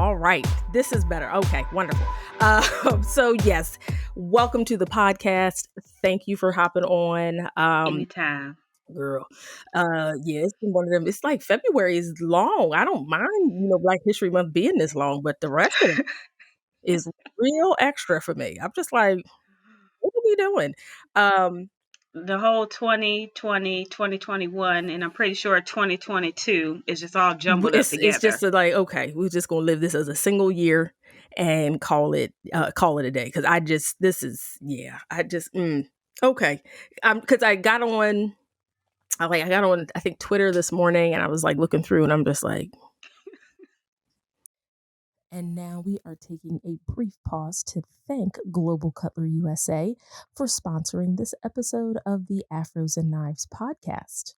All right. This is better. Okay, wonderful. So yes, welcome to the podcast. Thank you for hopping on. Anytime. Girl. Yeah, it's been one of them. It's like February is long. I don't mind, Black History Month being this long, but the rest of it is real extra for me. I'm just like, what are we doing? The whole 2020, 2021, and I'm pretty sure 2022 is just all jumbled up It's together. just like, okay, we're just gonna live this as a single year and call it a day. Because okay. Because I got on. I got on, I think, Twitter this morning, and I was like looking through, and I'm just like. And now we are taking a brief pause to thank Global Cutlery USA for sponsoring this episode of the Afros and Knives podcast.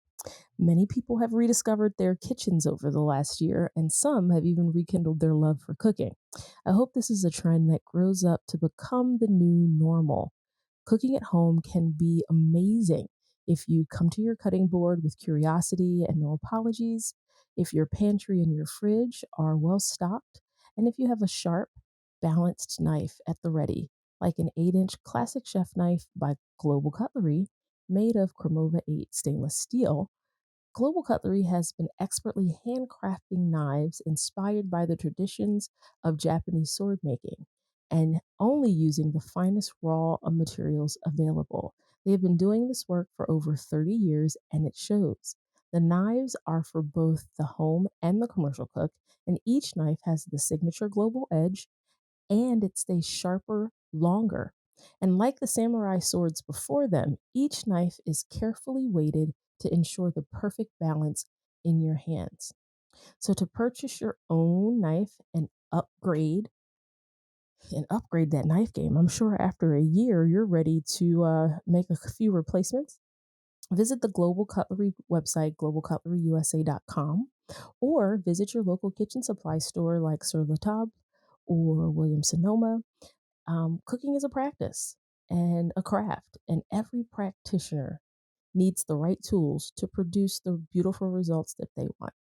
Many people have rediscovered their kitchens over the last year, and some have even rekindled their love for cooking. I hope this is a trend that grows up to become the new normal. Cooking at home can be amazing if you come to your cutting board with curiosity and no apologies, if your pantry and your fridge are well stocked, and if you have a sharp, balanced knife at the ready, like an 8-inch classic chef knife by Global Cutlery made of Cremova 8 stainless steel. Global Cutlery has been expertly handcrafting knives inspired by the traditions of Japanese sword making and only using the finest raw materials available. They have been doing this work for over 30 years, and it shows. The knives are for both the home and the commercial cook, and each knife has the signature global edge, and it stays sharper longer. And like the samurai swords before them, each knife is carefully weighted to ensure the perfect balance in your hands. So to purchase your own knife and upgrade that knife game, I'm sure after a year you're ready to make a few replacements. Visit the Global Cutlery website, globalcutleryusa.com, or visit your local kitchen supply store like Sur La Table or Williams Sonoma. Cooking is a practice and a craft, and every practitioner needs the right tools to produce the beautiful results that they want.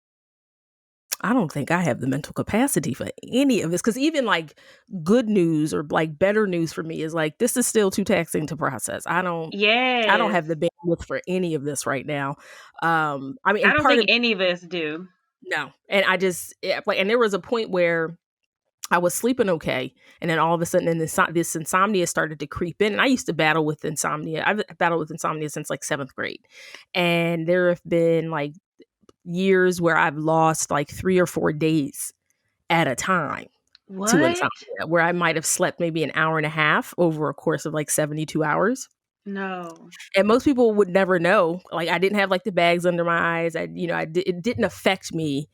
I don't think I have the mental capacity for any of this, because even like good news or like better news for me is like, this is still too taxing to process. I don't Yes. have the bandwidth for any of this right now. I mean, I and don't part think of any of us do. no, and and there was a point where I was sleeping okay, and then all of a sudden, this insomnia started to creep in. And I used to battle with insomnia. I've battled with insomnia since like 7th grade, and there have been like years where I've lost like 3 or 4 days at a time to What? insomnia, where I might have slept maybe an hour and a half over a course of like 72 hours. No. And most people would never know. Like, I didn't have like the bags under my eyes. It didn't affect me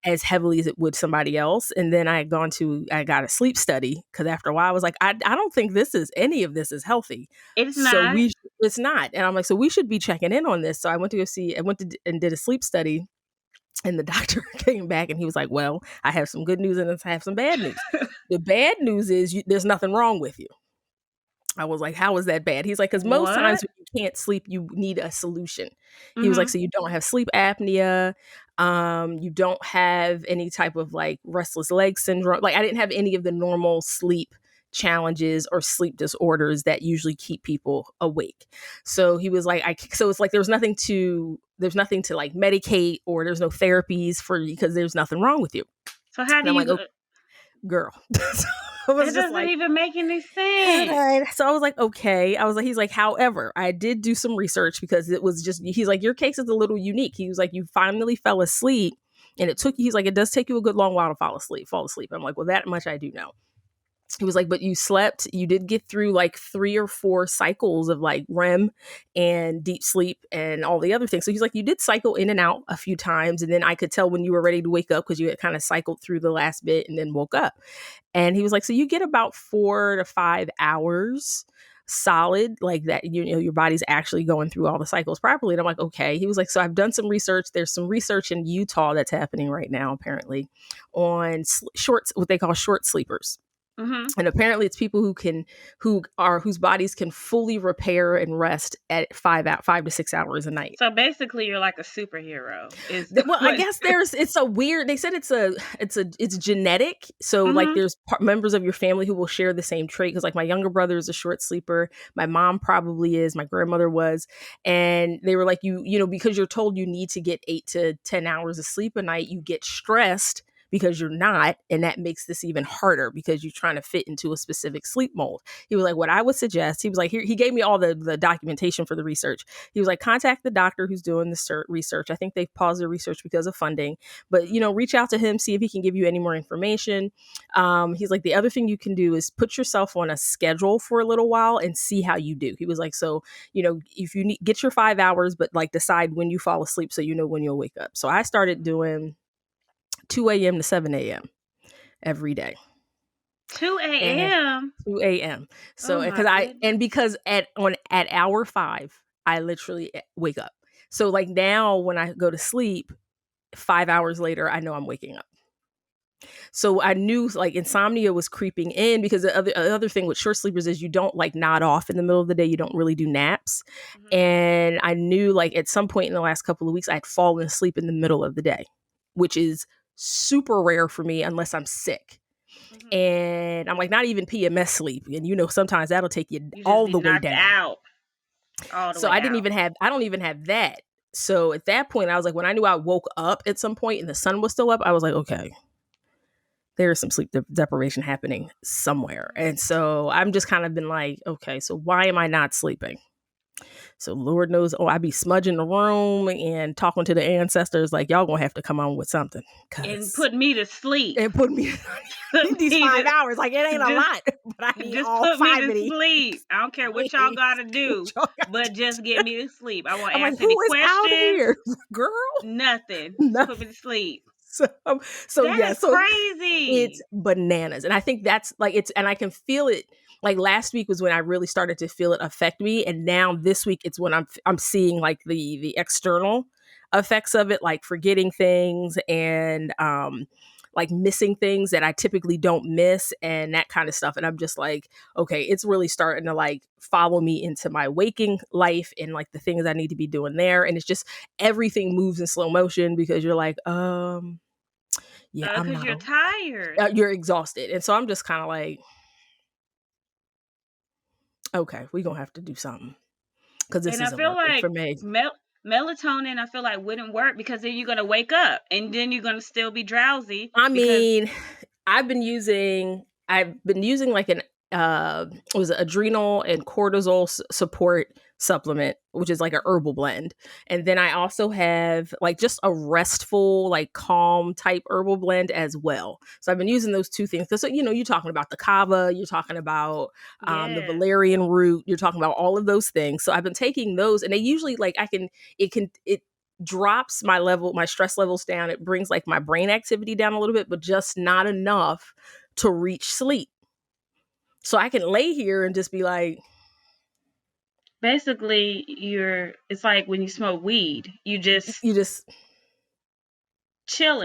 as heavily as it would somebody else. And then I got a sleep study, because after a while I was like, I don't think any of this is healthy. It's So not. it's not. And I'm like, so we should be checking in on this. So I went and did a sleep study, and the doctor came back and he was like, well, I have some good news and I have some bad news. The bad news is there's nothing wrong with you. I was like, how is that bad? He's like, because most times What? when you can't sleep, you need a solution. He was like, Mm-hmm. so you don't have sleep apnea. You don't have any type of like restless leg syndrome. Like, I didn't have any of the normal sleep challenges or sleep disorders that usually keep people awake. So he was like, so it's like there's nothing to like medicate, or there's no therapies for you because there's nothing wrong with you. So how And do I'm you like, go? oh, girl. So I was That just doesn't like, even make any all sense. right. So I was like, okay. He's like, however, I did do some research, because he's like, your case is a little unique. He was like, you finally fell asleep, and he's like, it does take you a good long while to fall asleep. I'm like, well, that much I do know. He was like, but you did get through like 3 or 4 cycles of like REM and deep sleep and all the other things. So he's like, you did cycle in and out a few times. And then I could tell when you were ready to wake up, because you had kind of cycled through the last bit and then woke up. And he was like, so you get about 4 to 5 hours solid, like that, your body's actually going through all the cycles properly. And I'm like, okay. He was like, so I've done some research. There's some research in Utah that's happening right now, apparently, on what they call short sleepers. Mhm. And apparently it's people whose bodies can fully repair and rest at 5 to 6 hours a night. So basically, you're like a superhero. Is Well, I what? guess it's a weird. They said it's genetic. So like Mhm. there's members of your family who will share the same trait. Because like my younger brother is a short sleeper. My mom probably is. My grandmother was, and they were like, because you're told you need to get 8 to 10 hours of sleep a night, you get stressed because you're not, and that makes this even harder because you're trying to fit into a specific sleep mold. He was like, what I would suggest. He was like, here. He gave me all the documentation for the research. He was like, contact the doctor who's doing the research. I think they've paused the research because of funding, but reach out to him, see if he can give you any more information. He's like, the other thing you can do is put yourself on a schedule for a little while and see how you do. He was like, so if you get your 5 hours, but like decide when you fall asleep so you know when you'll wake up. So I started doing 2 a.m. to 7 a.m. every day. 2 And a.m. 2 a.m. Oh So my goodness. because at hour 5, I literally wake up. So like now when I go to sleep, 5 hours later, I know I'm waking up. So I knew like insomnia was creeping in because the other thing with short sleepers is you don't like nod off in the middle of the day. You don't really do naps. Mhm. And I knew like at some point in the last couple of weeks, I'd fallen asleep in the middle of the day, which is super rare for me unless I'm sick. Mhm. And I'm like, not even PMS sleep. And sometimes that'll take you You just all be the way knocked down. out, all the So way out. I don't even have that. So at that point, I was like, when I knew I woke up at some point and the sun was still up, I was like, okay, there's some sleep deprivation happening somewhere. Mhm. And so I'm just kind of been like, okay, so why am I not sleeping? So Lord knows, I be smudging the room and talking to the ancestors like, y'all gonna have to come on with something. And Cause put me to sleep. and put me Put these me to 5 hours. Like it ain't a just lot, but I need just all put me 5 to of these. sleep. I don't care what y'all Please. gotta What do, y'all got but to just get me to sleep. I won't I'm like, ask any who is out questions. here? Girl? Nothing. Just put me Nothing. to sleep. So, That yeah, is so it's crazy. bananas. And I think that's like and I can feel it. Like last week was when I really started to feel it affect me. And now this week it's when I'm seeing like the external effects of it, like forgetting things and like missing things that I typically don't miss and that kind of stuff. And I'm just like, okay, it's really starting to like follow me into my waking life and like the things I need to be doing there. And it's just everything moves in slow motion because you're like, yeah, I'm Because not. you're tired. You're exhausted, and so I'm just kind of like, okay, we're gonna have to do something because this And I isn't feel working like for me. melatonin, I feel like wouldn't work because then you're gonna wake up and then you're gonna still be drowsy I because mean, I've been using like an it was adrenal and cortisol support supplement, which is like a herbal blend. And then I also have like just a restful, like calm type herbal blend as well. So I've been using those two things. So, you're talking about the kava, you're talking about the yeah, valerian root, you're talking about all of those things. So I've been taking those and they usually like it drops my stress levels down. It brings like my brain activity down a little bit, but just not enough to reach sleep. So I can lay here and just be like, basically it's like when you smoke weed, you just you just, so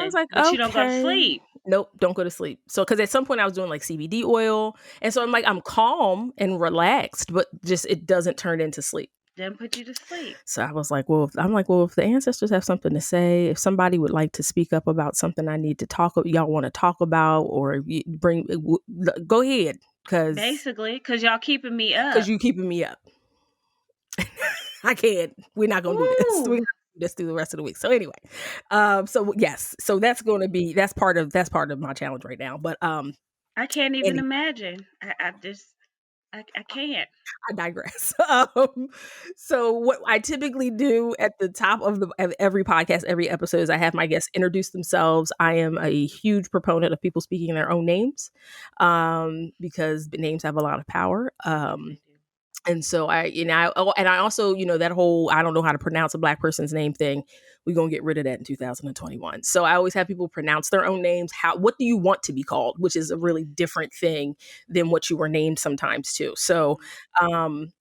I was chilling, like, but you don't go to okay. sleep. Nope, don't go to sleep. So, because at some point I was doing like CBD oil. And so I'm like, I'm calm and relaxed, but just it doesn't turn into sleep. Then put you to sleep. So I was like, if the ancestors have something to say, if somebody would like to speak up about something I need to y'all want to talk about, or go ahead, because Basically, because y'all keeping me up. you keeping me up. I can't. We're not gonna do this. We're Ooh, gonna do this through the rest of the week. So anyway, so yes, so that's part of my challenge right now. But I can't even anyway, imagine. I just I can't. I digress. So what I typically do at the top of every podcast, every episode, is I have my guests introduce themselves. I am a huge proponent of people speaking their own names, because the names have a lot of power. Yes, they do. And so I also, that whole I don't know how to pronounce a black person's name thing. We're gonna get rid of that in 2021. So I always have people pronounce their own names. What do you want to be called? Which is a really different thing than what you were named sometimes too. So Mhm. um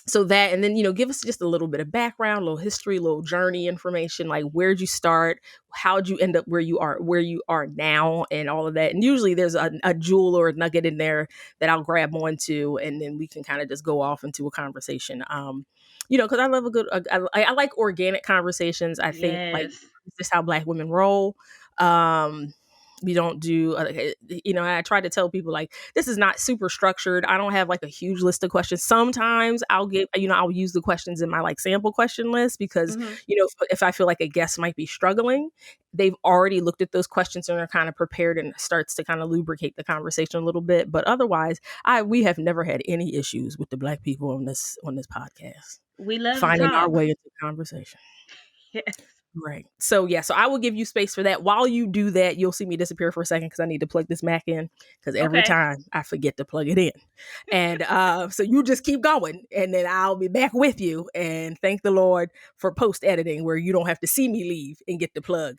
So that, and then, give us just a little bit of background, a little history, a little journey information, like where'd you start, how'd you end up where you are now, and all of that. And usually there's a jewel or a nugget in there that I'll grab onto, and then we can kind of just go off into a conversation. Because I love I like organic conversations. I think like Yes. just how Black women roll. We don't do, I try to tell people like, this is not super structured. I don't have like a huge list of questions. Sometimes I'll use the questions in my like sample question list because, Hmm. if I feel like a guest might be struggling, they've already looked at those questions and are kind of prepared, and starts to kind of lubricate the conversation a little bit. But otherwise, we have never had any issues with the Black people on this podcast We love to finding our talk. way into conversation. Yes. Right. So yeah, so I will give you space for that. While you do that, you'll see me disappear for a second because I need to plug this Mac in, because every Okay. time I forget to plug it in. And so you just keep going, and then I'll be back with you. And thank the Lord for post editing, where you don't have to see me leave and get the plug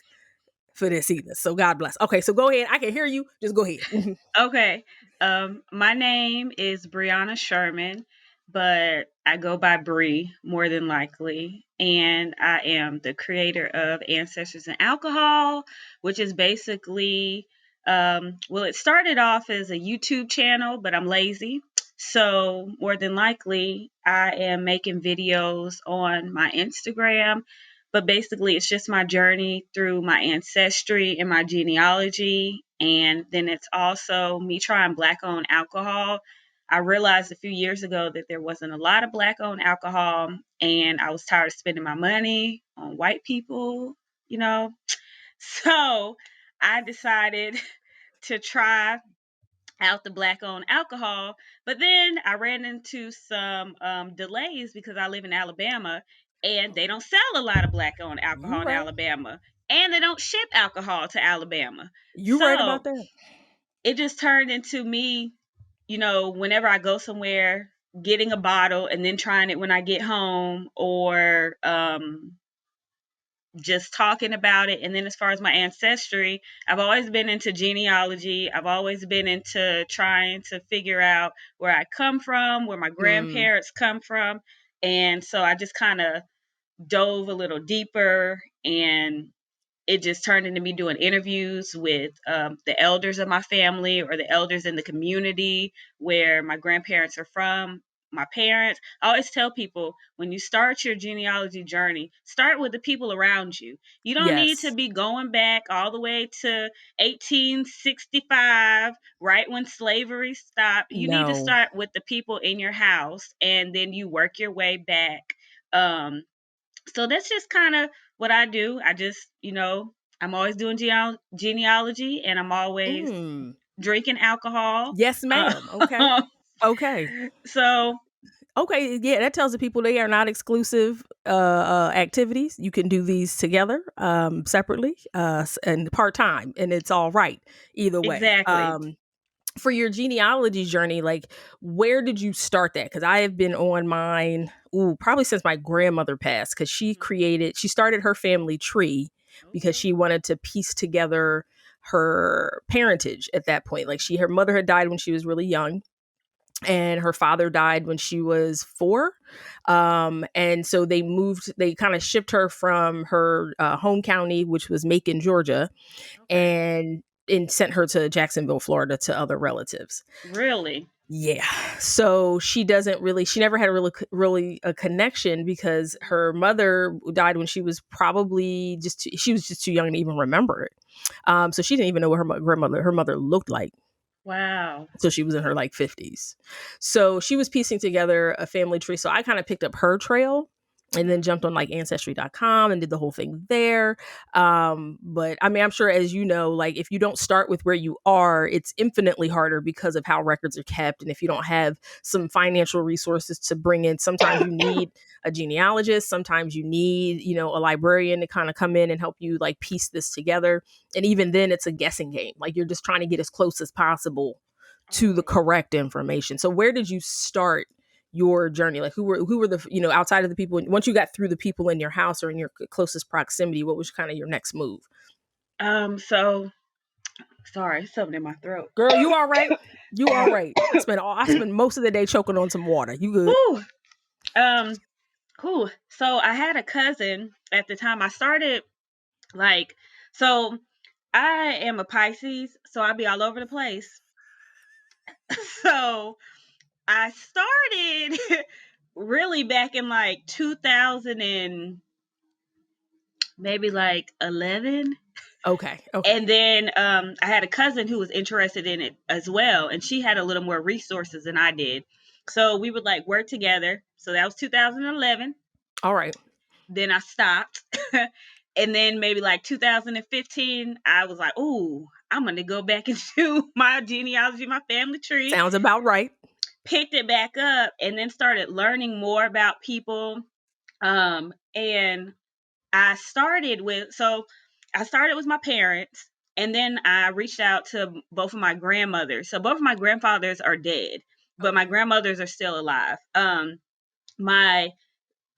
for this either. So God bless. Okay, so go ahead. I can hear you. Just go ahead. Okay. My name is Brianna Sherman, but I go by Brie more than likely. And I am the creator of Ancestors and Alcohol, which is basically, well, it started off as a YouTube channel, but I'm lazy. So, more than likely, I am making videos on my Instagram. But basically, it's just my journey through my ancestry and my genealogy. And then it's also me trying Black owned alcohol. I realized a few years ago that there wasn't a lot of Black owned alcohol, and I was tired of spending my money on white people, you know. So I decided to try out the Black owned alcohol. But then I ran into some delays because I live in Alabama, and they don't sell a lot of Black owned alcohol You in right. Alabama, and they don't ship alcohol to Alabama. You right about So that. it just turned into me, whenever I go somewhere, getting a bottle and then trying it when I get home, or just talking about it. And then as far as my ancestry, I've always been into genealogy. I've always been into trying to figure out where I come from, where my Mm, grandparents come from. And so I just kind of dove a little deeper, and it just turned into me doing interviews with the elders of my family, or the elders in the community where my grandparents are from. My parents, I always tell people, when you start your genealogy journey, start with the people around you. You don't need to yes. be going back all the way to 1865, right when slavery stopped. You need to No. start with the people in your house, and then you work your way back. So that's just kind of what I do. I just, I'm always doing genealogy, and I'm always Mm. drinking alcohol. Yes, Uh, ma'am. Okay. Okay. so, Okay, yeah, that tells the people they are not exclusive activities. You can do these together, separately, and part time, and it's all right either way. exactly. For your genealogy journey, like where did you start that? Because I have been on mine, probably since my grandmother passed. Because she started her family tree because Okay. she wanted to piece together her parentage at that point. Like her mother had died when she was really young, and her father died when she was 4. And so they kind of shipped her from her home county, which was Macon, Georgia, Okay. and sent her to Jacksonville, Florida, to other relatives. Really? Yeah. So she never had a really a connection because her mother died when she was probably she was just too young to even remember it. So she didn't even know what her mother looked like. Wow. So she was in her like 50s. So she was piecing together a family tree. So I kind of picked up her trail and then jumped on like ancestry.com and did the whole thing there. But I mean, I'm sure, as you know, like if you don't start with where you are, it's infinitely harder because of how records are kept. And if you don't have some financial resources to bring in, sometimes you need a genealogist, sometimes you need, a librarian to kind of come in and help you like piece this together. And even then it's a guessing game. Like you're just trying to get as close as possible to the Oh. correct information. So where did you start your journey? Like who were the, outside of the people, once you got through the people in your house or in your closest proximity, what was kind of your next move? So sorry, something in my throat. Girl, you all right? You all right? I spent most of the day choking on some water. You good? Whew. Um, cool. So I had a cousin at the time. I started like so. I am a Pisces, so I'll be all over the place. So I started really back in like 2000 and maybe like 11. Okay. And Okay. then I had a cousin who was interested in it as well, and she had a little more resources than I did. So we would like work together. So that was 2011. All right. Then I stopped. And then maybe like 2015, I was like, "Ooh, I'm gonna go back into my genealogy, my family tree." Sounds about right. Picked it back up, and then started learning more about people. And I started with my parents, and then I reached out to both of my grandmothers. So both of my grandfathers are dead, but my Okay. grandmothers are still alive. My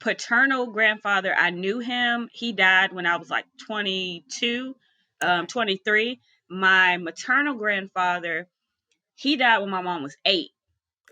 paternal grandfather, I knew him. He died when I was like 22, Okay. 23. My maternal grandfather, he died when my mom was 8.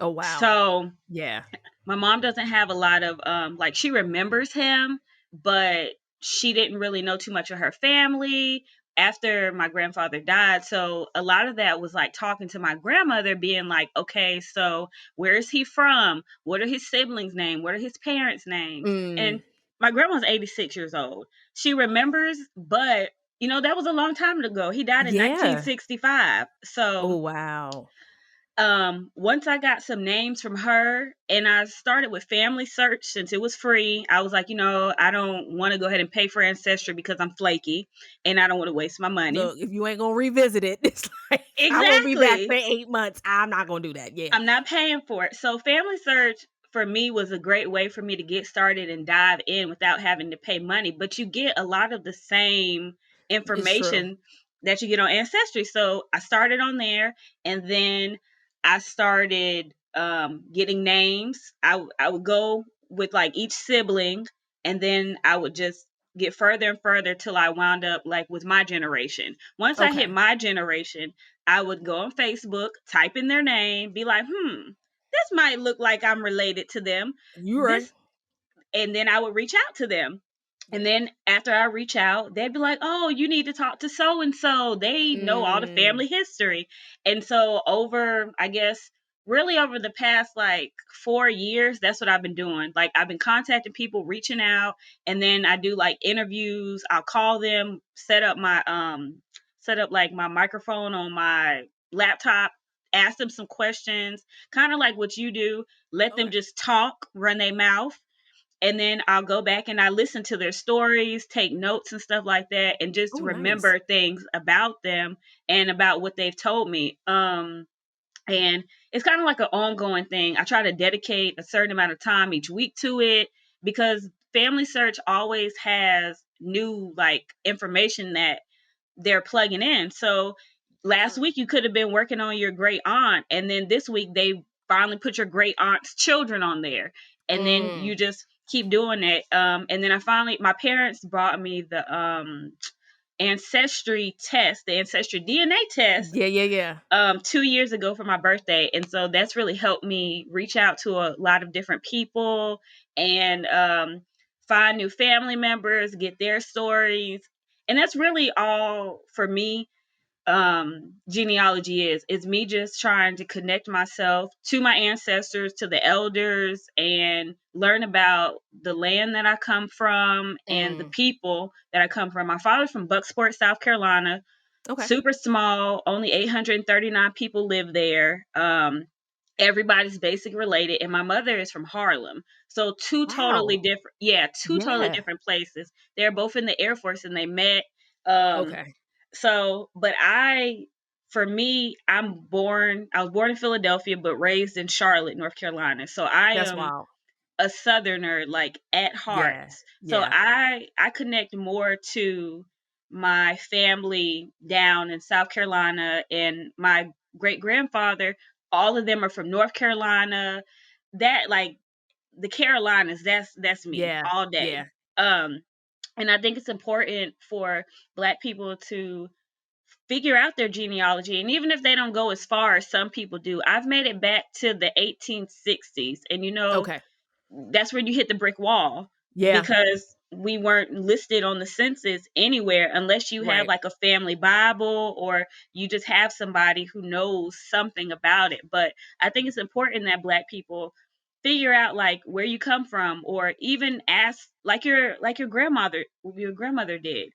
Oh wow. So Yeah. my mom doesn't have a lot of like she remembers him, but she didn't really know too much of her family after my grandfather died. So a lot of that was like talking to my grandmother, being like, okay, so where is he from? What are his siblings' names? What are his parents' names? Mm. And my grandma's 86 years old. She remembers, but that was a long time ago. He died in Yeah. 1965. Oh So wow. once I got some names from her, and I started with family search since it was free. I was like, I don't want to go ahead and pay for ancestry because I'm flaky and I don't want to waste my money. Look, if you ain't gonna revisit it, it's like I won't be back for Exactly. 8 months. I'm not gonna do that. Yeah. I'm not paying for it. So family search for me was a great way for me to get started and dive in without having to pay money. But you get a lot of the same It's true. information that you get on Ancestry. So I started on there, and then I started getting names. I would go with like each sibling, and then I would just get further and further till I wound up like with my generation. Once I hit Okay. my generation, I would go on Facebook, type in their name, be like, this might look like I'm related to them. You right. This, and then I would reach out to them. And Yeah. then after I reach out, they'd be like, "Oh, you need to talk to so and so. They know all the Mm. family history." And so I guess, really over the past like 4 years, that's what I've been doing. Like I've been contacting people, reaching out, and then I do like interviews. I'll call them, set up like my microphone on my laptop, ask them some questions, kind of like what you do. Let them Okay. just talk, run their mouth, and then I'll go back and I listen to their stories, take notes and stuff like that, and just Oh, nice. remember things about them and about what they've told me. And it's kind of like an ongoing thing. I try to dedicate a certain amount of time each week to it because Family Search always has new like information that they're plugging in. So last True. week you could have been working on your great aunt, and then this week they finally put your great aunt's children on there, and then Mm. you just keep doing it. And then my parents brought me the the ancestry DNA test, Yeah. Yeah. Yeah. 2 years ago for my birthday, and so that's really helped me reach out to a lot of different people and find new family members, get their stories, and that's really all for me. Genealogy is me just trying to connect myself to my ancestors, to the elders, and learn about the land that I come from and the Mm. people that I come from. My father's from Bucksport, South Carolina. Okay. Super small, only 839 people live there. Everybody's basic related, and my mother is from Harlem. So Wow. two totally Yeah. different places. They're both in the Air Force, and they met. Um, Okay. but for me, I was born in Philadelphia, but raised in Charlotte, North Carolina. So I That's am wild. a southerner, like at heart. Yeah. So Yeah. I connect more to my family down in South Carolina, and my great grandfather, all of them are from North Carolina. That like the Carolinas, that's me Yeah. all day. Yeah. Um and I think it's important for black people to figure out their genealogy. And even if they don't go as far as some people do, I've made it back to the 1860s. And Okay. that's where you hit the brick wall, Yeah. because we weren't listed on the census anywhere unless you have Right. like a family Bible, or you just have somebody who knows something about it. But I think it's important that Black people figure out like where you come from, or even ask like your grandmother did.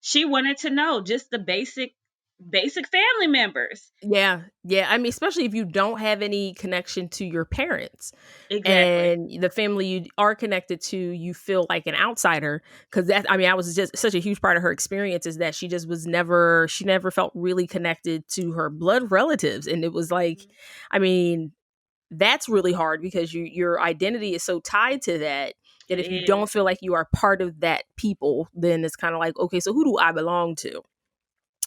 She wanted to know just the basic family members. Yeah. Yeah. I mean, especially if you don't have any connection to your parents Exactly. and the family you are connected to, you feel like an outsider. Cause that, I mean, I was just such a huge part of her experience is that she never felt really connected to her blood relatives. And it was like, Mhm. I mean, that's really hard because your identity is so tied to that that It if you don't is. feel like you are part of that people, then it's kind of like, okay, so who do I belong to?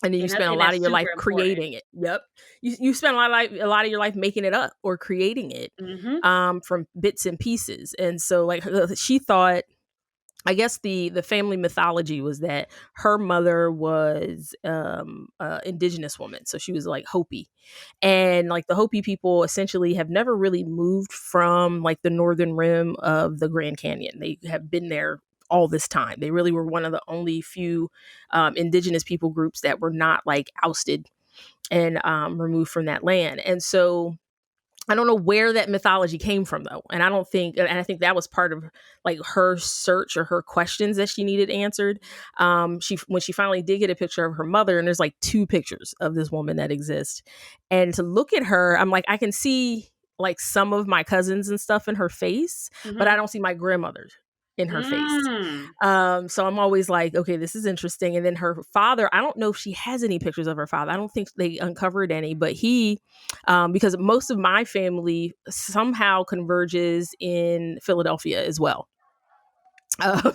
And then you And I spend a think lot that's of your life super important. creating it. Yep. You spend a lot of your life making it up or creating it Mhm. from bits and pieces. And so like she thought, I guess the family mythology was that her mother was indigenous woman, so she was like Hopi, and like the Hopi people essentially have never really moved from like the northern rim of the Grand Canyon. They have been there all this time. They really were one of the only few indigenous people groups that were not like ousted and removed from that land, and so I don't know where that mythology came from though. And I don't think, and I think that was part of like her search or her questions that she needed answered. When she finally did get a picture of her mother, and there's like two pictures of this woman that exist. And to look at her, I'm like, I can see like some of my cousins and stuff in her face, but I Mhm. don't see my grandmother in her face. Mm. So I'm always like, okay, this is interesting. And then her father, I don't know if she has any pictures of her father. I don't think they uncovered any, but because most of my family somehow converges in Philadelphia as well.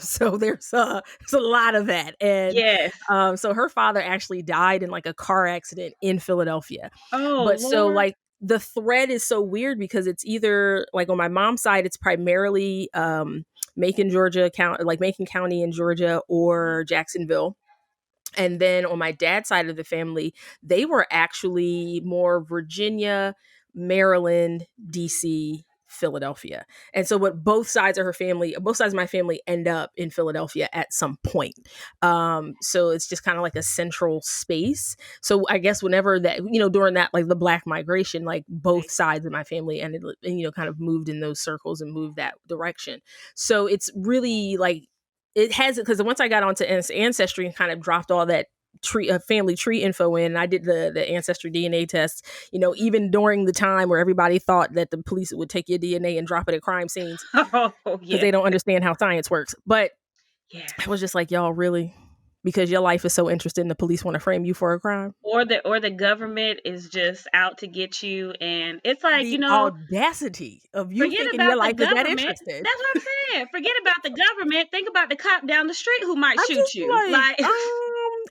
So there's a lot of that, and Yes. so her father actually died in like a car accident in Philadelphia. Oh, But so Lord. like the thread is so weird because it's either like on my mom's side, it's primarily Macon County in Georgia Mhm. or Jacksonville, and then on my dad's side of the family, they were actually more Virginia, Maryland, Mhm. DC, Philadelphia. And so what both sides of my family end up in Philadelphia at some point. So it's just kind of like a central space. So I guess whenever that, during that like the black migration, like both Right. sides of my family ended, kind of moved in those circles and moved that direction. So it's really like it has because once I got onto Ancestry and kind of dropped all that family tree info in, and I did the Ancestry DNA test. Mhm. Even during the time where everybody thought that the police would take your DNA and drop it at crime scenes Oh, because yeah. they don't understand how science works. But I was Yes. just like, y'all really, because your life is so interesting, the police want to frame you for a crime. Or the government is just out to get you, and it's like, The audacity of you forget thinking your about the life is that government. interesting. That's what I'm saying. Forget about the government. Think about the cop down the street who might I'm shoot just you. like, Like,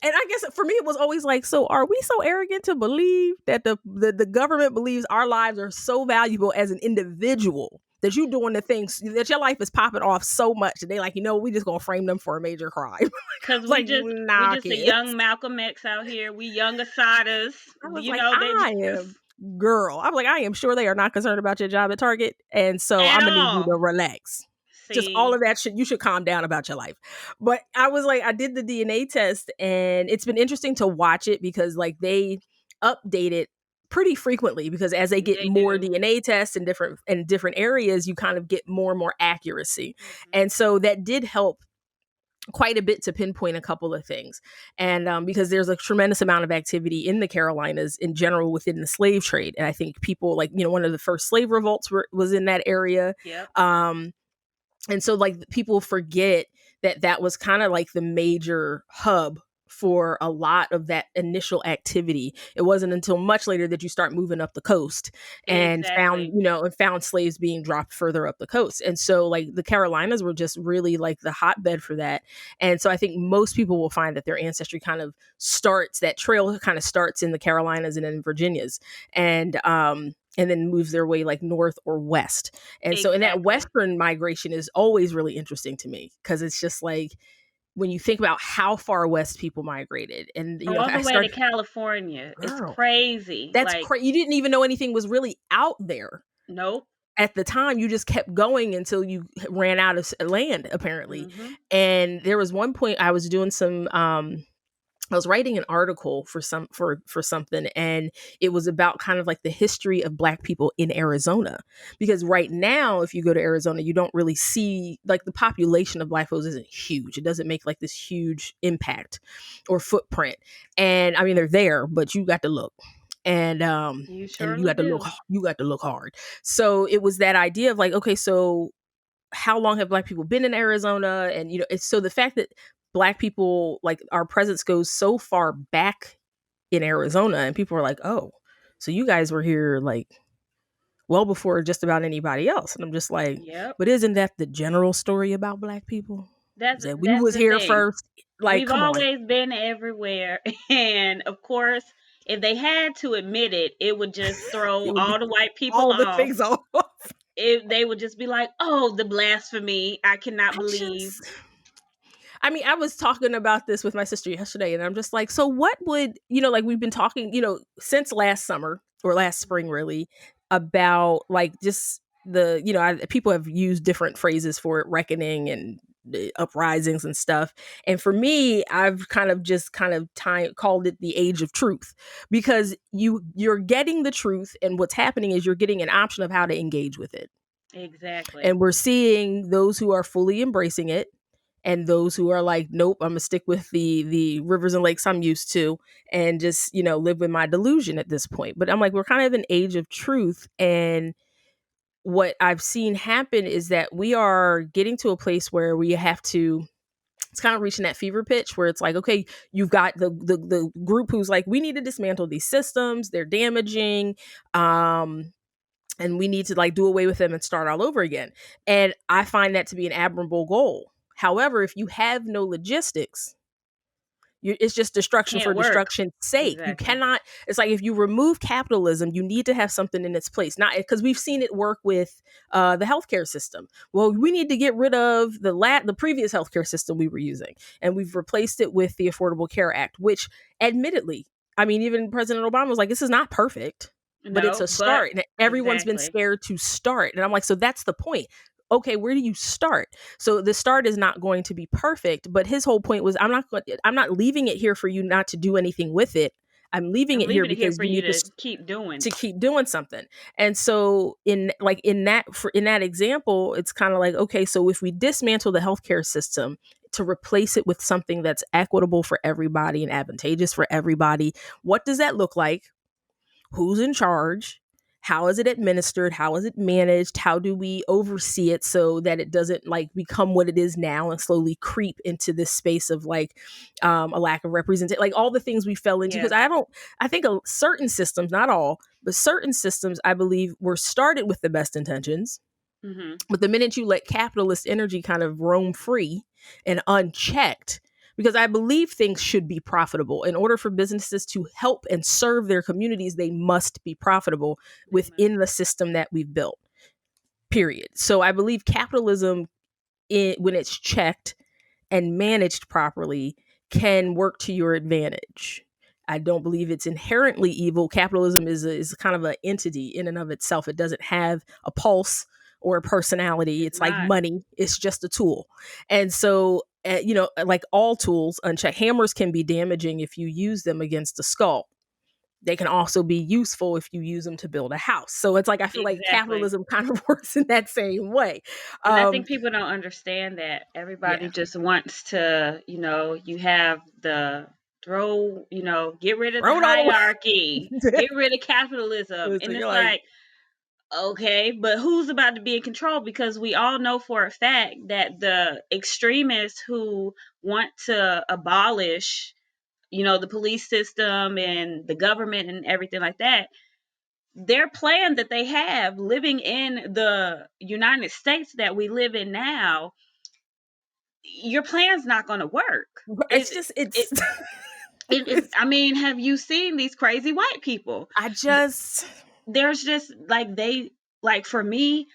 and I guess for me it was always like, so are we so arrogant to believe that the government believes our lives are so valuable as an individual that you doing the things that your life is popping off so much that they like, we just gonna frame them for a major crime. cause It's we like, just we nah, just a kids. young Malcolm X out here. We young Asadas. I was like, They I just am girl. I'm like, I am sure they are not concerned about your job at Target. And so at I'm gonna need you to all. relax. Just all See. of that shit, you should calm down about your life. But I was like, I did the DNA test and it's been interesting to watch it because like they update it pretty frequently because as they get They more do. DNA tests in different areas, you kind of get more and more accuracy. Mhm. And so that did help quite a bit to pinpoint a couple of things. And because there's a tremendous amount of activity in the Carolinas in general within the slave trade. And I think people like, one of the first slave revolts was in that area. Yep. Um, and so like people forget that that was kind of like the major hub for a lot of that initial activity. It wasn't until much later that you start moving up the coast and Exactly. found slaves being dropped further up the coast. And so like the Carolinas were just really like the hotbed for that. And so I think most people will find that their ancestry that trail kind of starts in the Carolinas and in Virginias. And then moves their way like north or west. And so, in that Exactly. western migration is always really interesting to me because it's just like when you think about how far west people migrated, and All I the way to start, California. It's girl, crazy. that's Like, crazy. You didn't even know anything was really out there. nope. at the time you just kept going until you ran out of land, apparently. Mhm. And there was one point I was doing some I was writing an article for something, and it was about kind of like the history of Black people in Arizona. Because right now, if you go to Arizona, you don't really see, like, the population of Black folks isn't huge. It doesn't make like this huge impact or footprint. And I mean, they're there, but you got to look. You And you surely got to look, do. you got to look hard. So it was that idea of like, okay, so how long have Black people been in Arizona? And it's, so the fact that Black people, like, our presence goes so far back in Arizona, and people are like, oh, so you guys were here like well before just about anybody else. And I'm just like, Yep. but isn't that the general story about Black people? That's Is that we that's was the here thing. first? Like, We've come on. always been everywhere, and of course, if they had to admit it, it would just throw It would be all the white people all the off. things off. They would just be like, "Oh, the blasphemy! I cannot I believe." just I mean, I was talking about this with my sister yesterday, and I'm just like, so what would, like, we've been talking, since last summer or last spring, really, about like just people have used different phrases for it, reckoning and the uprisings and stuff. And for me, I've called it the age of truth, because you're getting the truth, and what's happening is you're getting an option of how to engage with it. Exactly. And we're seeing those who are fully embracing it, and those who are like, nope, I'm gonna stick with the rivers and lakes I'm used to, and just live with my delusion at this point. But I'm like, we're kind of an age of truth, and what I've seen happen is that we are getting to a place where we have to, it's kind of reaching that fever pitch where it's like, okay, you've got the group who's like, we need to dismantle these systems, they're damaging, and we need to like do away with them and start all over again. And I find that to be an admirable goal. However, if you have no logistics, it's just destruction for Can't work. destruction's sake. You Exactly. cannot. It's like if you remove capitalism, you need to have something in its place. Not because we've seen it work with the healthcare system. Well, we need to get rid of the previous healthcare system we were using, and we've replaced it with the Affordable Care Act, which, admittedly, I mean, even President Obama was like, "This is not perfect, but it's No, a but start." And everyone's been exactly. scared to start, and I'm like, so that's the point. Okay, where do you start? So the start is not going to be perfect, but his whole point was, I'm not leaving it here for you not to do anything with it. I'm leaving I'm it here leaving it here because for you you need to keep to doing. keep doing something. And so in that example, it's kind of like, okay, so if we dismantle the healthcare system to replace it with something that's equitable for everybody and advantageous for everybody, what does that look like? Who's in charge? How is it administered? How is it managed? How do we oversee it so that it doesn't like become what it is now and slowly creep into this space of like a lack of representation, like all the things we fell into? Yeah. Because I think certain systems, not all, but certain systems, I believe, were started with the best intentions, Mhm. but the minute you let capitalist energy kind of roam free and unchecked, because I believe things should be profitable. In order for businesses to help and serve their communities, they must be profitable They within must. the system that we've built, period. So I believe capitalism, when it's checked and managed properly, can work to your advantage. I don't believe it's inherently evil. Capitalism is kind of an entity in and of itself. It doesn't have a pulse or a personality. It's It's like not. money. It's just a tool. And so, like all tools, unchecked, hammers can be damaging if you use them against a skull. They can also be useful if you use them to build a house. So it's like, I feel like Exactly. capitalism kind of works in that same way. And I Um, think people don't understand that. Everybody yeah, just wants to, you have the get rid of the throw it all hierarchy, away. get rid of capitalism. So And you're it's like, like, okay, but who's about to be in control? Because we all know for a fact that the extremists who want to abolish, the police system and the government and everything like that, their plan that they have living in the United States that we live in now, your plan's not going to work. it's just It, I mean, have you seen these crazy white people? I just There's just like for me,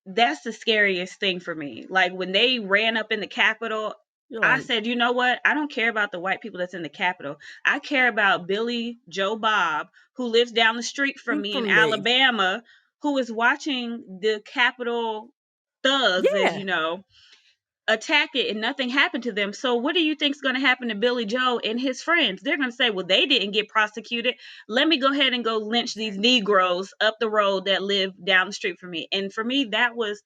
that's the scariest thing for me. Like when they ran up in the Capitol, you're I like, said, you know what? I don't care about the white people that's in the Capitol. I care about Billy Joe Bob, who lives down the street from me in from me. Alabama, who is watching the Capitol thugs, as Yeah, you know, attack it and nothing happened to them. So what do you think is going to happen to Billy Joe and his friends? They're going to say, well, they didn't get prosecuted. Let me go ahead and go lynch these Negroes up the road that live down the street from me. And for me, that was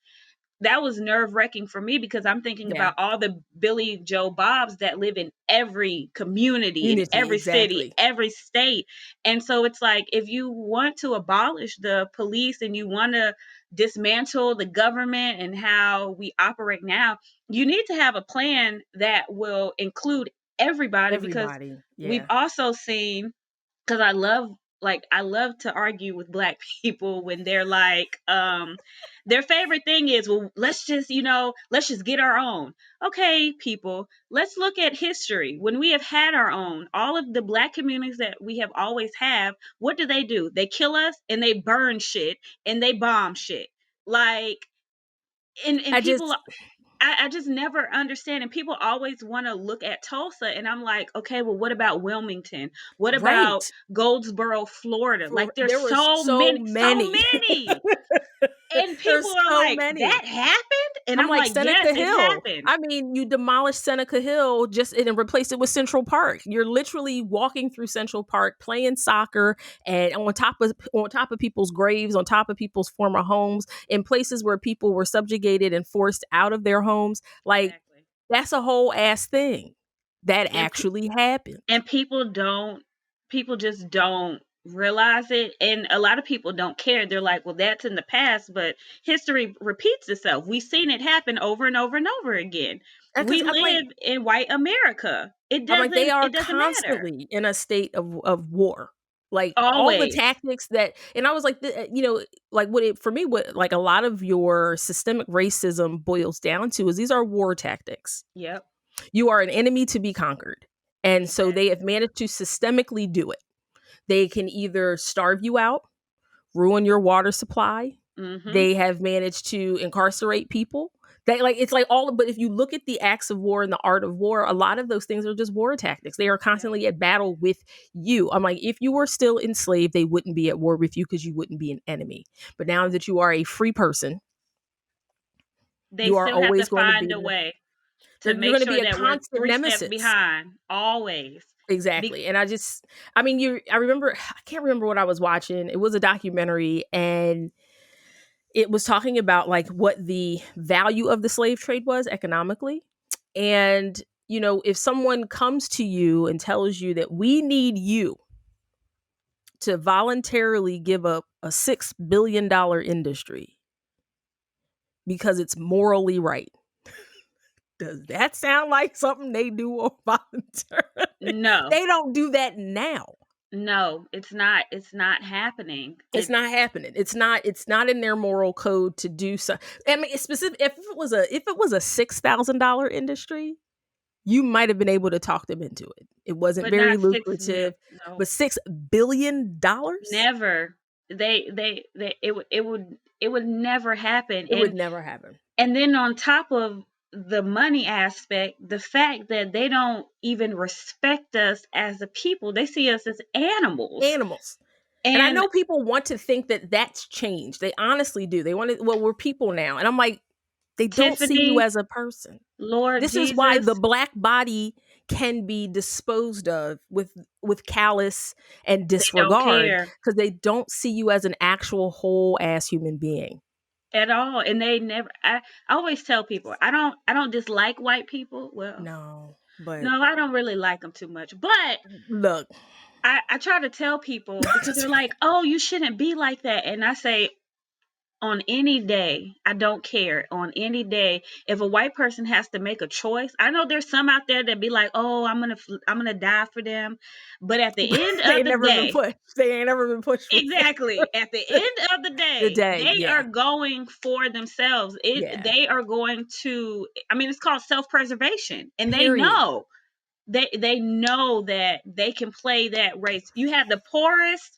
nerve wracking for me, because I'm thinking yeah. about all the Billy Joe Bobs that live in every community, in Unity, every city, exactly. every state. And so it's like, if you want to abolish the police and you want to dismantle the government and how we operate now, you need to have a plan that will include everybody, because Everybody, we've yeah. also seen, because I love to argue with black people when they're like, their favorite thing is, well, let's just get our own. Okay, people, let's look at history. When we have had our own, all of the black communities that we have always have, what do? They kill us and they burn shit and they bomb shit. Like, and I people, just I just never understand. And people always want to look at Tulsa, and I'm like, okay, well, what about Wilmington? What about right. Goldsboro, Florida? Like, there's There was so so many, so many. many. And people There's are so like, many. that happened? And I'm I'm like like, yes, Seneca it Hill. happened. I mean, you demolished Seneca Hill just and replaced it with Central Park. You're literally walking through Central Park playing soccer and on top of people's graves, on top of people's former homes, in places where people were subjugated and forced out of their homes. Like Exactly. that's a whole ass thing that And actually happened. people just don't realize it, and a lot of people don't care. They're like, well, that's in the past, but history repeats itself. We've seen it happen over and over and over again. Because We live in white America. it I'm like, they doesn't are it doesn't matter. constantly in a state of war. Like all the Always. tactics that, and I was like, like what it for me, what like a lot of your systemic racism boils down to is these are war tactics. Yep. You are an enemy to be conquered. And so they have Exactly. managed to systemically do it. They can either starve you out, ruin your water supply. Mm-hmm. They have managed to incarcerate people. They like it's like all but if you look at the acts of war and the art of war, a lot of those things are just war tactics. They are Yep. constantly at battle with you. I'm like, if you were still enslaved, they wouldn't be at war with you because you wouldn't be an enemy. But now that you are a free person, They you are still have to always going to find be a way to you're make going to sure be a that we're constant 3 steps nemesis. behind, always. Be- Exactly. And I mean, I remember, I can't remember what I was watching. It was a documentary and it was talking about like what the value of the slave trade was economically. And, if someone comes to you and tells you that we need you to voluntarily give up a $6 billion industry because it's morally right, does that sound like something they do on voluntarily? no, They don't do that now. no, it's not happening. It's not happening. It's not in their moral code to do so. I mean, it's specific. If it was a $6,000 industry, you might have been able to talk them into it. It wasn't But very not 6 mil. lucrative, No, but $6 billion, never. It would never happen. it would never happen. And then on top of the money aspect, the fact that they don't even respect us as a people, they see us as animals. Animals. And I And know people want to think that that's changed. They honestly do. They want to. Well, we're people now, and I'm like, they don't see you Tiffany, as a person. Lord This is why the Jesus, black body can be disposed of with callous and they don't disregard care because they don't see you as an actual whole ass human being. at all. And they never I always tell people, I don't dislike white people. Well, No, but no, I don't really like them too much. But look, I try to tell people, because they're like, "Oh, you shouldn't be like that." And I say, on any day, I don't care. On any day, if a white person has to make a choice, I know there's some out there that be like, "Oh, I'm gonna die for them," but at the end they of ain't the never been day, pushed. They ain't never been pushed before. exactly, at the end of the The day, day, they yeah, are going for themselves. yeah. They are going to. I mean, it's called self-preservation, and they Period. know. They know that they can play that race. You have the poorest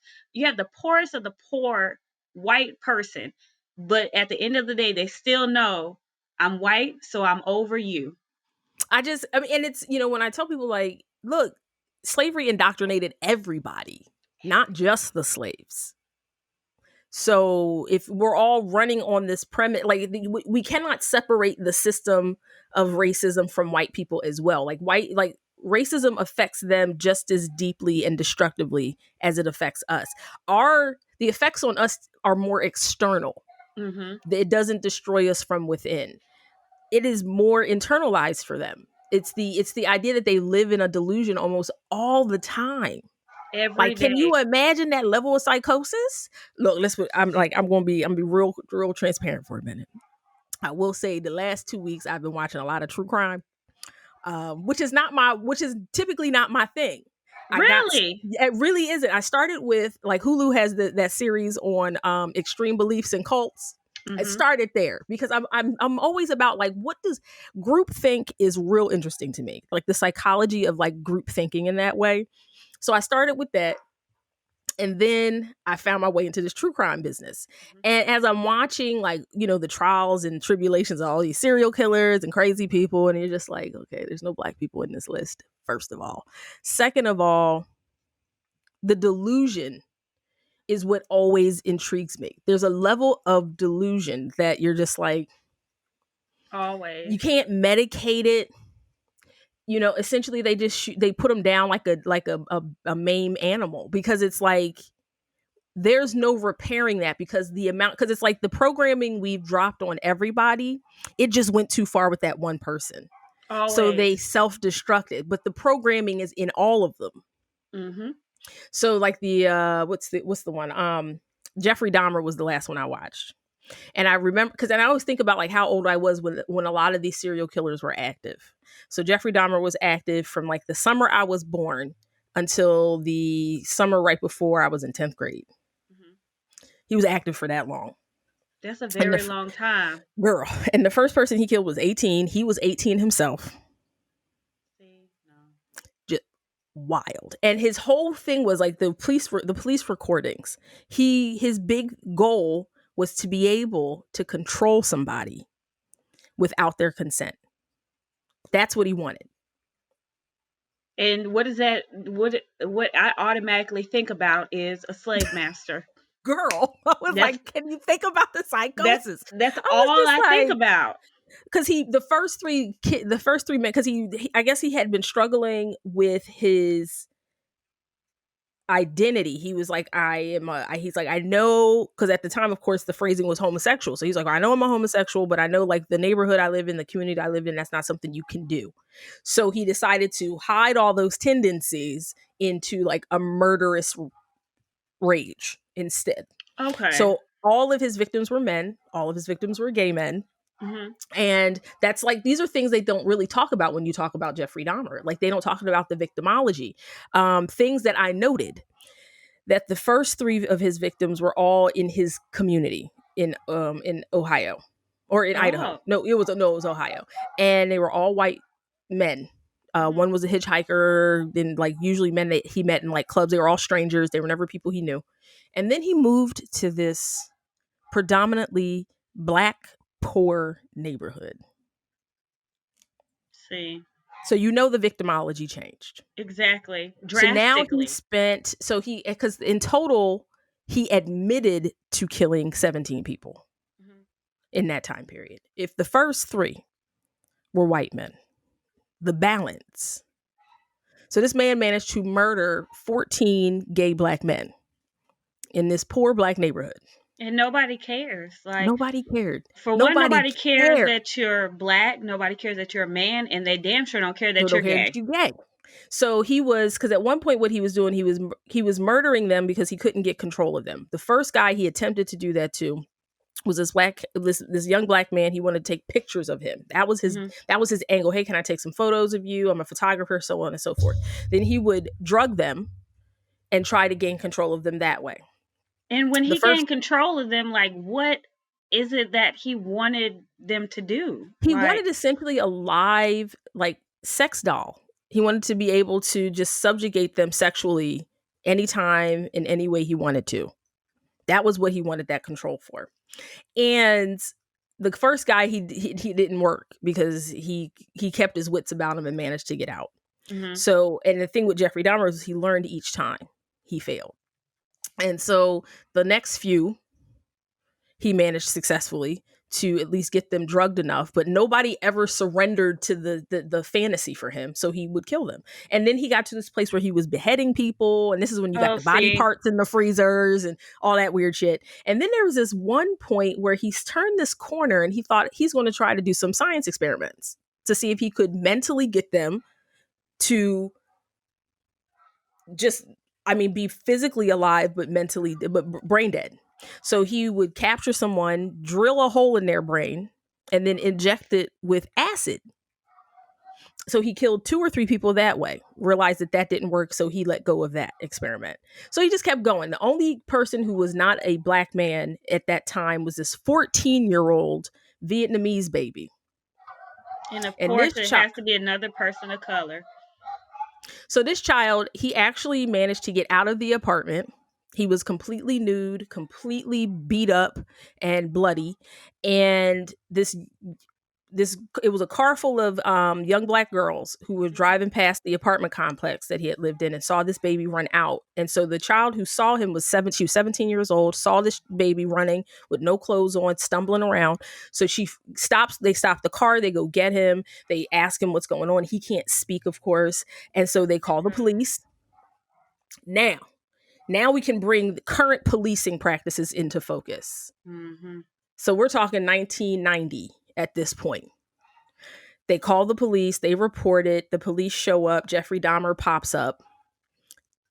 of the poor white person, but at the end of the day, they still know, I'm white, so I'm over you. I mean, and it's when I tell people like, look, slavery indoctrinated everybody, not just the slaves. So if we're all running on this premise, like we cannot separate the system of racism from white people as well. Like racism affects them just as deeply and destructively as it affects us. The effects on us are more external. Mm-hmm. It doesn't destroy us from within. It is more internalized for them. It's the idea that they live in a delusion almost all the time. Every Like, can you day. imagine that level of psychosis? Look, I'm gonna be real transparent for a minute. I will say the last 2 weeks I've been watching a lot of true crime, which is typically not my thing. Really? It really isn't. I started with, like, Hulu has that series on extreme beliefs and cults. I Mm-hmm. started there because I'm always about, like, what does group think is real interesting to me, like the psychology of like group thinking in that way. So I started with that. And then I found my way into this true crime business. And as I'm watching, like, the trials and tribulations of all these serial killers and crazy people, and you're just like, okay, there's no black people in this list, first of all. Second of all, the delusion is what always intrigues me. There's a level of delusion that you're just like, Always. you can't medicate it. Essentially they put them down like a maimed animal, because it's like, there's no repairing that, because it's like the programming we've dropped on everybody, it just went too far with that one person. So Always. they self-destructed, but the programming is in all of them. Mm-hmm. So like what's the one? Jeffrey Dahmer was the last one I watched. And I remember, because I always think about like how old I was when a lot of these serial killers were active. So Jeffrey Dahmer was active from like the summer I was born until the summer right before I was in 10th grade. Mm-hmm. He was active for that long. That's a And very long time. girl, and the first person he killed was 18. He was 18 himself. See, no. Just wild. And his whole thing was like the police recordings. His big goal was to be able to control somebody without their consent. That's what he wanted. And what is that? What I automatically think about is a slave master. Girl, I was That's like, can you think about the that's psychosis? that's I was all just I think like, about. because the first three men, because I guess he had been struggling with his identity. He was like, he's like, I know, because at the time, of course, the phrasing was homosexual. So he's like, I know I'm a homosexual, but I know, like, the neighborhood I live in, the community I lived in, that's not something you can do. So he decided to hide all those tendencies into like a murderous rage instead. Okay. So all of his victims were men, all of his victims were gay men. Mm-hmm. And that's like, these are things they don't really talk about when you talk about Jeffrey Dahmer. Like, they don't talk about the victimology. Things that I noted, that the first three of his victims were all in his community in Ohio, or in Idaho. Oh. No, it was Ohio, and they were all white men. Mm-hmm. One was a hitchhiker. Then, like, usually men that he met in like clubs. They were all strangers. They were never people he knew. And then he moved to this predominantly black, poor neighborhood. See. So the victimology changed. Exactly. So now Drastically. because in total, he admitted to killing 17 people Mm-hmm. in that time period. If the first three were white men, the balance. So this man managed to murder 14 gay black men in this poor black neighborhood. And nobody cares. Like, Nobody cared. for one, Nobody nobody cares cared. that you're black. Nobody cares that you're a man, and they damn sure don't care No, that don't you're care gay. that you gay. So because at one point what he was doing, he was murdering them because he couldn't get control of them. The first guy he attempted to do that to was this young black man. He wanted to take pictures of him. That was his angle. Hey, can I take some photos of you? I'm a photographer, so on and so forth. Then he would drug them and try to gain control of them that way. And when The he first gained control of them, like, what is it that he wanted them to do? He Like, wanted essentially a live, like, sex doll. He wanted to be able to just subjugate them sexually anytime in any way he wanted to. That was what he wanted that control for. And the first guy, he didn't work because he kept his wits about him and managed to get out. mm-hmm. So, and the thing with Jeffrey Dahmer is he learned each time he failed. And so the next few he managed successfully to at least get them drugged enough, but nobody ever surrendered to the fantasy for him, so he would kill them. And then he got to this place where he was beheading people, and this is when you got Oh, the body see. parts in the freezers and all that weird shit. And then there was this one point where he's turned this corner and he thought he's going to try to do some science experiments to see if he could mentally get them to just, I mean, be physically alive but mentally, but brain dead. So he would capture someone, drill a hole in their brain, and then inject it with acid. So he killed 2 or 3 people that way, realized that that didn't work, so he let go of that experiment. So he just kept going. The only person who was not a black man at that time was this 14-year-old Vietnamese baby. And of And course, this it child, has to be another person of color. so this child, he actually managed to get out of the apartment. He was completely nude, completely beat up and bloody. And this it was a car full of young black girls who were driving past the apartment complex that he had lived in and saw this baby run out. And so the child who saw him was 17 years old, saw this baby running with no clothes on, stumbling around. So they stop the car, they go get him, they ask him what's going on. He can't speak, of course. And so they call the police. Now we can bring the current policing practices into focus. Mm-hmm. So we're talking 1990 at this point. They call the police, they report it, the police show up, Jeffrey Dahmer pops up,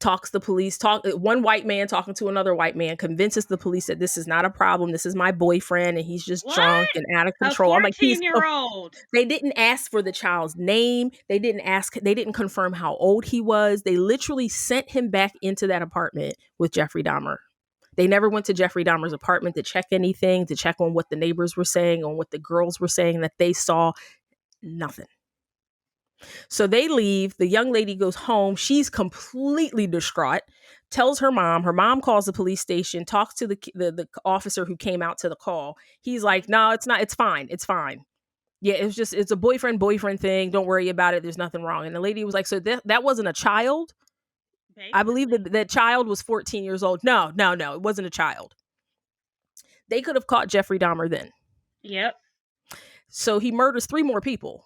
one white man talking to another white man, convinces the police that this is not a problem, this is my boyfriend, and he's just drunk What? and out of A control. I'm like, 14-year-old. they didn't ask for the child's name. They didn't confirm how old he was. They literally sent him back into that apartment with Jeffrey Dahmer. They never went to Jeffrey Dahmer's apartment to check anything, to check on what the neighbors were saying, on what the girls were saying that they saw. Nothing. So they leave. The young lady goes home. She's completely distraught, tells her mom. Her mom calls the police station, talks to the officer who came out to the call. He's like, no, it's not. It's fine. It's fine. Yeah, it's a boyfriend thing. Don't worry about it. There's nothing wrong. And the lady was like, so that wasn't a child? I believe that child was 14 years old. No, it wasn't a child. They could have caught Jeffrey Dahmer then. Yep. So he murders 3 more people.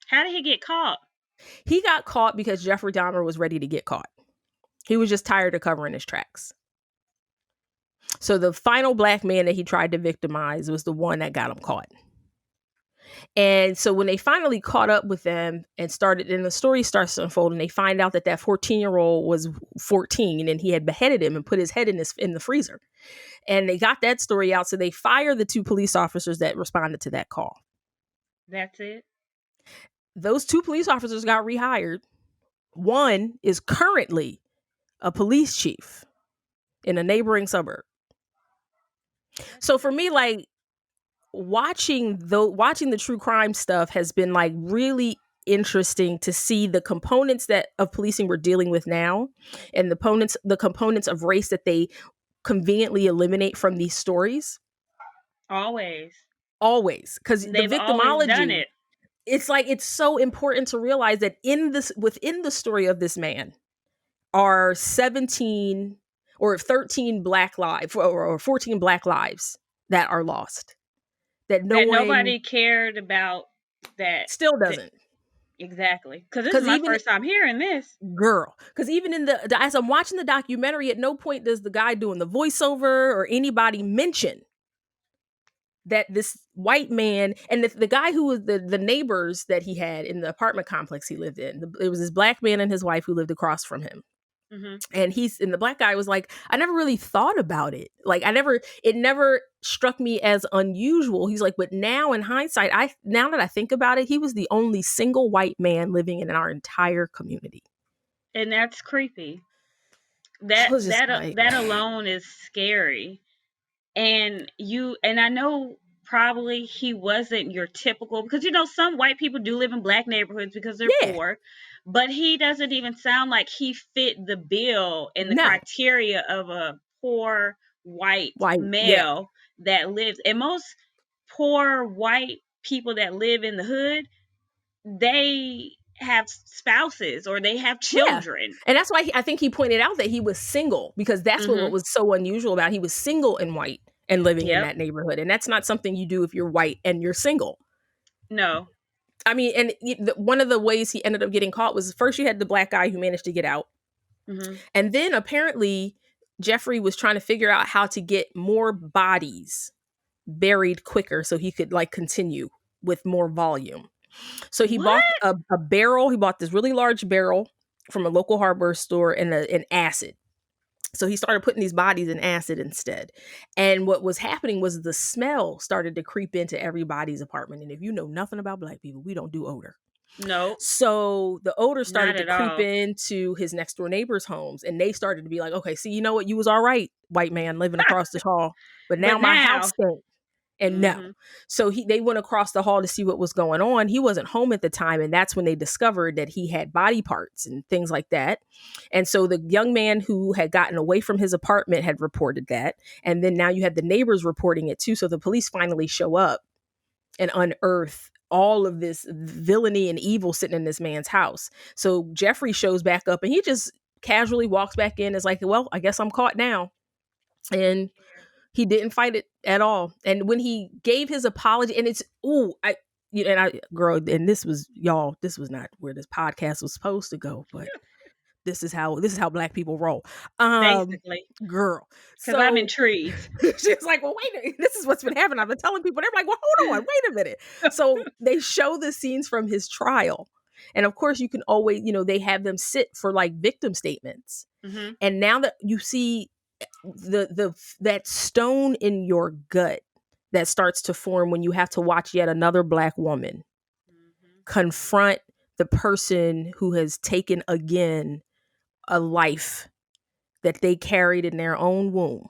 How did he get caught? He got caught because Jeffrey Dahmer was ready to get caught. He was just tired of covering his tracks. So the final black man that he tried to victimize was the one that got him caught. And so when they finally caught up with them and the story starts to unfold, and they find out that 14-year-old was 14 and he had beheaded him and put his head in the freezer. And they got that story out. So they fire the 2 police officers that responded to that call. That's it. Those 2 police officers got rehired. One is currently a police chief in a neighboring suburb. So for me, like, watching the true crime stuff has been like really interesting to see the components that of policing we're dealing with now, and the components of race that they conveniently eliminate from these stories. Always, because the they've always done victimology, it. it's like, it's so important to realize that within the story of this man are 17 or 13 black lives or 14 black lives that are lost, that nobody cared about. That still doesn't. Exactly. Because this is my first time hearing this. Girl. Because even as I'm watching the documentary, at no point does the guy doing the voiceover or anybody mention that this white man, and the guy who was the neighbors that he had in the apartment complex he lived in, it was this black man and his wife who lived across from him. Mm-hmm. And the black guy was like, I never really thought about it. Like, it never struck me as unusual. He's like, but now in hindsight, now that I think about it, he was the only single white man living in our entire community. And that's creepy. That alone is scary. And I know probably he wasn't your typical, because some white people do live in black neighborhoods because they're poor, but he doesn't even sound like he fit the bill and the criteria of a poor white male that lives. And most poor white people that live in the hood, they have spouses or they have children. And that's why I think he pointed out that he was single, because that's what was so unusual about it. He was single and white and living in Yep. that neighborhood. And that's not something you do if you're white and you're single. No. I mean, and one of the ways he ended up getting caught was first you had the black guy who managed to get out. Mm-hmm. And then apparently Jeffrey was trying to figure out how to get more bodies buried quicker so he could like continue with more volume. So he What? bought a barrel. He bought this really large barrel from a local hardware store and an acid. So he started putting these bodies in acid instead. And what was happening was the smell started to creep into everybody's apartment. And if you know nothing about black people, we don't do odor. No. So the odor Not started to at creep all. into his next door neighbors' homes. And they started to be like, okay, see, you know what? You was all right, white man living across the hall. But now But my house now. stinks. And no. Mm-hmm. So they went across the hall to see what was going on. He wasn't home at the time. And that's when they discovered that he had body parts and things like that. And so the young man who had gotten away from his apartment had reported that. And then now you had the neighbors reporting it too. So the police finally show up and unearth all of this villainy and evil sitting in this man's house. So Jeffrey shows back up and he just casually walks back in. Is like, well, I guess I'm caught now. And he didn't fight it at all. And when he gave his apology, and it's girl, and this was y'all, this was not where this podcast was supposed to go, but this is how black people roll. Basically. Girl. Because I'm So intrigued. she was like, well, wait a minute. This is what's been happening. I've been telling people. They're like, well, hold on, wait a minute. So they show the scenes from his trial. And of course, you can always, they have them sit for like victim statements. Mm-hmm. And now that you see that stone in your gut that starts to form when you have to watch yet another black woman confront the person who has taken again a life that they carried in their own womb.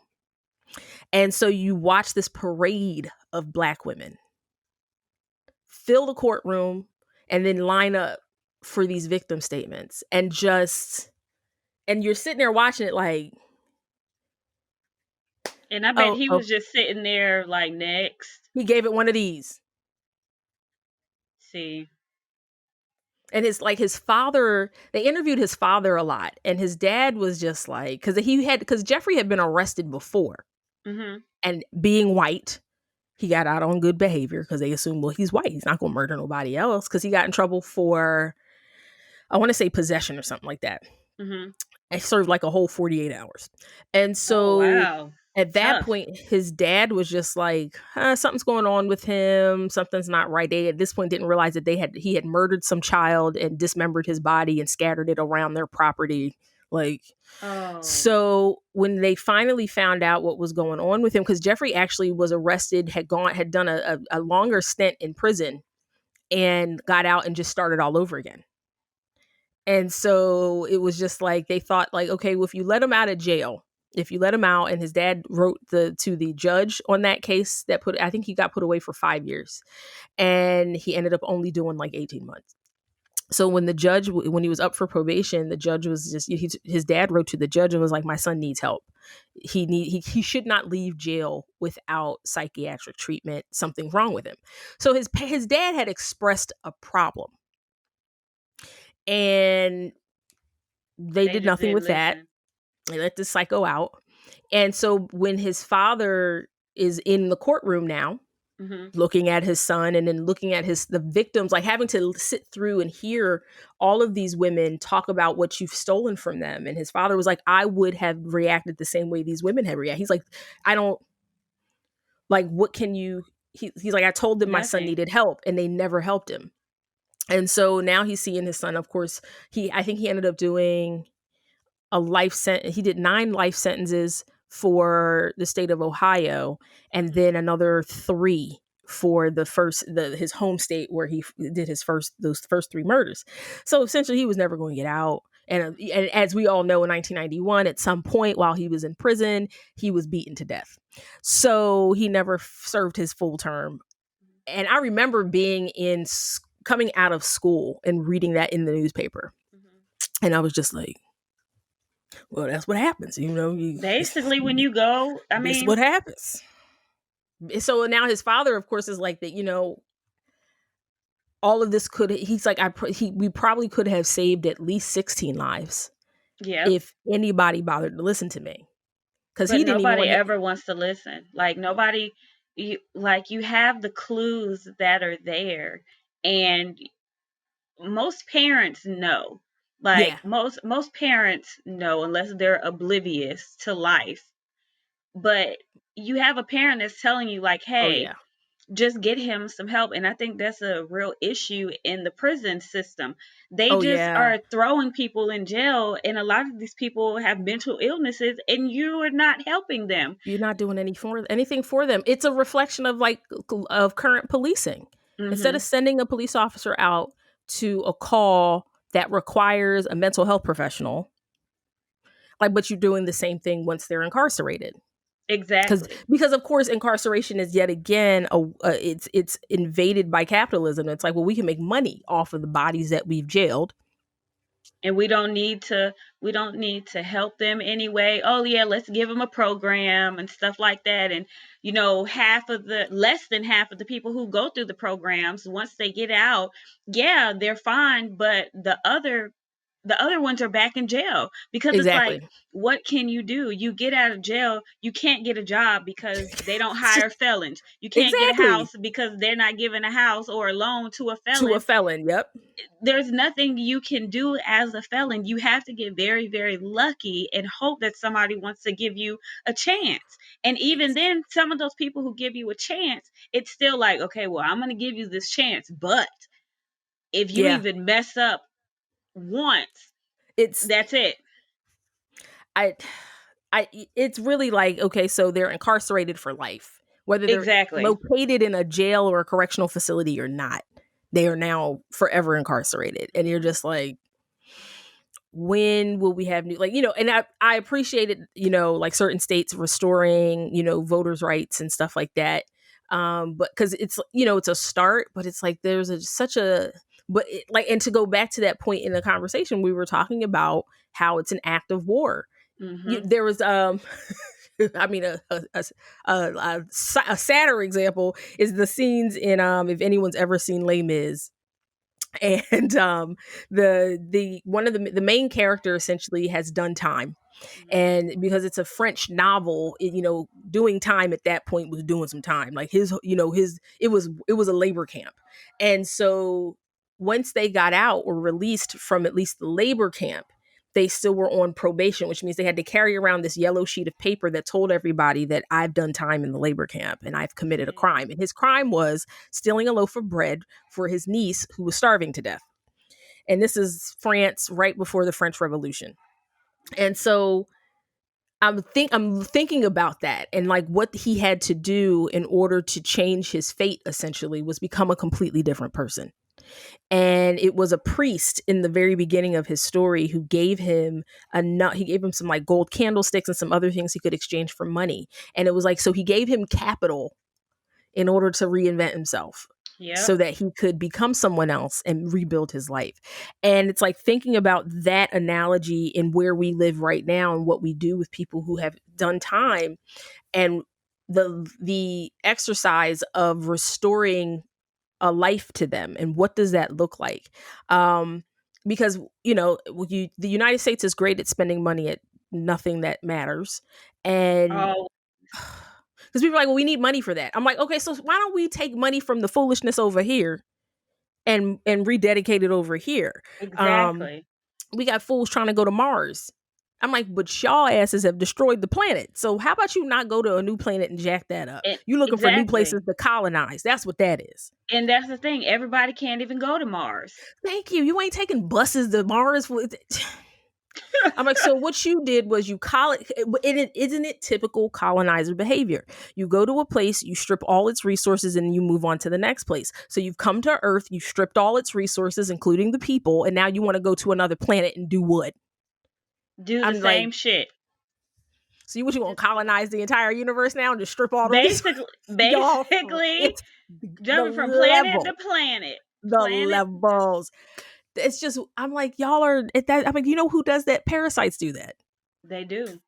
And so you watch this parade of black women fill the courtroom and then line up for these victim statements and you're sitting there watching it like, And I bet oh, he was just sitting there like, next. he gave it one of these. See. And his father, they interviewed his father a lot. And his dad was just like, because Jeffrey had been arrested before. Mm-hmm. And being white, he got out on good behavior because they assumed, well, he's white. He's not going to murder nobody else because he got in trouble for, I want to say possession or something like that. Mm-hmm. I served like a whole 48 hours. And so wow. at that Tough. point, his dad was just like, something's going on with him. Something's not right. They at this point didn't realize that he had murdered some child and dismembered his body and scattered it around their property. So when they finally found out what was going on with him, because Jeffrey actually was arrested, had done a longer stint in prison and got out and just started all over again. And so it was just like, they thought like, okay, well, if you let him out of jail, if you let him out, and his dad wrote to the judge on that case I think he got put away for 5 years and he ended up only doing like 18 months. So when he was up for probation, the judge was just, his dad wrote to the judge and was like, my son needs help. He should not leave jail without psychiatric treatment. Something's wrong with him. So his dad had expressed a problem. And they did nothing with that. They let this psycho out. And so when his father is in the courtroom now, looking at his son and then looking at the victims, like having to sit through and hear all of these women talk about what you've stolen from them. And his father was like, I would have reacted the same way these women have reacted. He's like, I don't, like, what can you, he's like, I told them my son needed help and they never helped him. And so now he's seeing his son. Of course, I think he ended up doing a life sentence. He did 9 life sentences for the state of Ohio, and then another 3 for his home state where he did those first 3 murders. So essentially, he was never going to get out. And as we all know, in 1991, at some point while he was in prison, he was beaten to death. So he never served his full term. And I remember coming out of school and reading that in the newspaper. And I was just like, well, that's what happens. Basically, when you go, that's what happens. So now his father, of course, is like that, all of this he's like, we probably could have saved at least 16 lives. Yeah. If anybody bothered to listen to me. because But he didn't even nobody want it. ever wants to listen. Like nobody, you have the clues that are there, and most parents know. Yeah. Like most parents know unless they're oblivious to life. But you have a parent that's telling you like, Oh "Hey, yeah. just get him some help." And I think that's a real issue in the prison system. They Oh just yeah. are throwing people in jail, and a lot of these people have mental illnesses, and you are not helping them. You're not doing anything for them. It's a reflection of like of current policing. Instead of Mhm. sending a police officer out to a call that requires a mental health professional, like, but you're doing the same thing once they're incarcerated. because Exactly. because of course incarceration is yet again it's invaded by capitalism. It's like, well, we can make money off of the bodies that we've jailed. And we don't need to help them anyway. Oh yeah, let's give them a program and stuff like that. And half of the less than half of the people who go through the programs, once they get out, yeah, they're fine, but the other ones are back in jail, because it's like, Exactly. what can you do? You get out of jail, you can't get a job because they don't hire felons. You can't get a Exactly. house because they're not giving a house or a loan to a To a felon. felon. Yep. There's nothing you can do as a felon. You have to get very, very lucky and hope that somebody wants to give you a chance. And even It's then, some of those people who give you a chance, it's still like, okay, well, I'm going to give you this chance. But if you yeah. even mess up once, it's that's it. I it's really like, okay, so they're incarcerated for life, whether they're Exactly. located in a jail or a correctional facility or not. They are now forever incarcerated, and you're just like, when will we have new, like, and I appreciated, like certain states restoring, voters rights and stuff like that, but because it's, it's a start, but it's like there's such a, but like, and to go back to that point in the conversation, we were talking about how it's an act of war. Hmm. There was I mean, a sadder example is the scenes in, if anyone's ever seen Les Mis, and the one of the main character essentially has done time, and because it's a French novel, doing time at that point was doing some time. Like his it was a labor camp, and so once they got out or released from at least the labor camp, they still were on probation, which means they had to carry around this yellow sheet of paper that told everybody that I've done time in the labor camp and I've committed a Yeah. crime. And his crime was stealing a loaf of bread for his niece who was starving to death. And this is France right before the French Revolution. And so I'm thinking about that, and like what he had to do in order to change his fate essentially was become a completely different person. And it was a priest in the very beginning of his story who gave him he gave him some like gold candlesticks and some other things he could exchange for money. And it was like, so he gave him capital in order to reinvent himself so Yep. that he could become someone else and rebuild his life. And it's like thinking about that analogy in where we live right now and what we do with people who have done time, and the exercise of restoring a life to them, and what does that look like. Because the United States is great at spending money at nothing that matters, and Oh, because people are like, well, we need money for that. I'm like, okay, so why don't we take money from the foolishness over here and rededicate it over here? Um, exactly. we got fools trying to go to Mars. I'm like, but y'all asses have destroyed the planet. So how about you not go to a new planet and jack that up? And You looking for new exactly. places to colonize. That's what that is. And that's the thing. Everybody can't even go to Mars. Thank you. You ain't taking buses to Mars. I'm like, so what you did was you isn't it typical colonizer behavior? You go to a place, you strip all its resources, and you move on to the next place. So you've come to Earth, you stripped all its resources, including the people, and now you want to go to another planet and do what? Do the I'm like, same shit. so you want to colonize the entire universe now and just strip all the resources? Basically, Y'all, basically it's the jumping from planet to level, planet. the Planet. levels. It's just, I'm like, y'all are at that. I'm like, who does that? Parasites do that. They do.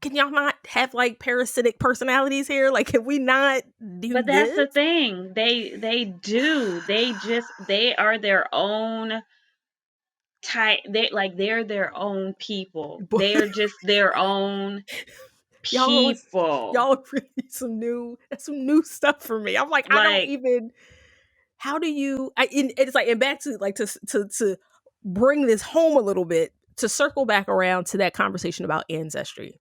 Can y'all not have like parasitic personalities here? Like, can we not do But that's this? the thing. They do. They are their own type. They're their own people. They are just their own. Y'all, people. y'all are really that's some new stuff for me. I'm like, I don't Like, even. How do you? It's like, and back to like to bring this home a little bit, to circle back around to that conversation about ancestry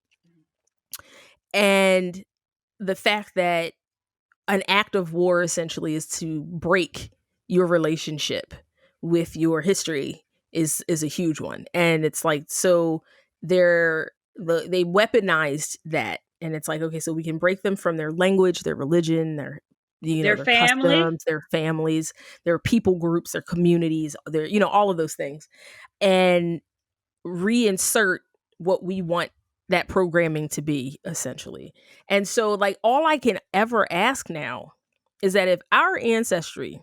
and the fact that an act of war essentially is to break your relationship with your history is a huge one. And it's like, so they weaponized that, and it's like, okay, so we can break them from their language, their religion, their, their their family. customs, their families, their people groups, their communities, their, all of those things, and reinsert what we want that programming to be, essentially. And so, like, all I can ever ask now is that if our ancestry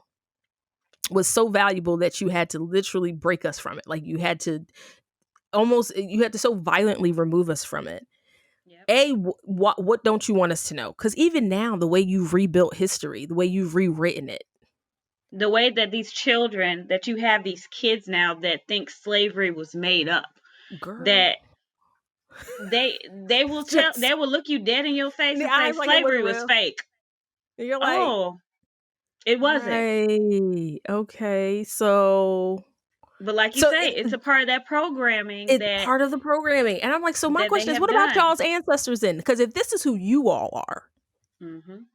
was so valuable that you had to literally break us from it, like you had to so violently remove us from it, Yep. what don't you want us to know? Because even now, the way you've rebuilt history, the way you've rewritten it, The way that these children, that you have these kids now that think slavery was made up, girl, that they will tell, just they will look you dead in your in face the and say eyes like it wasn't slavery was real. fake. And you're like, Oh, it wasn't. right, okay, so But like you so say, it's a part of that programming it's that part of the programming. And I'm like, so my that they question is, have what about done. y'all's ancestors then? Because if this is who you all are, Hmm.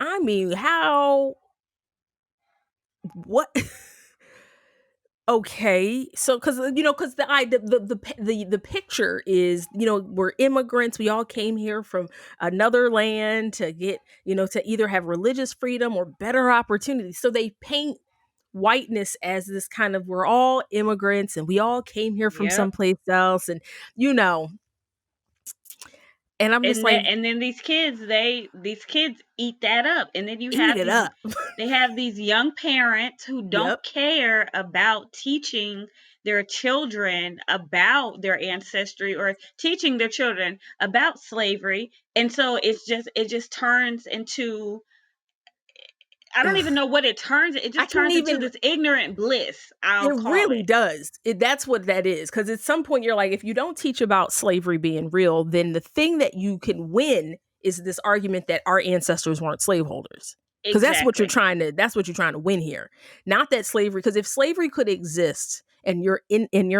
I mean, how, what? Okay, so because because the picture is, we're immigrants. We all came here from another land to get, to either have religious freedom or better opportunities. So they paint whiteness as this kind of, we're all immigrants and we all came here from Yep. someplace else, and you know, and I'm just like, And then these kids eat that up, and then you eat have it up. they have these young parents who don't Yep. care about teaching their children about their ancestry, or teaching their children about slavery, and so it just turns into, I don't Ugh. even know what it turns, it I just can't turns into even. this ignorant bliss, It I'll call really it. does. That's what that is. Because at some point, you're like, if you don't teach about slavery being real, then the thing that you can win is this argument that our ancestors weren't slaveholders. Because that's what you're Exactly. trying to. That's what you're trying to win here. Not that slavery. Because if slavery could exist and your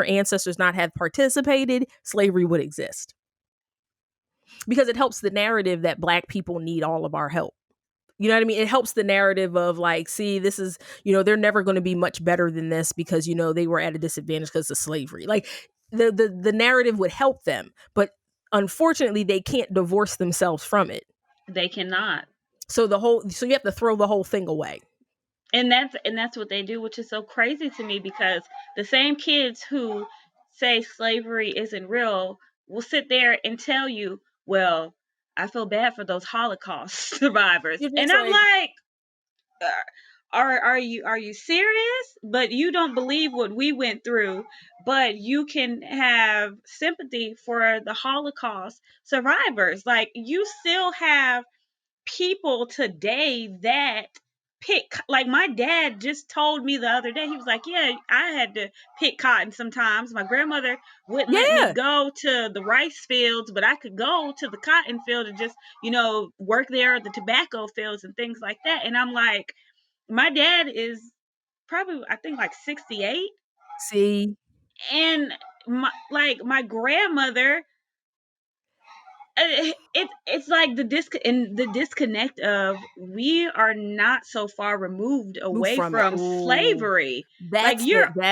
ancestors not have participated, slavery would exist. Because it helps the narrative that Black people need all of our help. You know what I mean? It helps the narrative of like, see, this is, they're never going to be much better than this because, they were at a disadvantage because of slavery. Like the narrative would help them, but unfortunately they can't divorce themselves from it. They cannot. So you have to throw the whole thing away. And that's what they do, which is so crazy to me, because the same kids who say slavery isn't real will sit there and tell you, well, I feel bad for those Holocaust survivors, You're and just I'm like, like, uh, are you serious? But you don't believe what we went through, but you can have sympathy for the Holocaust survivors. Like, you still have people today that pick, like my dad just told me the other day, he was like, yeah, I had to pick cotton sometimes. My grandmother wouldn't let me yeah, go to the rice fields, but I could go to the cotton field and just, work there at the tobacco fields and things like that. And I'm like, my dad is probably, I think, like 68, see, and my grandmother, it's like the disconnect of, we are not so far removed move away from it. from Ooh, slavery. Like, that's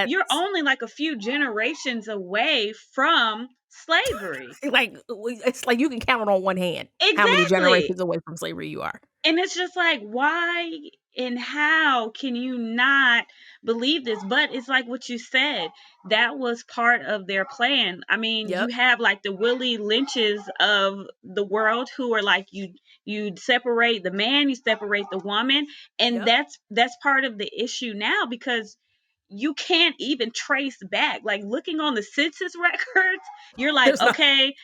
you're only like a few generations away from slavery. like, it's like you can count on one hand how many Exactly. generations away from slavery you are. And it's just like, why and how can you not believe this? But it's like what you said, that was part of their plan. I mean, you Yep, have like the Willie Lynches of the world, who are like, you separate the man, you separate the woman, and yep. that's part of the issue now, because you can't even trace back. Like, looking on the census records, you're like, There's not okay,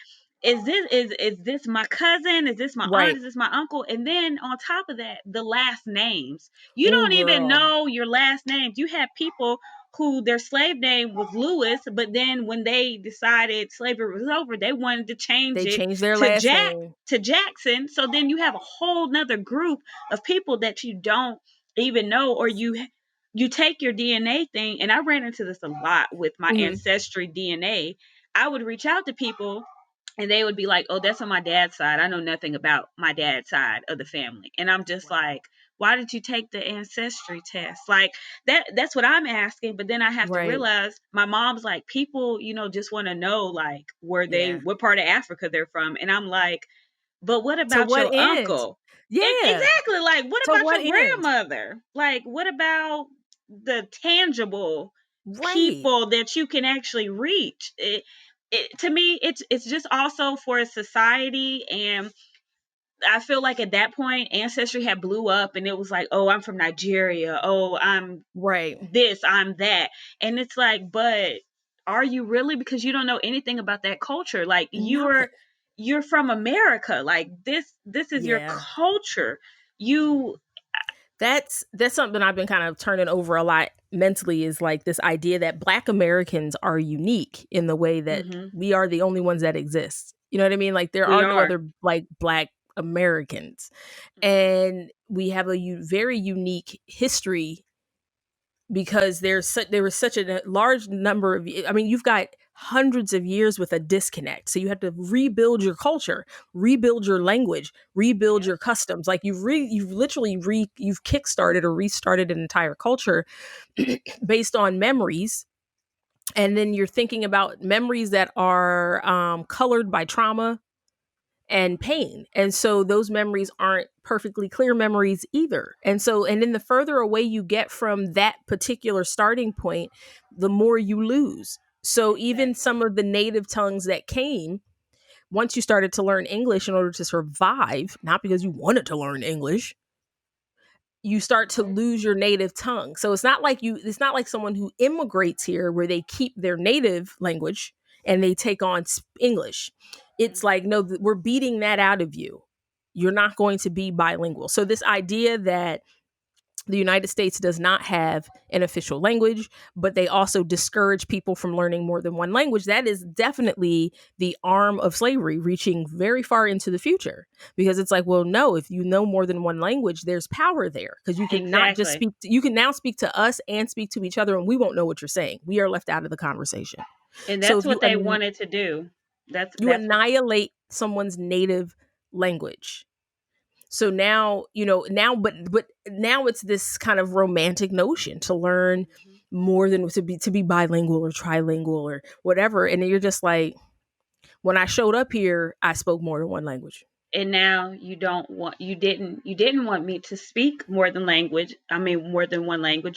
is this my cousin? Is this my aunt? right. Is this my uncle? And then on top of that, the last names. You Oh, don't even girl. know your last names. You have people who their slave name was Lewis, but then when they decided slavery was over, they wanted to change They it changed their to last name. Jackson. So then you have a whole nother group of people that you don't even know, or you take your DNA thing, and I ran into this a lot with my Mhm. ancestry DNA. I would reach out to people and they would be like, "Oh, that's on my dad's side. I know nothing about my dad's side of the family." And I'm just like, "Why did you take the ancestry test?" Like that's what I'm asking, but then I have to Right. realize my mom's like, people, just want to know like Yeah. what part of Africa they're from. And I'm like, "But what To about what your end? uncle?" Yeah. Exactly. Like, what To about what your end? grandmother? Like, what about the tangible Right. people that you can actually reach? To me, it's just also for a society, and I feel like at that point, ancestry had blew up, and it was like, "Oh, I'm from Nigeria. Oh, I'm Right. this, I'm that," and it's like, but are you really? Because you don't know anything about that culture. Like Nothing. you're from America. Like this is your Yeah. culture. You That's something I've been kind of turning over a lot mentally, is like this idea that Black Americans are unique in the way that hmm we are the only ones that exist. You know what I mean? Like there we are no are. other like Black Americans. hmm And we have a very unique history because there was such a large number of, I mean, you've got hundreds of years with a disconnect, so you have to rebuild your culture, rebuild your language, rebuild Yep. your customs. Like you've kickstarted or restarted an entire culture based on memories, and then you're thinking about memories that are colored by trauma and hmm pain. And so those memories aren't perfectly clear memories either. And then the further away you get from that particular starting point, the more you lose. So even Exactly. some of the native tongues that came, once you started to learn English in order to survive, not because you wanted to learn English, you start to Nope. lose your native tongue. So it's not like someone who immigrates here where they keep their native language and they take on English. It's like, hmm no, we're beating that out of you. You're not going to be bilingual. So this idea that the United States does not have an official language, but they also discourage people from learning more than one language. That is definitely the arm of slavery reaching very far into the future. Because it's like, well, no, if you know more than one language, there's power there. Because you can not just Exactly. you can now speak to us and speak to each other, and we won't know what you're saying. We are left out of the conversation. And So that's if what they wanted to do. you That's what. annihilate someone's native language, so now, but now it's this kind of romantic notion to learn Mhm. more than to be bilingual or trilingual or whatever. And you're just like, when I showed up here, I spoke more than one language. And now you didn't want me to speak more than one language.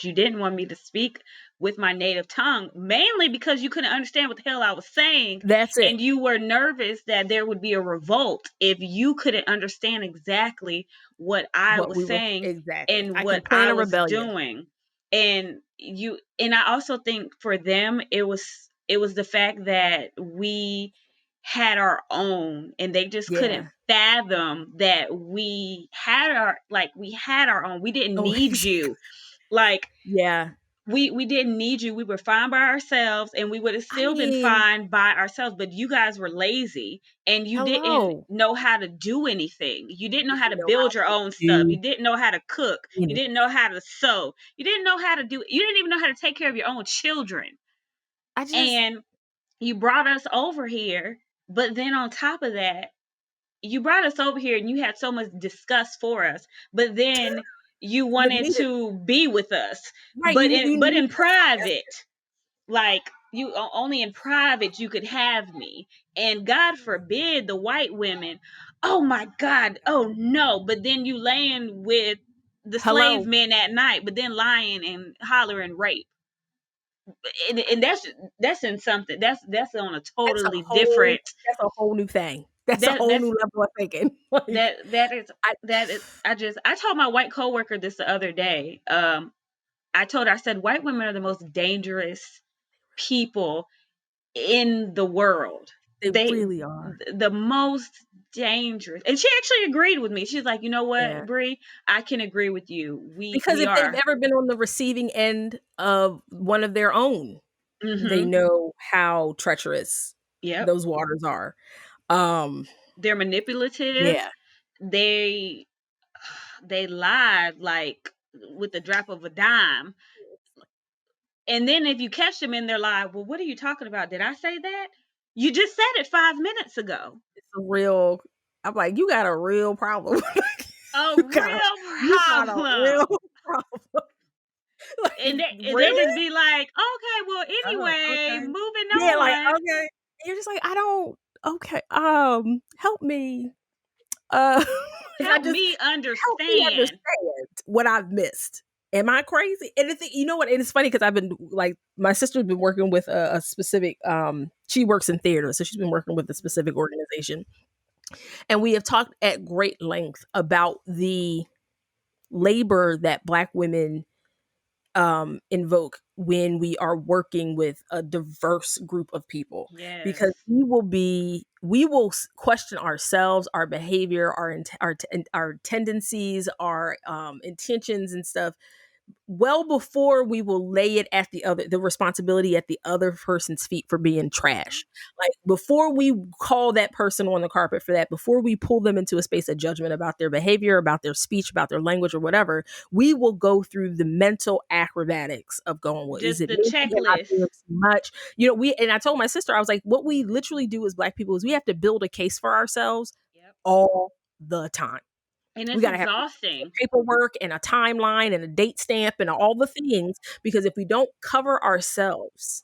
You didn't want me to speak with my native tongue, mainly because you couldn't understand what the hell I was saying, That's it. and you were nervous that there would be a revolt if you couldn't understand exactly what I What was we were saying exactly. and I can what plan I a was rebellion. doing. And I also think for them it was the fact that we had our own, and they just couldn't Yeah. fathom that we had our own. We didn't Oh, need you. Like yeah. we didn't need you. We were fine by ourselves, and we would have I still been mean, fine by ourselves, but you guys were lazy and you didn't hello. know how to do anything. You didn't know how to Didn't know how build your to own stuff. do You didn't know how to cook. You anything. didn't know how to sew. You didn't know how to do you didn't even know how to take care of your own children. I just And you brought us over here, but then on top of that, you brought us over here and you had so much disgust for us, but then you but wanted needed to be with us, right. You but need in private, like only in private you could have me. And God forbid the white women. Oh my God, oh no. But then you laying with the slave hello. men at night, but then lying and hollering rape. And that's in something that's on a That's a totally whole different. that's a whole new thing. That's a that whole that's new level of thinking. Like that is I that is I told my white coworker this the other day. I told her, I said, white women are the most dangerous people in the world. they They really are. the most. dangerous. And she actually agreed with me. She's like, you know what, Yeah. Brie, I can agree with you. Because We if they've are. ever been on the receiving end of one of their own, they Mm-hmm. know how treacherous Yep. those waters are. Um, They're manipulative. yeah. They they lied like with the drop of a dime. And then if you catch them in their lie, well, what are you talking about? Did I say that? You just said it 5 minutes ago. It's a real I'm like, you got a real problem. A you got a real you got a real problem. problem. Like, And they really? just be like, okay, well, Oh, anyway, okay. moving Yeah, like, on. okay. You're just like, I don't okay, help me. Like I Help just me help me understand. understand what I've missed. Am I crazy? And you know what? And it's funny because I've been like my sister's been working with a specific. She works in theater, so she's been working with a Mhm. specific organization, and we have talked at great length about the labor that Black women invoke when we are working with a diverse group of people, because Yes. we will question ourselves, our behavior, our tendencies, our intentions and stuff well before we will lay it at the responsibility at the other person's feet for being Mhm. trash. Like before we call that person on the carpet for that, before we pull them into a space of judgment about their behavior, about their speech, about their language or whatever, we will go through the mental acrobatics of going, well, is Just it the me? Am I doing checklist. too much? And I told my sister, I was like, what we literally do as Black people is we have to build a case for ourselves Yep. all the time. And We it's got to have exhausting. paperwork and a timeline and a date stamp and all the things, because if we don't cover ourselves,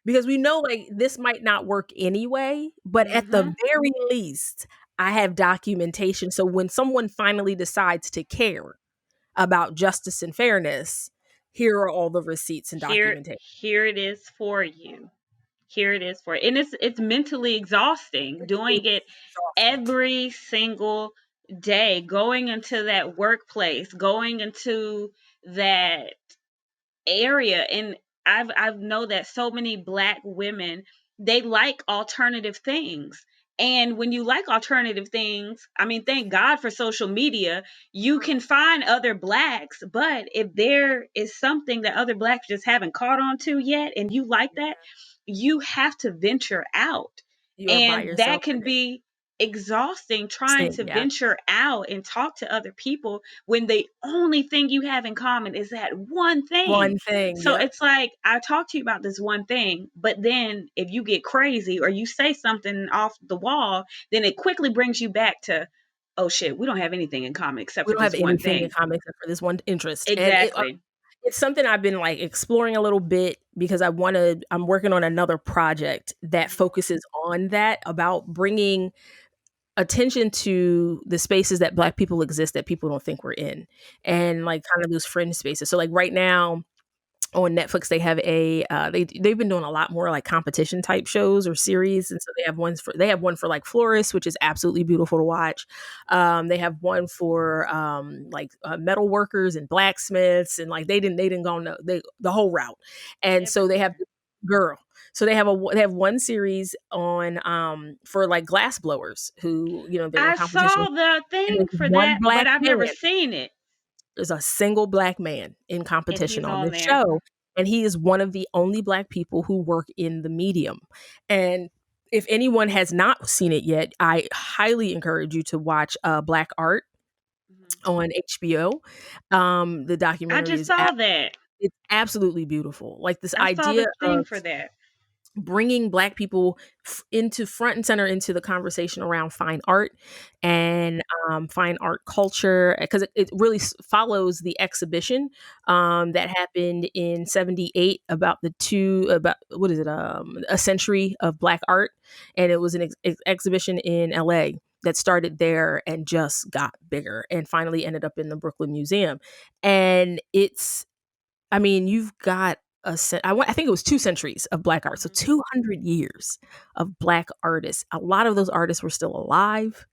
because we know like this might not work anyway, but at the Hmm. very least, I have documentation. So when someone finally decides to care about justice and fairness, here are all the receipts and documentation. Here it is for you. Here it is for you. And it's mentally exhausting It is doing it exhausting. every single day, going into that workplace, going into that area. And I've know that so many Black women, they like alternative things. And when you like alternative things, I mean, thank God for social media, you can find other Blacks. But if there is something that other Blacks just haven't caught on to yet and you like that, you have to venture out. You are by And that yourself can in it. be exhausting trying Same, to yeah. venture out and talk to other people when the only thing you have in common is that one thing. One thing, So yep. it's like, I talk to you about this one thing, but then if you get crazy or you say something off the wall, then it quickly brings you back to, oh shit, we don't have anything in common except We for don't have this one anything in thing. common except for this one interest. And Exactly. it's something I've been like exploring a little bit because I'm working on another project that Mhm. focuses on that, about bringing attention to the spaces that Black people exist that people don't think we're in, and like kind of those fringe spaces. So like right now on Netflix, they have they've been doing a lot more like competition type shows or series, and so they have one for like florists, which is absolutely beautiful to watch. They have one for metal workers and blacksmiths, and like they didn't go no they the whole route, and so they have Everywhere. girl. So they have one series on for like glass blowers who they're in I competition, saw the and thing there's for one that, black but I've never man seen it. there's a single Black man in And competition he's on on this there. show, and he is one of the only Black people who work in the medium. And if anyone has not seen it yet, I highly encourage you to watch Black Art Mhm. on HBO. The I documentary just is saw that. it's absolutely beautiful. Like this I saw idea the thing of for that. bringing Black people into front and center into the conversation around fine art and fine art culture, because it really follows the exhibition that happened in 78 about about what is it a century of Black art, and it was an exhibition in LA that started there and just got bigger and finally ended up in the Brooklyn Museum. And I mean, you've got I think it was 2 centuries of Black art, so Mhm. 200 years of Black artists. A lot of those artists were still alive.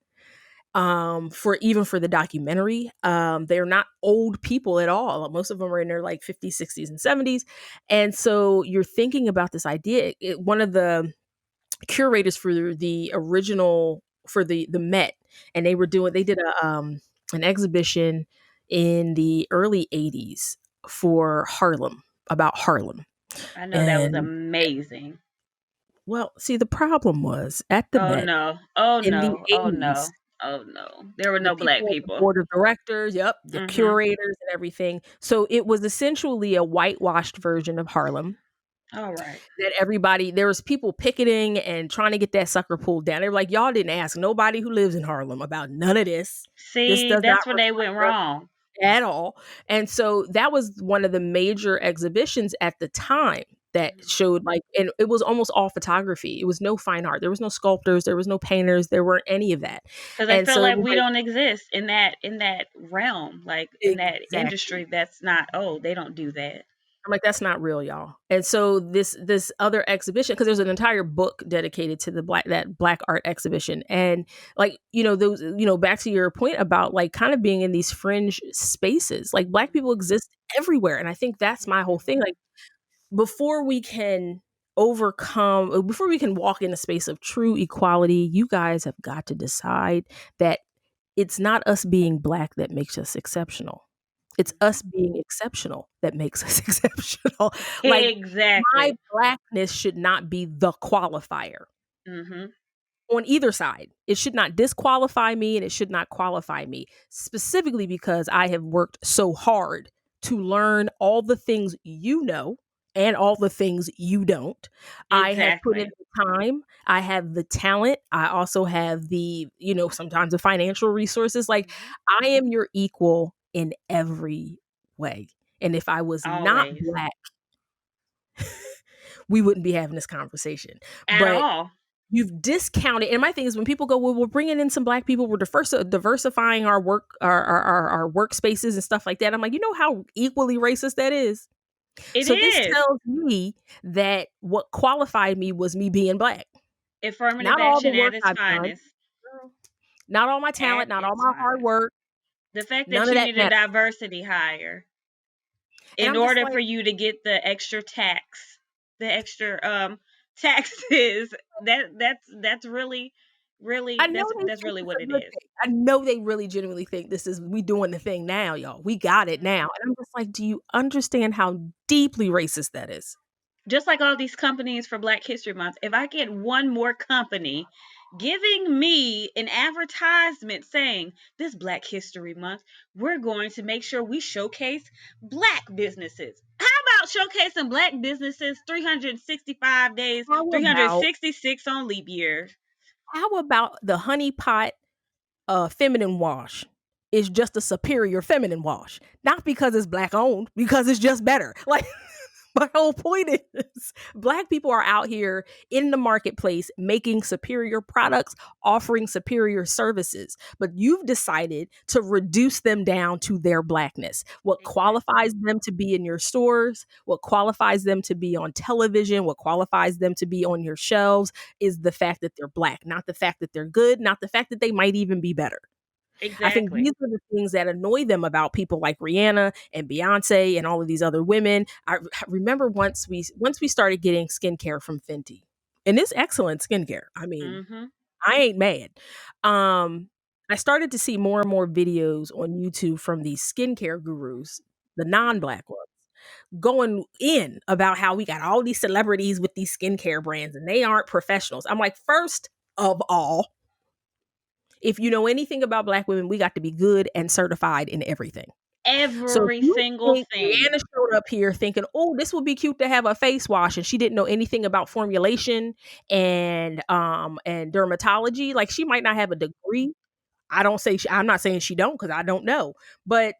For the documentary, they're not old people at all. Most of them are in their like 50s, 60s, and 70s. And so you're thinking about this idea. One of the curators for the original for the Met, and they did a an exhibition in the early '80s for Harlem, about Harlem. I know that was And amazing. well, see, the problem was at the Oh Met no. Oh in the no. Oh '80s, no. Oh no. There were the no black people on the people. board of directors, yep, the Mhm. curators and everything. So it was essentially a whitewashed version of Harlem All right. that everybody there was people picketing and trying to get that sucker pulled down. They were like, y'all didn't ask nobody who lives in Harlem about none of this. This See, does not that's where they went reflect us wrong. at all. And so that was one of the major exhibitions at the time that Mhm. showed like, and it was almost all photography. It was no fine art. There was no sculptors. There was no painters. There weren't any of that. Because I And feel so it like was we like, don't exist in that realm, like in that exactly. industry. That's not. Oh, they don't do that. I'm like, that's not real, y'all. And so this other exhibition, because there's an entire book dedicated to the black art exhibition, and like those back to your point about like kind of being in these fringe spaces, like black people exist everywhere, and I think that's my whole thing. Mhm. Like before we can before we can walk in a space of true equality, you guys have got to decide that it's not us being black that makes us exceptional. It's Mhm. us being exceptional that makes us exceptional. Like, my Exactly. blackness should not be the qualifier Mhm. on either side. It should not disqualify me and it should not qualify me, specifically because I have worked so hard to learn all the things you know and all the things you don't. I have put in Exactly. the time, I have the talent, I also have the, sometimes the financial resources. Like, Mhm. I am your equal in every way. And if I was not Always. black, we wouldn't be having this conversation. At But all. you've discounted, and my thing is when people go, well, we're bringing in some black people, we're diversifying our work, our workspaces and stuff like that. I'm like, you know how equally racist that is. It So this is. tells me that what qualified me was me being black. Affirmative Not all the action at work its I've done, finest. not all my At talent, not all its my hard finest. work. The fact None that of you that need a matters. diversity hire And in I'm just order like, for you to get the extra tax, the extra taxes, that's really I really know they that's think really it's what a it good is. thing. I know they really genuinely think this is we doing the thing now, y'all. We got it now. And I'm just like, do you understand how deeply racist that is? Just like all these companies for Black History Month, if I get one more company giving me an advertisement saying this Black History Month, we're going to make sure we showcase Black businesses. How about showcasing Black businesses 365 days, How about 366 on leap year? how about the honey pot feminine wash is just a superior feminine wash? Not because it's black owned, because it's just better. Like my whole point is black people are out here in the marketplace making superior products, offering superior services, but you've decided to reduce them down to their blackness. What Exactly. qualifies them to be in your stores, what qualifies them to be on television, what qualifies them to be on your shelves is the fact that they're black, not the fact that they're good, not the fact that they might even be better. I think these Exactly. are the things that annoy them about people like Rihanna and Beyonce and all of these other women. I remember once we started getting skincare from Fenty, and it's excellent skincare. I mean, Mhm. I ain't mad. I started to see more and more videos on YouTube from these skincare gurus, the non-black ones, going in about how we got all these celebrities with these skincare brands and they aren't professionals. I'm like, first of all, if you know anything about black women, we got to be good and certified in everything. So if Every you single think thing. Rihanna showed up here thinking, oh, this would be cute to have a face wash, and she didn't know anything about formulation and dermatology, like she might not have a degree. I'm not saying she don't because I don't know. But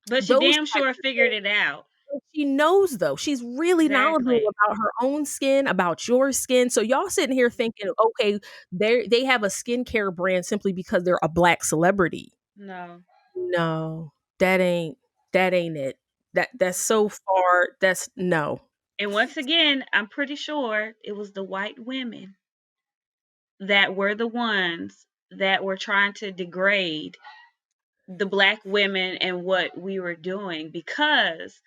But she those damn types sure of figured things, it out. she knows though. She's really knowledgeable Exactly. about her own skin, about your skin. So y'all sitting here thinking, okay, they have a skincare brand simply because they're a black celebrity. No. No, that ain't that ain't it. That's so far. That's no. And once again, I'm pretty sure it was the white women that were the ones that were trying to degrade the black women and what we were doing because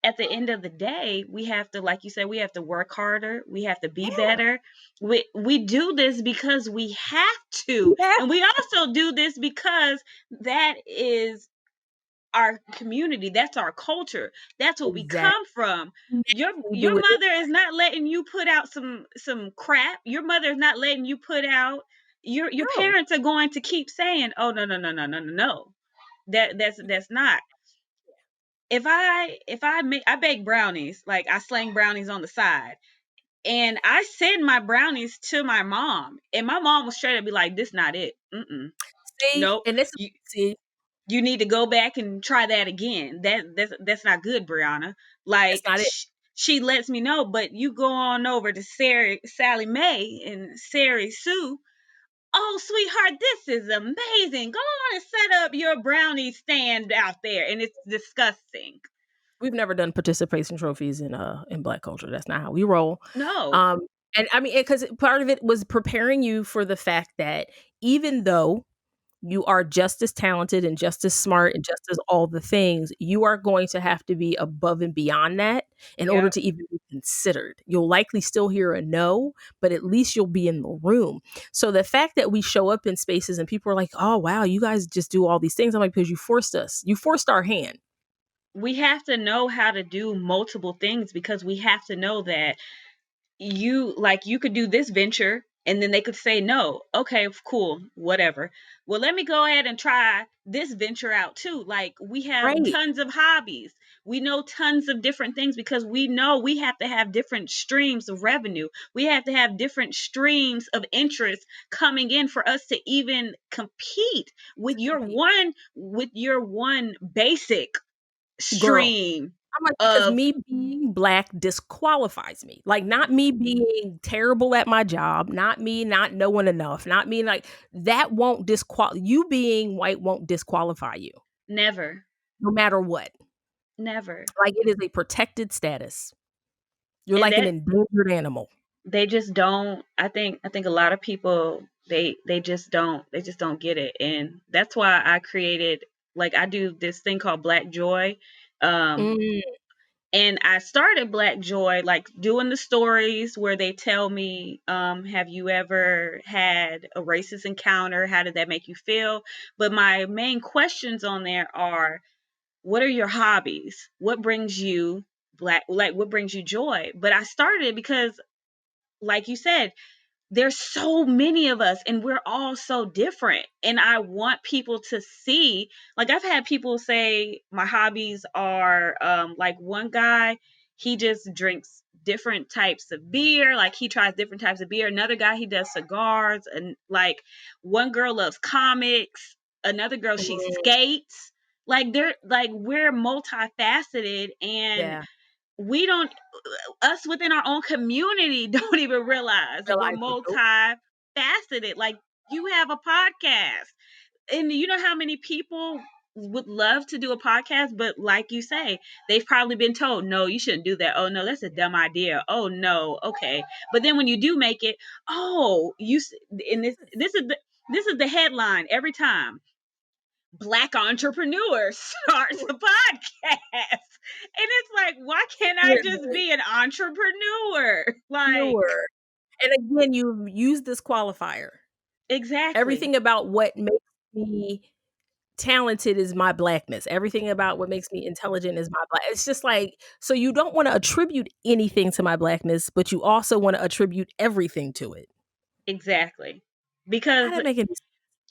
at the end of the day, we have to, like you said, we have to work harder. We have to be better. We do this because we have to, Yeah, and we also do this because that is our community. That's our culture. That's what we exactly. come from. We Your do it. mother is not letting you put out some crap. Your mother is not letting you put out. Your No. parents are going to keep saying, "Oh, no, no, no, no, no, no, no." That's not. If I bake brownies, like I slang brownies on the side, and I send my brownies to my mom, and my mom will straight up be like, "This not it. Mm-mm. See, Nope. and this You see, you need to go back and try that again. That's not good, Brianna." that's Like not it. she lets me know, but you go on over to Sarah, Sally Mae and Sari Sue. "Oh, sweetheart, this is amazing. Go on and set up your brownie stand out there," and it's disgusting. We've never done participation trophies in Black culture. That's not how we roll. No, Um, and I mean, because part of it was preparing you for the fact that even though you are just as talented and just as smart and just as all the things, you are going to have to be above and beyond that in order yep. to even be considered. You'll likely still hear a no, but at least you'll be in the room. So the fact that we show up in spaces and people are like, "Oh wow, you guys just do all these things," I'm like, because you forced us. You forced our hand. We have to know how to do multiple things because we have to know that you could do this venture and then they could say no. Okay, cool, whatever. Well, let me go ahead and try this venture out too. Like, we have Right. tons of hobbies. We know tons of different things because we know we have to have different streams of revenue. We have to have different streams of interest coming in for us to even compete with To compete. with your one basic Girl. stream I'm like, because of me being Black disqualifies me. Like, not me being terrible at my job, not me not knowing enough, not me like that won't disqualify you. Being white won't disqualify you, never, no matter what. never. Like, it is a protected status. You're And like an that endangered animal. they just don't. I think a lot of people they just don't get it, and that's why I created, like, I do this thing called Black Joy. um Mm, and I started Black Joy, like, doing the stories where they tell me, have you ever had a racist encounter, how did that make you feel? But my main questions on there are, what are your hobbies? What brings you what brings you joy? But I started it because, like you said, there's so many of us and we're all so different. And I want people to see, like, I've had people say my hobbies are, like, one guy, he just drinks different types of beer, like he tries different types of beer. Another guy, he does cigars. And, like, one girl loves comics, another girl, she mm, skates. Like, they're like, we're multifaceted, and yeah, we don't us within our own community don't even realize we're realize it. Nope. multifaceted. Like, you have a podcast, and you know how many people would love to do a podcast, but like you say, they've probably been told, no, you shouldn't do that. Oh no, that's a dumb idea. Oh no, okay. But then when you do make it, oh, and this is the headline every time: Black entrepreneur starts a podcast. And it's like, why can't I just be an entrepreneur? Like, Entrepreneur. And again, you use this qualifier. exactly. Everything about what makes me talented is my Blackness. Everything about what makes me intelligent is my Black. It's just like, so you don't want to attribute anything to my Blackness, but you also want to attribute everything to it. Exactly. How Because that make any sense?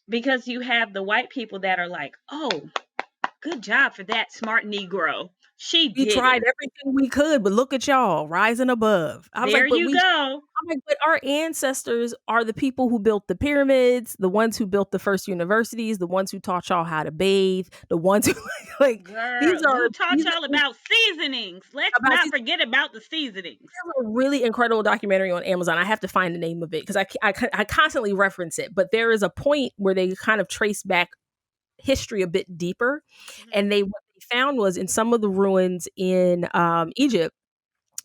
because you have the white people that are like, "Oh, good job for that smart Negro. She We did tried it. everything we could, but look at y'all rising above. I was There like, but you we go." I'm like, but our ancestors are the people who built the pyramids, the ones who built the first universities, the ones who taught y'all how to bathe, the ones who like these Girl, are who taught these y'all are about seasonings? Let's about not these forget about the seasonings. a really incredible documentary on Amazon. I have to find the name of it because I constantly reference it. But there is a point where they kind of trace back history a bit deeper, Mhm. and they what they found was in some of the ruins in Egypt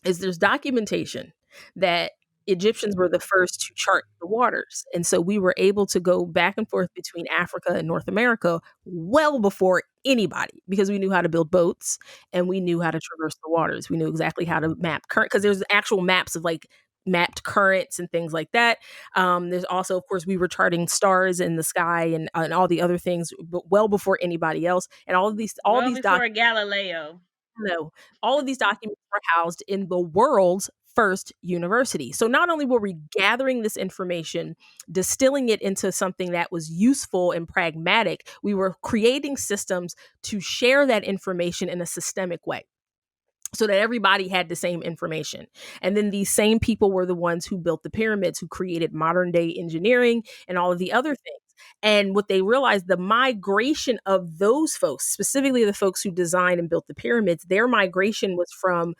is there's documentation that Egyptians were the first to chart the waters. And so we were able to go back and forth between Africa and North America well before anybody because we knew how to build boats and we knew how to traverse the waters. We knew exactly how to map current because there's actual maps of like mapped currents and things like that. There's also, of course, we were charting stars in the sky and all the other things, but well before anybody else. And all Well these before documents, Galileo. no, all of these documents were housed in the world's first university. So not only were we gathering this information, distilling it into something that was useful and pragmatic, we were creating systems to share that information in a systemic way so that everybody had the same information. And then these same people were the ones who built the pyramids, who created modern day engineering and all of the other things. And what they realized, the migration of those folks, specifically the folks who designed and built the pyramids, their migration was from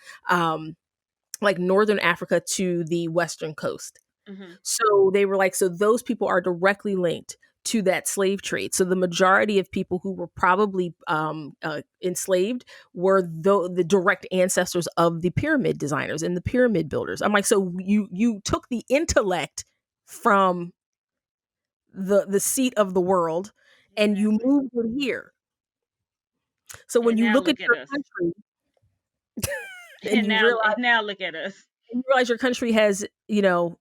like northern Africa to the western coast. Hmm. So they were like, so those people are directly linked to that slave trade. So the majority of people who were probably enslaved were the direct ancestors of the pyramid designers and the pyramid builders. I'm like, so you took the intellect from the seat of the world and you Exactly. moved it here. So when And you now look at look at your us. country and And you now realize and now look at us. and you realize your country has,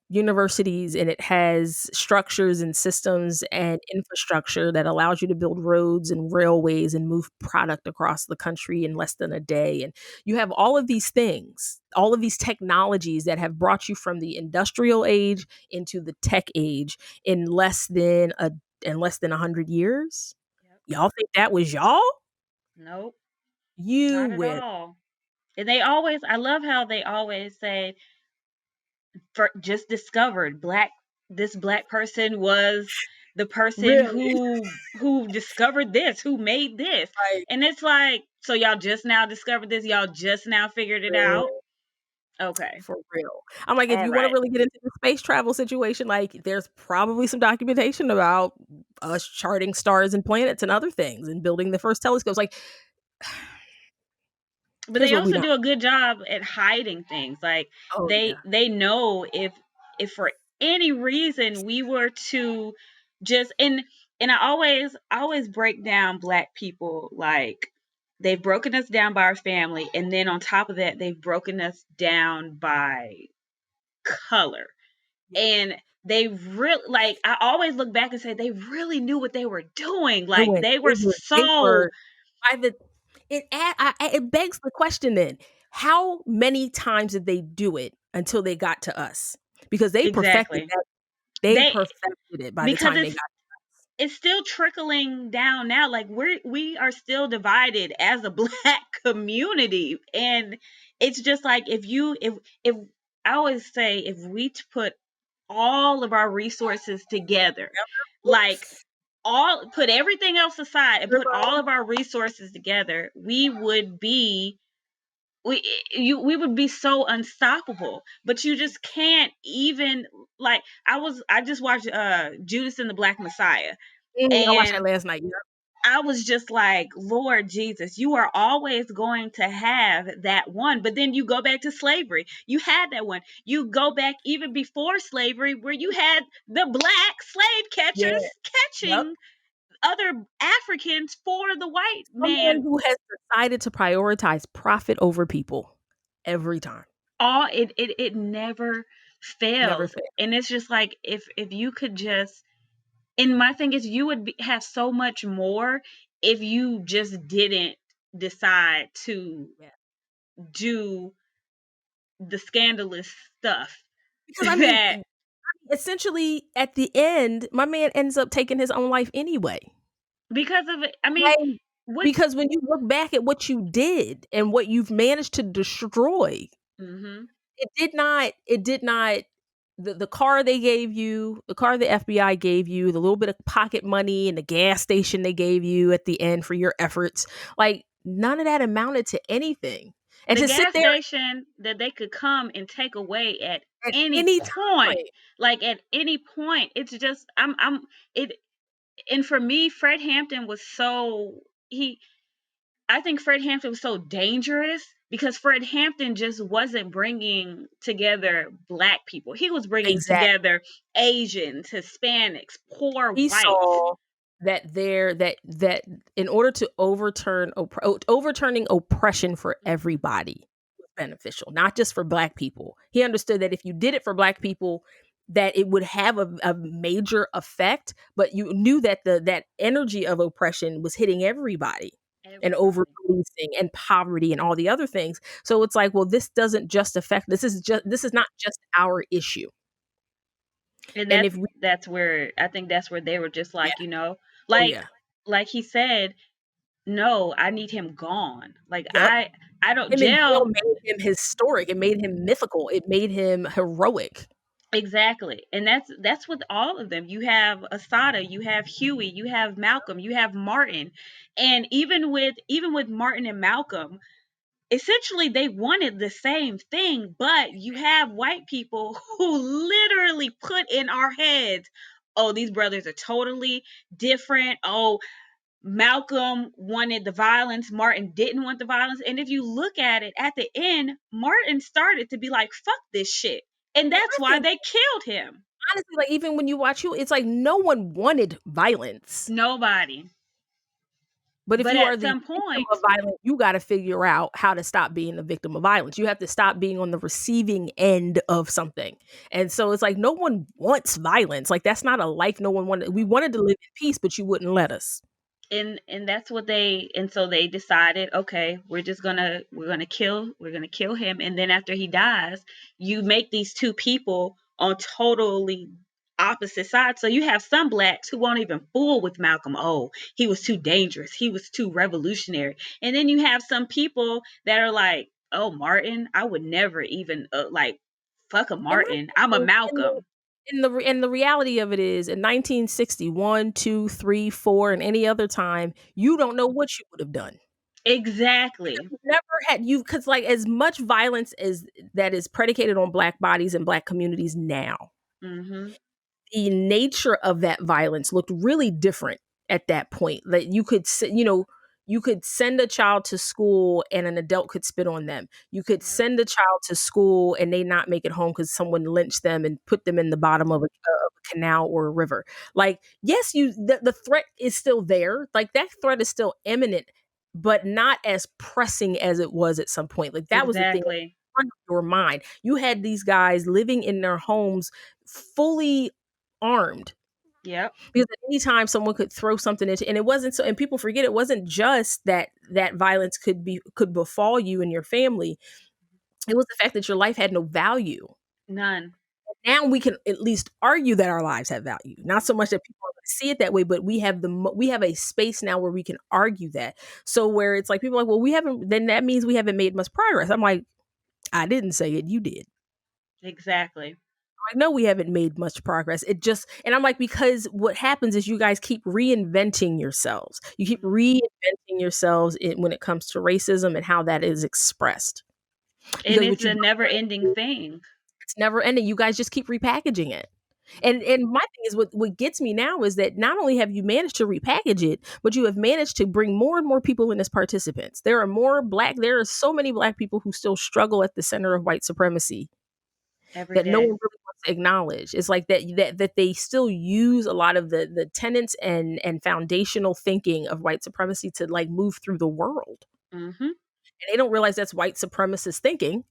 universities and it has structures and systems and infrastructure that allows you to build roads and railways and move product across the country in less than a day. And you have all of these things, all of these technologies that have brought you from the industrial age into the tech age in less than 100 years. Yep. Y'all think that was y'all? Nope. You Not at with all. And they always, I love how they always say, for just discovered black, this black person was the person really who discovered this, who made this. like And it's like, so y'all just now discovered this, y'all just now figured it out. Okay. for real. I'm like, if All you want to right. really get into the space travel situation, like, there's probably some documentation about us charting stars and planets and other things and building the first telescopes. Like, But here's they what we also know. do a good job at hiding things. Like Oh yeah, they know if for any reason we were to just and I always break down black people, like they've broken us down by our family, and then on top of that they've broken us down by color. yeah. And they really, like, I always look back and say they really knew what they were doing. Like Doing they they were were they so were by the it begs the question then: how many times did they do it until they got to us? Because exactly. they They perfected it by the because time they got. it's still trickling down now. Like we are still divided as a black community, and it's just like if I always say if we put all of our resources together, like all put everything else aside and put all of our resources together, we we would be so unstoppable. But you just can't even, like, I just watched Judas and the Black Messiah, I watched and that last night. Yeah. I was just like, Lord Jesus, you are always going to have that one. But then you go back to slavery. You had that one. You go back even before slavery, where you had the black slave Yeah. catchers Yep. catching other Africans for the white Someone man. who has decided to prioritize profit over people every time. It never Never fails. fail. And it's just like, if you could just, and my thing is, you would have so much more if you just didn't decide to Yeah. do the scandalous stuff Because I mean, that, essentially at the end, my man ends up taking his own life anyway. because of it. I mean, Right? what? Because when you look back at what you did and what you've managed to destroy, Hmm. it did not the car they gave you, the car the FBI gave you, the little bit of pocket money and the gas station they gave you at the end for your efforts, like none of that amounted to anything. And The to sit gas there station that they could come and take away at at any any point, time. like at any point, it's just it. And for me, Fred Hampton was so he. I think Fred Hampton was so dangerous because Fred Hampton just wasn't bringing together Black people. He was bringing Exactly. together Asians, Hispanics, poor He whites. saw that in order to overturning oppression for Mhm. everybody was beneficial, not just for Black people. He understood that if you did it for Black people, that it would have a major effect, but you knew that that energy of oppression was hitting everybody, and over Everybody. policing and poverty and all the other things. So it's like, well, this is not just our issue. And And if we that's where I think that's where they were just Yeah, like, oh like yeah. he said, no, I need him gone. Like Yep. I don't Him in jail jail. made him historic. It made him mythical. It made him heroic. Exactly. And that's with all of them. You have Asada, you have Huey, you have Malcolm, you have Martin. And even with Martin and Malcolm, essentially they wanted the same thing, but you have white people who literally put in our heads, oh, these brothers are totally different. Oh, Malcolm wanted the violence, Martin didn't want the violence. And if you look at it at the end, Martin started to be like, fuck this shit. And And that's I why think, they killed him. honestly, like, even when you watch you, it's like no one wanted violence. Nobody. But if But you are at the some victim point, of violence, you got to figure out how to stop being the victim of violence. You have to stop being on the receiving end of something. And so it's like no one wants violence. Like that's not a life no one wanted. We wanted to live in peace, but you wouldn't let us. and that's what they and so they decided, okay, we're gonna kill him, and then after he dies, you make these two people on totally opposite sides. So you have some blacks who won't even fool with Malcolm. Oh, he was too dangerous, he was too revolutionary. And then you have some people that are like, oh, Martin, I would never even like fuck a And my Martin, I'm a thing is, Malcolm. and the reality of it is, in 1961, 2, 3, 4, and any other time, you don't know what you would have done. Because Exactly. you've never had you because like as much violence as that is predicated on Black bodies and Black communities now, Mhm. the nature of that violence looked really different at that point. That you could send a child to school and an adult could spit on them. You could Yep. send a child to school and they not make it home because someone lynched them and put them in the bottom of a canal or a river. Like, yes, the threat is still there. Like that threat is still imminent, but not as pressing as it was at some point. Like that was the thing Exactly. front of your mind. You had these guys living in their homes fully armed Yep. because at any time someone could throw something into, and it wasn't so, and people forget it wasn't just that violence could befall you and your family. It was the fact that your life had no value. None. Now we can at least argue that our lives have value. Not so much that people are going to see it that way, but we have a space now where we can argue that. So where it's like people are like, well, we haven't. Then that means we haven't made much progress. I'm like, I didn't say it. You did. Exactly. I know we haven't made much progress. It just, and I'm like, because what happens is you guys keep reinventing yourselves. You keep Mhm. reinventing yourselves when it comes to racism and how that is expressed. And Because it's what you a don't never want ending to do, thing. it's never ending. You guys just keep repackaging it. And my thing is what gets me now is that not only have you managed to repackage it, but you have managed to bring more and more people in as participants. There are so many Black people who still struggle at the center of white supremacy Every that no one day. really wants to acknowledge. It's like that they still use a lot of the tenets and foundational thinking of white supremacy to like move through the world. Mhm. And they don't realize that's white supremacist thinking,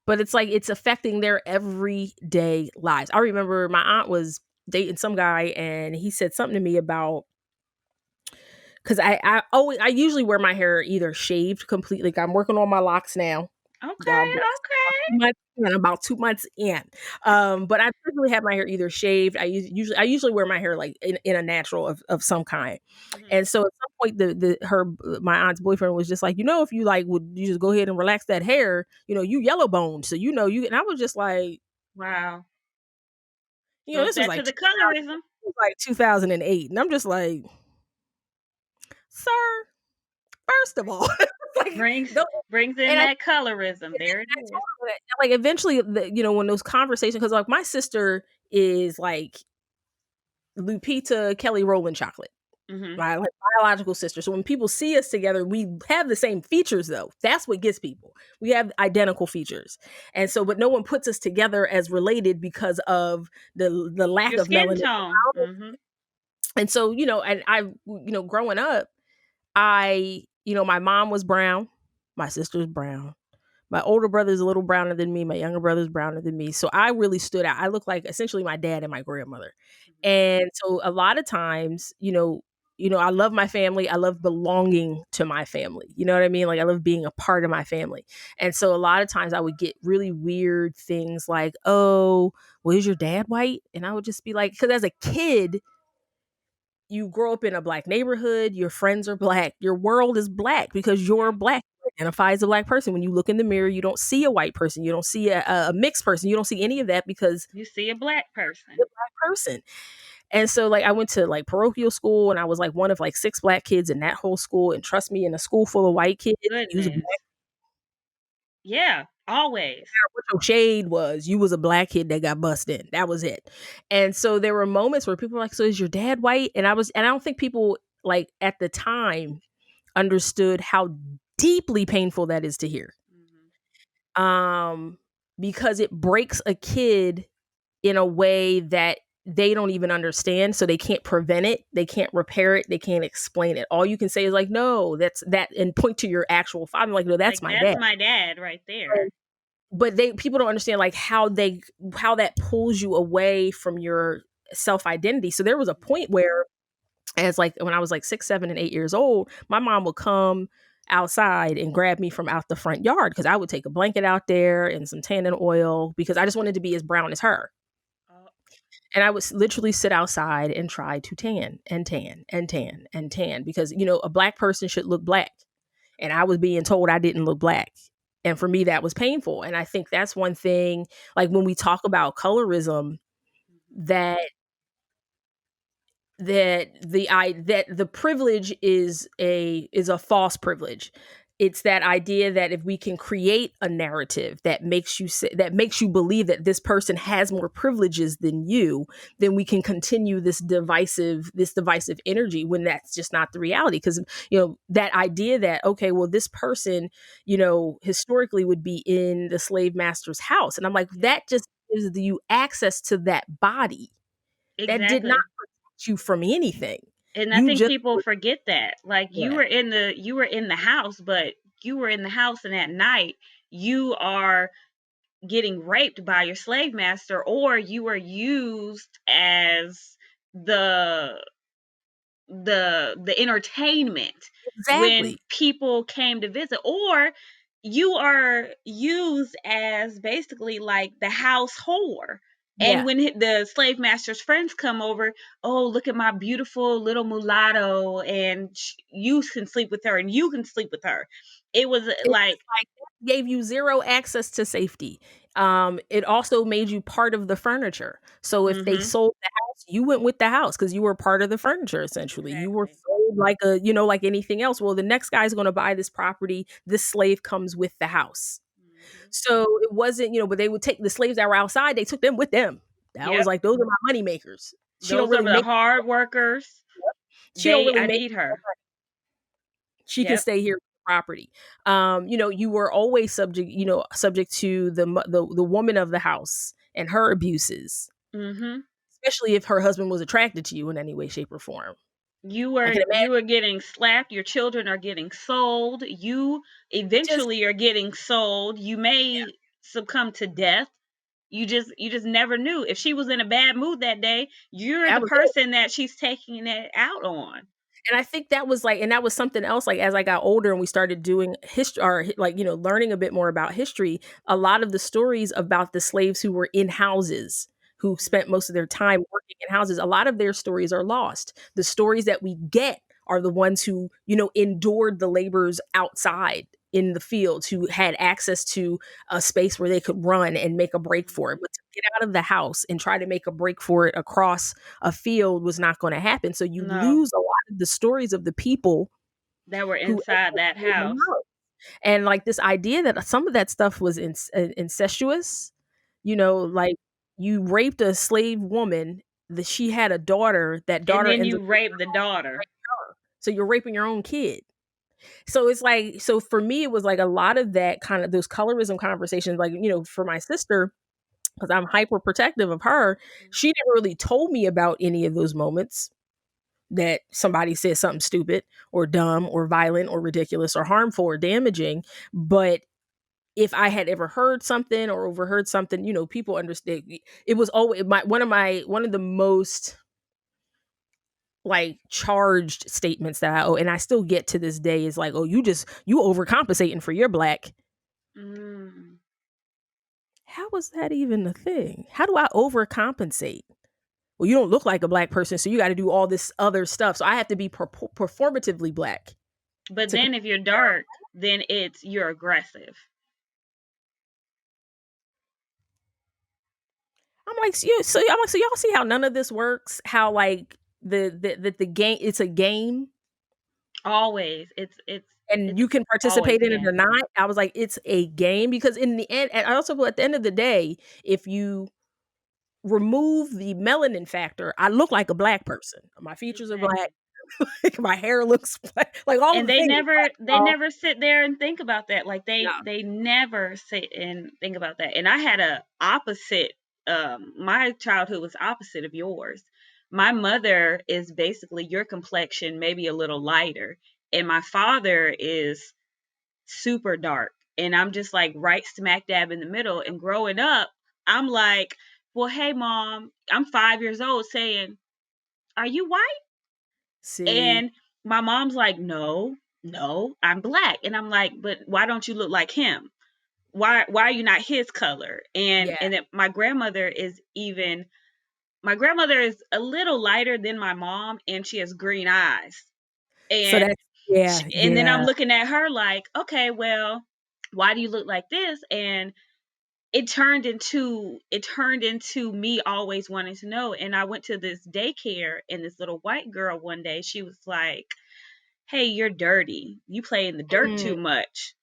but it's like it's affecting their everyday lives. I remember my aunt was dating some guy and he said something to me about because I usually wear my hair either shaved completely. Like I'm working on my locks now. God Okay. bless. Okay. Months in, about 2 months in. But I typically have my hair either shaved. I usually wear my hair like in a natural of some kind. Mhm. And so at some point, my aunt's boyfriend was just like, if you like, would you just go ahead and relax that hair? You yellow boned, so you. And I was just like, Wow. Goes this was back to like the 2000, colorism. 2008, and I'm just like, sir, first of all, like, Brings don't, brings in and that colorism. There it I is. told her that, like, eventually, when those conversations, because like my sister is like Lupita Kelly Rowland chocolate. Mhm. my like biological sister. So when people see us together, we have the same features though. That's what gets people. We have identical features. And so but no one puts us together as related because of the lack Your of skin melanin. tone. Mhm. And so, and growing up, my mom was brown, my sister's brown. My older brother's a little browner than me. My younger brother's browner than me. So I really stood out. I look like essentially my dad and my grandmother. Mhm. And so a lot of times, I love my family. I love belonging to my family. You know what I mean? Like I love being a part of my family. And so a lot of times I would get really weird things like, "Oh, well, is your dad white?" And I would just be like, because as a kid, you grow up in a black neighborhood, your friends are black, your world is black because you're Yeah. black. You identify as a black person. When you look in the mirror, you don't see a white person, you don't see a mixed person, you don't see any of that because You see a black you're person. a black person. And so like I went to like parochial school and I was like one of like six black kids in that whole school. And trust me, in a school full of white kids, you was a black. Goodness. Yeah, always. What your shade was, you was a black kid that got bussed in. That was it. And so there were moments where people were like, "So is your dad white?" And I don't think people like at the time understood how deeply painful that is to hear. Mhm. Um, because it breaks a kid in a way that they don't even understand, so they can't prevent it, they can't repair it, they can't explain it. All you can say is like, "No, that's that," and point to your actual father, like, "No, that's Like my that's dad." my dad right there. But people don't understand like how that pulls you away from your self identity. So there was a Mhm. point where, as like when I was like 6, 7, and 8 years old, my mom would come outside and grab me from out the front yard because I would take a blanket out there and some tanning oil because I just wanted to be as brown as her. Oh, And I would literally sit outside and try to tan and tan and tan and tan because, a black person should look black. And I was being told I didn't look black. And for me, that was painful. And I think that's one thing, like when we talk about colorism, mhm. that that the privilege is a false privilege. It's that idea that if we can create a narrative that makes you believe that this person has more privileges than you, then we can continue this divisive energy when that's just not the reality. Because that idea that, okay, well, this person, historically would be in the slave master's house, and I'm like, Yeah, that just gives you access to that body. That did not exactly. protect you from anything. And I You think just people forget that. Like yeah, you were in the house, but you were in the house and at night you are getting raped by your slave master, or you were used as the the entertainment when exactly. people came to visit, or you are used as basically like the house whore. And Yeah, when the slave master's friends come over, oh, look at my beautiful little mulatto, and you can sleep with her, and you can sleep with her. It was it's like, like gave you zero access to safety. It also made you part of the furniture. So if they mm-hmm, sold the house, you went with the house because you were part of the furniture. Essentially, you were exactly, sold like anything else. Well, the next guy's going to buy this property. This slave comes with the house. mm-hmm. So it wasn't, but they would take the slaves that were outside. They took them with them. That was Yep, like those are my money makers. She don't those are really the make. hard workers. She don't They really I make. need her. She can Yep. stay here with the property. You were always subject to the woman of the house and her abuses, Mm-hmm. especially if her husband was attracted to you in any way, shape, or form. I can You imagine were getting slapped, your children are getting sold, you just eventually are getting sold, you yeah, may succumb to death. You just never knew. If she was in a bad mood that day, you're that the was it. person that she's taking it out on. And I think that was like, and that was something else. Like as I got older and we started doing history, or like learning a bit more about history, a lot of the stories about the slaves who were in houses, who spent Mhm. most of their time working in houses, a lot of their stories are lost. The stories that we get are the ones who endured the labors outside in the fields, who had access to a space where they could run and make a break for it. Mhm. But to get out of the house and try to make a break for it across a field was not going to happen. So you No, lose a lot of the stories of the people that were who inside that in the house. house. And like this idea that some of that stuff was incestuous, Mhm. like you raped a slave woman, that she had a daughter, that And daughter then ends up you rape the daughter. So you're raping your own kid. So it's like, so for me, it was like a lot of that kind of those colorism conversations, like, for my sister, because I'm hyper protective of her, she never really told me about any of those moments that somebody said something stupid or dumb or violent or ridiculous or harmful or damaging. But if I had ever heard something or overheard something, people understand. It was always one of the most like charged statements that I owe, and I still get to this day is like, oh, you overcompensating for your black. Mm. How was that even a thing? How do I overcompensate? Well, you don't look like a black person, so you got to do all this other stuff. So I have to be performatively black. But To then if you're dark, then you're aggressive. I'm like, so y'all see how none of this works? How like the game, it's a game, Always. and It's you can always participate a in it or game. not. I was like, it's a game, because in the end, and I also at the end of the day, if you remove the melanin factor, I look like a black person. My features are black. Exactly. My hair looks black. Like all And the they things. never they Oh, never sit there and think about that. Like no. they never sit and think about that. And I had a opposite my childhood was opposite of yours. My mother is basically your complexion, maybe a little lighter, and my father is super dark. And I'm just like right smack dab in the middle. And growing up, I'm like, well, hey mom, I'm 5 years old saying, are you white? See, And my mom's like, no, no, I'm black. And I'm like, but why don't you look like him? Why are you not his color? And yeah. then my grandmother is a little lighter than my mom, and she has green eyes. So And that's yeah, and then I'm yeah. looking at her like, okay, well, why do you look like this? And it turned into me always wanting to know. And I went to this daycare, and this little white girl one day, she was like, hey, you're dirty. You play in the dirt Mm, too much.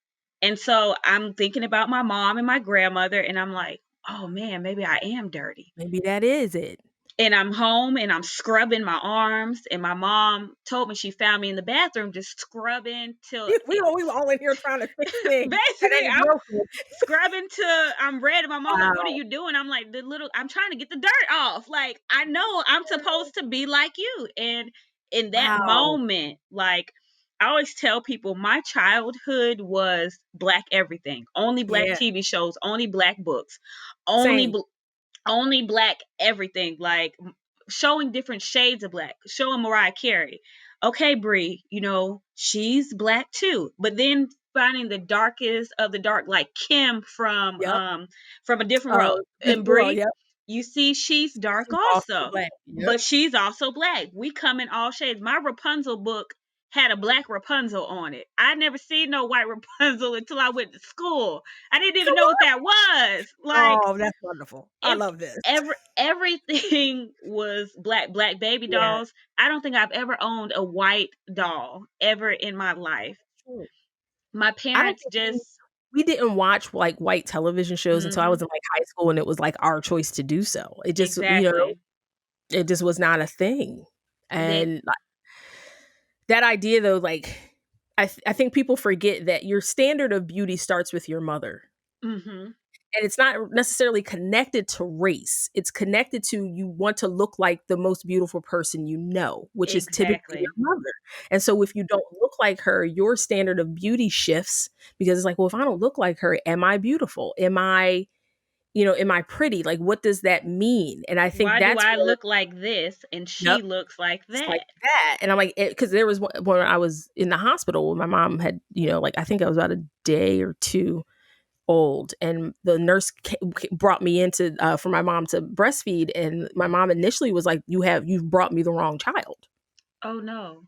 And so I'm thinking about my mom and my grandmother, and I'm like, oh man, maybe I am dirty. maybe that is it. And I'm home and I'm scrubbing my arms, and my mom told me she found me in the bathroom just scrubbing till We were all in here trying to fix things, and basically then I'm broke it. scrubbing till I'm red. And my mom's like, what are Wow. you doing? I'm like, I'm trying to get the dirt off. Like, I know I'm supposed to be like you. And in that Wow. moment, like, I always tell people my childhood was black everything. Only black Yeah. TV shows, only black books, only Same. only black everything, like showing different shades of black, showing Mariah Carey. Okay, Brie, she's black too. But then finding the darkest of the dark, like Kim Yep. from a different world. And Well, Brie, yep. you see she's dark She's also also, black. Yep. but she's also black. We come in all shades. My Rapunzel book had a black Rapunzel on it. I never seen no white Rapunzel until I went to school. I didn't even know what that was. Like, Oh, that's wonderful. I it love this. everything was black baby Yeah. dolls. I don't think I've ever owned a white doll ever in my life. True. My I don't parents think just we didn't watch like white television shows until I mhm, was in like high school, and it was like our choice to do so. It just, exactly. it just was not a thing. They And like, that idea though, like I think people forget that your standard of beauty starts with your mother. mhm, And it's not necessarily connected to race. It's connected to you want to look like the most beautiful person you know, which is typically your exactly. mother. And so if you don't look like her, your standard of beauty shifts, because it's like, well, if I don't look like her, am I beautiful? Am I pretty? Like, what does that mean? And I think Why do that's I where, look like this and yep, she looks like it's like that? that. And I'm like, because there was when I was in the hospital, my mom had, like, I think I was about a day or two old, and the nurse brought me into for my mom to breastfeed, and my mom initially was like, you've brought me the wrong child. Oh no.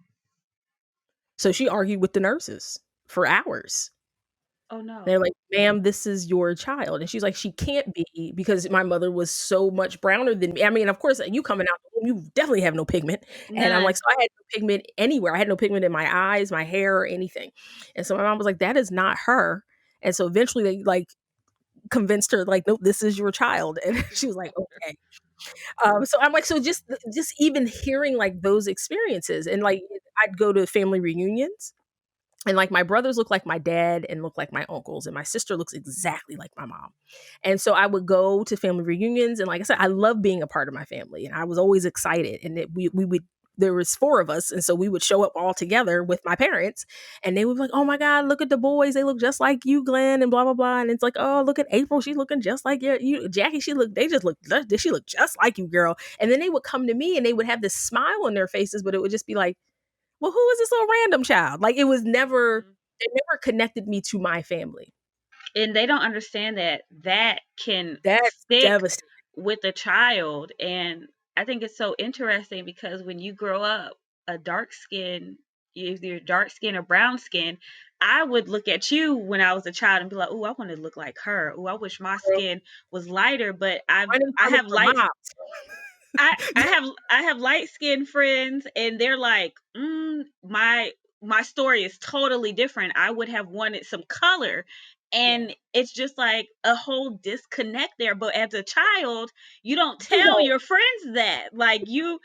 So she argued with the nurses for hours. Oh no. They're like, ma'am, this is your child. And she's like, she can't be, because my mother was so much browner than me. I mean, of course, you coming out the womb, you definitely have no pigment. And I'm like, None. so I had no pigment anywhere. I had no pigment in my eyes, my hair, or anything. And so my mom was like, that is not her. And so eventually they like convinced her like, nope, this is your child. And she was like, okay. So I'm like, so just even hearing like those experiences, and like I'd go to family reunions, and like my brothers look like my dad and look like my uncles, and my sister looks exactly like my mom. And so I would go to family reunions, and like I said, I love being a part of my family, and I was always excited. And we would, there was four of us, and so we would show up all together with my parents, and they would be like, oh my god, look at the boys, they look just like you, Glenn, and blah blah blah. And it's like, oh, look at April, she's looking just like you, Jackie, she look just like you, girl. And then they would come to me and they would have this smile on their faces, but it would just be like, well, who is this little random child? Like, it was never, Mhm. it never connected me to my family. And they don't understand that that can That's stick devastating. with a child. And I think it's so interesting because when you grow up a dark skin, either dark skin or brown skin, I would look at you when I was a child and be like, "Oh, I want to look like her. Oh, I wish my Girl, skin was lighter." But running I from it have for light moms. I have light skinned friends, and they're like, my story is totally different. I would have wanted some color, Yeah. and it's just like a whole disconnect there. But as a child, you don't You tell don't. your friends that, like you.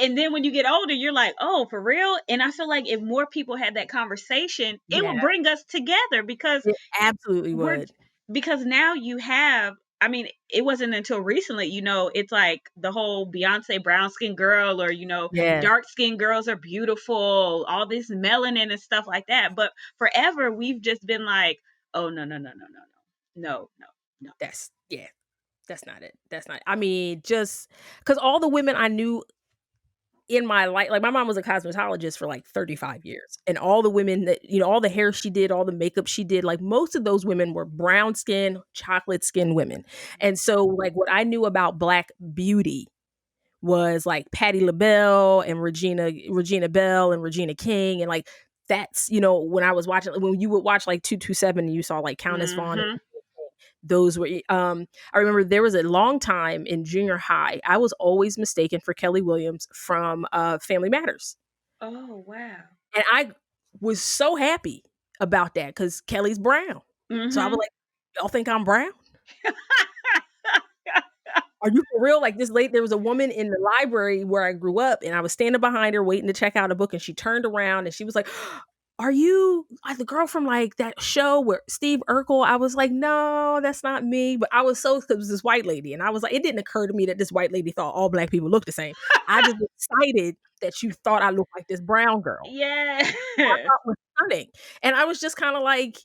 And then when you get older, you're like, oh, for real? And I feel like if more people had that conversation, it Yeah, would bring us together because it absolutely we're would. because now you have, I mean, it wasn't until recently, it's like the whole Beyonce brown skin girl, or Yeah. dark skin girls are beautiful, all this melanin and stuff like that. But forever we've just been like, oh, no, no, no, no, no, no, no, no, Yeah, that's not it. That's not, I mean, just because all the women I knew in my life, like my mom was a cosmetologist for like 35 years. And all the women that, all the hair she did, all the makeup she did, like most of those women were brown skin, chocolate skin women. And so like what I knew about black beauty was like Patti LaBelle and Regina Bell and Regina King. And like that's, when I was watching, when you would watch like 227 and you saw like no. Countess Vaughn, Mm-hmm. those were I remember there was a long time in junior high I was always mistaken for Kelly Williams from Family Matters. Oh, wow. And I was so happy about that because Kelly's brown. So I was Mm-hmm. like, y'all think I'm brown? Are you for real? Like this late, there was a woman in the library where I grew up, and I was standing behind her waiting to check out a book, and she turned around and she was like, are you like the girl from like that show where Steve Urkel? I was like, no, that's not me. But I was so, because it was this white lady. And I was like, it didn't occur to me that this white lady thought all black people looked the same. I just was excited that you thought I looked like this brown girl. Yeah. I thought was stunning. And I was just kind of like,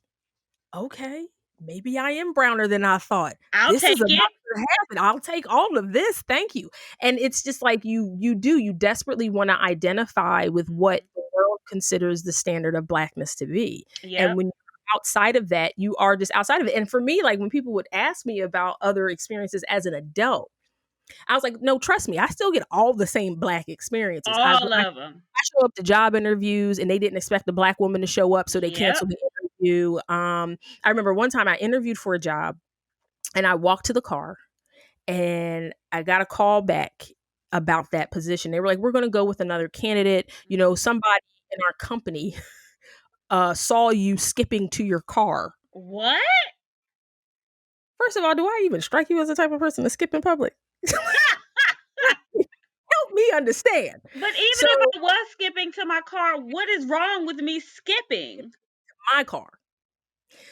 okay, maybe I am browner than I thought. I'll This is take about it. to happen. I'll take all of this. Thank you. And it's just like you desperately want to identify with what the world considers the standard of blackness to be. And Yep. when you're outside of that, you are just outside of it. And for me, like when people would ask me about other experiences as an adult, I was like, no, trust me, I still get all the same black experiences. All of them. I show up to job interviews and they didn't expect a black woman to show up, so they Yep. canceled the interview. I remember one time I interviewed for a job and I walked to the car and I got a call back about that position. They were like, we're going to go with another candidate. Somebody in our company saw you skipping to your car. What? First of all, do I even strike you as the type of person to skip in public? Help me understand. But even So, if I was skipping to my car, what is wrong with me skipping? my car.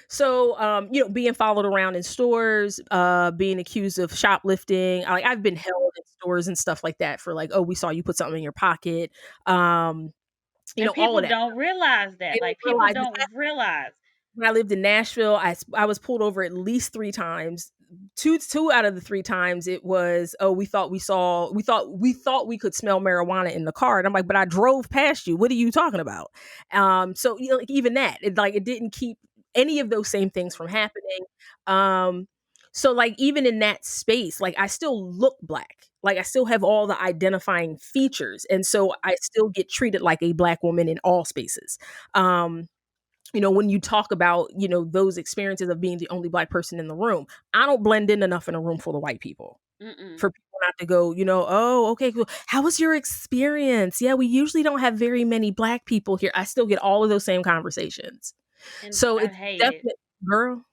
So, being followed around in stores, being accused of shoplifting. I've been held in stores and stuff like that for like, oh, we saw you put something in your pocket. And All of people that. don't realize They that. don't Like, people realize don't realize. when I lived in Nashville, I was pulled over at least 3 times. Two out of the 3 times it was, oh, we thought we could smell marijuana in the car. And I'm like, but I drove past you. What are you talking about? So like even that, it didn't keep any of those same things from happening. So like even in that space, like I still look black. Like I still have all the identifying features. And so I still get treated like a black woman in all spaces. When you talk about, those experiences of being the only black person in the room, I don't blend in enough in a room full of white people Mm-mm. for people not to go, oh, okay, cool. How was your experience? Yeah, we usually don't have very many black people here. I still get all of those same conversations. And So I it's hate it. definitely, girl,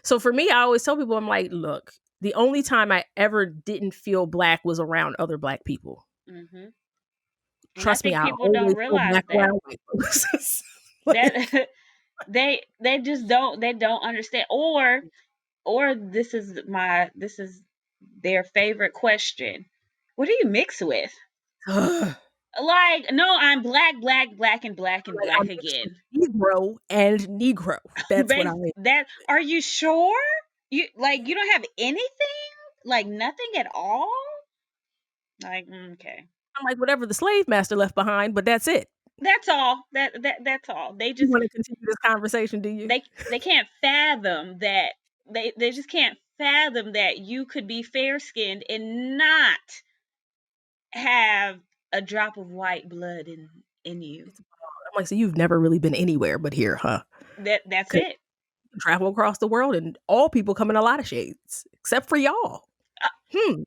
So for me, I always tell people, I'm like, look, the only time I ever didn't feel black was around other black people. Hmm. And I Trust me, think I people don't always feel realize black that around white folks. Like, that they just don't understand. Or this is their favorite question. What do you mix with? ugh. Like, no, I'm black, black, black, and black and Like black I'm mixed with again. Negro and Negro. That's what I am. That are you sure? You don't have anything? Like nothing at all? Like, okay. I'm like whatever the slave master left behind, but that's it. That's all. That's all. You want to continue this conversation, do you? They can't fathom that they just can't fathom that you could be fair skinned and not have a drop of white blood in you. I'm like, so you've never really been anywhere but here, huh? That's 'Cause it. you travel across the world and all people come in a lot of shades, except for y'all. Uh, Hmm.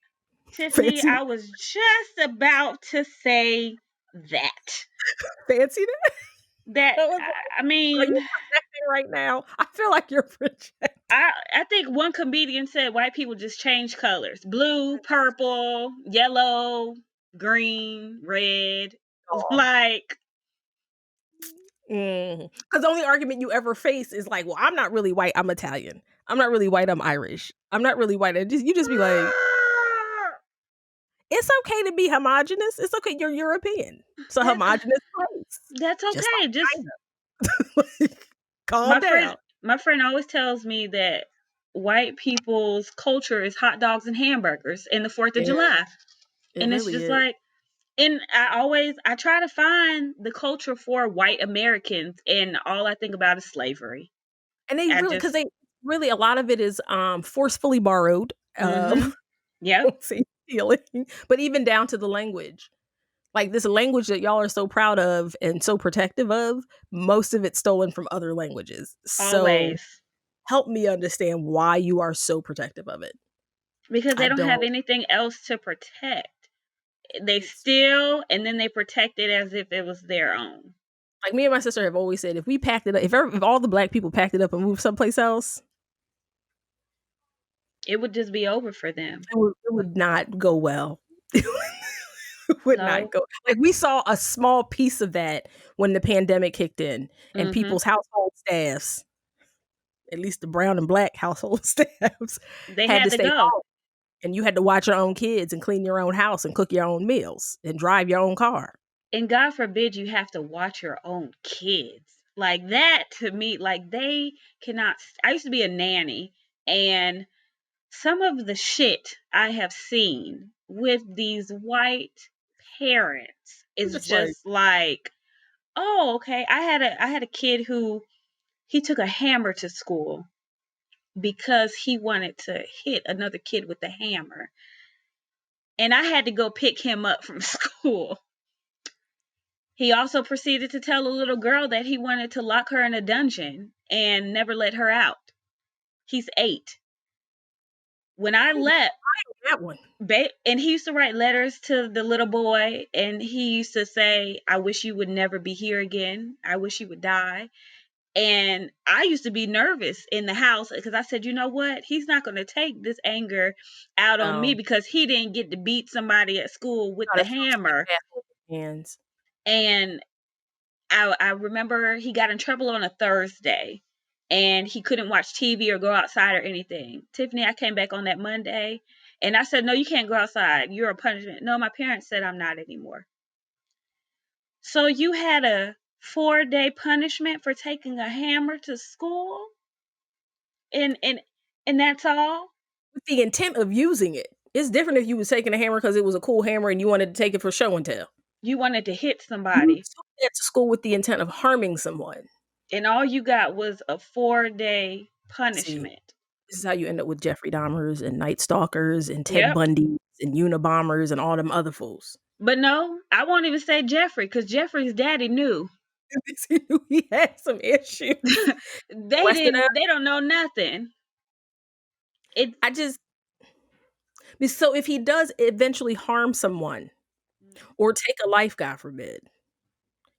Tiffany, Fancy, I was just about to say that. fancy that. That I was like, I are mean, you projecting right now? I feel like you're projecting. I think one comedian said white people just change colors: blue, purple, yellow, green, red. Like, Because the only argument you ever face is like, well, I'm not really white. I'm Italian. I'm not really white. I'm Irish. I'm not really white. And you just be like, it's okay to be homogenous. It's okay. You're European. It's a that's homogenous place. that's Just okay. Just like China. Calm my down. friend always tells me that white people's culture is hot dogs and hamburgers and the 4th of Yeah, July. it And it's really just is. like, and I try to find the culture for white Americans, and all I think about is slavery. And they I really, just because they really, a lot of it is forcefully borrowed. mm-hmm. Yep. Won't say stealing, but even down to the language. Like this language that y'all are so proud of and so protective of, most of it's stolen from other languages. So Always. help me understand why you are so protective of it. Because they I don't have don't. anything else to protect. They It's steal and then they protect it as if it was their own. like me and my sister have always said, if we packed it up, if all the black people packed it up and moved someplace else, It would just be over for them. it would not go well. It would not No. go. Like we saw a small piece of that when the pandemic kicked in, and Mm-hmm. people's household staffs, at least the brown and black household staffs, They had had to to stay go. home. And you had to watch your own kids and clean your own house and cook your own meals and drive your own car. And God forbid you have to watch your own kids. Like that to me, like they cannot. I used to be a nanny, and some of the shit I have seen with these white parents It's is just like, just like, oh, okay. I had a kid who he took a hammer to school because he wanted to hit another kid with the hammer. And I had to go pick him up from school. He also proceeded to tell a little girl that he wanted to lock her in a dungeon and never let her out. He's 8. When I left, that one. and he used to write letters to the little boy, and he used to say, I wish you would never be here again. I wish you would die. And I used to be nervous in the house because I said, you know what? He's not going to take this anger out on me No, because he didn't get to beat somebody at school with the gotta throw some hammer. gas in your hands. And I remember he got in trouble on a Thursday and he couldn't watch TV or go outside or anything. Tiffany, I came back on that Monday and I said, no, you can't go outside. You're a punishment. No, my parents said I'm not anymore. So you had a 4-day punishment for taking a hammer to school? And and that's all? With the intent of using it. It's different if you was taking a hammer because it was a cool hammer and you wanted to take it for show and tell. You wanted to hit You somebody took that to school with the intent of harming someone. and all you got was a 4-day See, punishment. this is how you end up with Jeffrey Dahmers and Night Stalkers and Ted Yep. Bundys and Unabombers and all them other fools. But no, I won't even say Jeffrey because Jeffrey's daddy knew. He knew he had some issues. Western, They don't know nothing. It I just so if he does eventually harm someone or take a life, God forbid,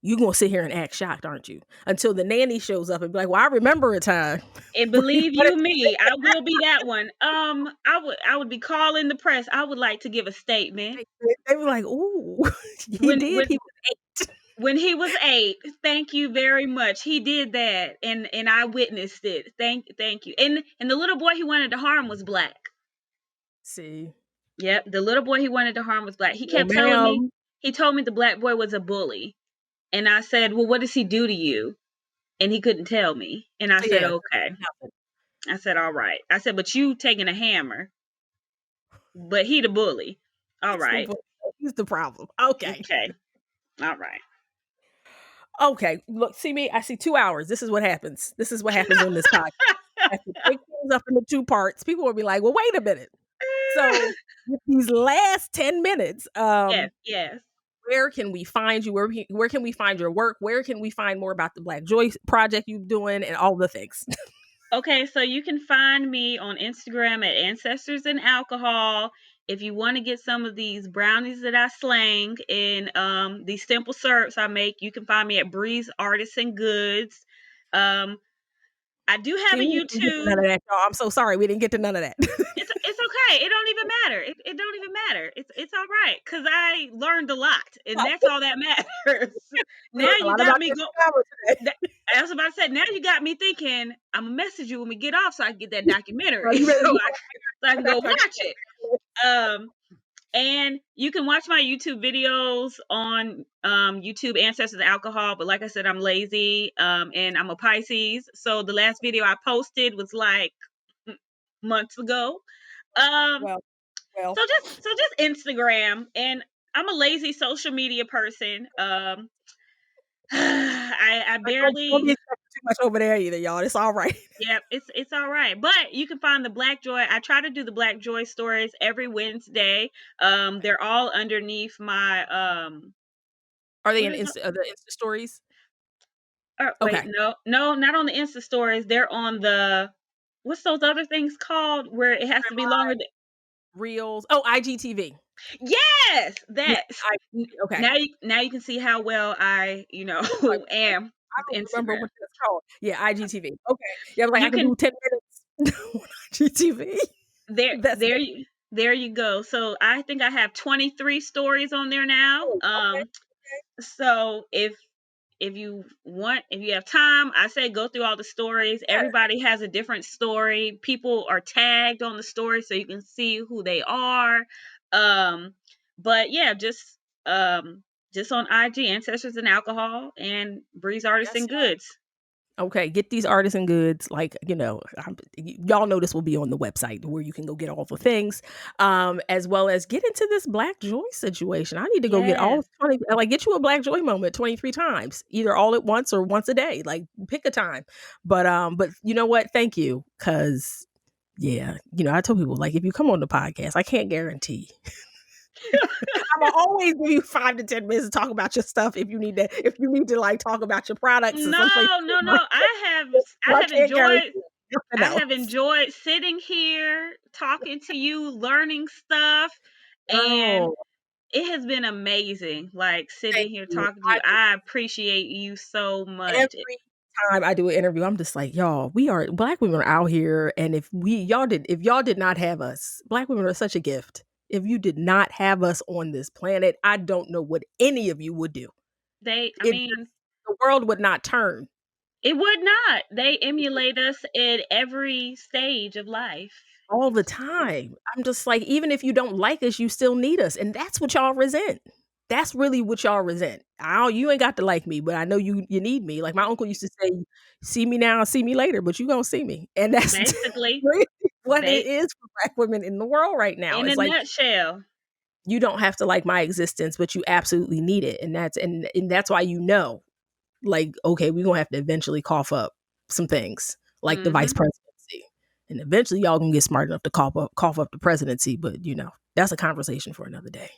You gonna sit here and act shocked, aren't you? Until the nanny shows up and be like, "Well, I remember a time." And where you believe wanted you me, I will be that one. I would be calling the press. I would like to give a statement. to they were like, "Ooh, he When did. when He was 8." when he was 8, thank you very much. He did that, and I witnessed it. Thank you. And the little boy he wanted to harm was black. See, Yep, the little boy he wanted to harm was black. He well, kept telling me. ma'am, He told me the black boy was a bully, and I said, "Well, what does he do to you?" And he couldn't tell me. And I said, yeah, "Okay." nothing. I said, "All right." I said, "But you taking a hammer, but he the bully." All He's the right. bu- he's the problem. Okay, Okay. All right. okay. Look, see me. I see 2 hours. This is what happens. This is what happens on this podcast. I have to break things up into two parts. People will be like, "Well, wait a minute." So with these last 10 minutes, Yes, yes. where can we find you? Where can we find your work? Where can we find more about the Black Joy project you're doing and all the things? Okay, so you can find me on Instagram at Ancestors and Alcohol. If you want to get some of these brownies that I slang and these simple syrups I make, you can find me at Bree's Artisan Goods. Um, I do have See, a we didn't get to none YouTube. of that, y'all. I'm so sorry we didn't get to none of that. It's okay. It don't even matter. It don't even matter. It's all right because I learned a lot, and that's all that matters. We Now learned a you lot got about me this go. power today. I was about to say. Now you got me thinking. I'm gonna message you when we get off, so I can get that Girl, documentary, you better, so I can I got go you. I watch it. Um, and you can watch my YouTube videos on YouTube Ancestors Alcohol. But like I said, I'm lazy, and I'm a Pisces, so the last video I posted was like months ago. Um, well, well. so just Instagram, and I'm a lazy social media person. I Don't be barely. expecting too much over there either, y'all. It's all right. Yep, it's all right. But you can find the Black Joy. I try to do the Black Joy stories every Wednesday. They're all underneath my Are they what in is it? The Insta stories? Wait, Okay. no, not on the Insta stories. They're on the what's those other things called where it has to be longer. Reels. Oh, IGTV. Yes, Yeah, that's okay. now you can see how well I Like, am I with don't remember Instagram. what that's called. Yeah, IGTV. Okay. Yeah, I was like, I You can can do 10 minutes on IGTV. there That's there you there you go. So I think I have 23 stories on there now. cool. Okay. So if you have time, I say go through all the stories. Yeah. Everybody has a different story. People are tagged on the story so you can see who they are. Um, but yeah, just on IG, Ancestors and Alcohol and Breeze Artists Yes, and Goods. okay, get these artisan goods. Like, y'all know this will be on the website where you can go get all the things, as well as get into this Black Joy situation. I need to go get all Yes. 20, like, get you a Black Joy moment 23 times, either all at once or once a day. Like, pick a time. But you know what? Thank you. Cause yeah, I told people, like, if you come on the podcast, I can't guarantee. I'm gonna always give you 5 to 10 minutes to talk about your stuff if you need to like talk about your products or someplace. No, no, no. I I have can't guarantee enjoyed nothing I have else. enjoyed sitting here talking to you, learning stuff, and Girl, it has been amazing, like, sitting thank here you. talking to you. I appreciate you so much. Every time I do an interview, I'm just like, y'all, we are Black women are out here, and if y'all did not have us, Black women are such a gift. If you did not have us on this planet, I don't know what any of you would do. I It mean, The world would not turn. it would not. They emulate us at every stage of life. All the It's time. I'm just like, even if you don't like us, you still need us. And that's what y'all resent. That's really what y'all resent. You ain't got to like me, but I know you need me. Like my uncle used to say, see me now, see me later, but you gonna see me. And that's basically, really what it ba- is for Black women in the world right now. in a It's like nutshell. you don't have to like my existence, but you absolutely need it. And that's why like, okay, we're gonna have to eventually cough up some things, like the vice Hmm. presidency. And eventually y'all gonna get smart enough to cough up the presidency, but that's a conversation for another day.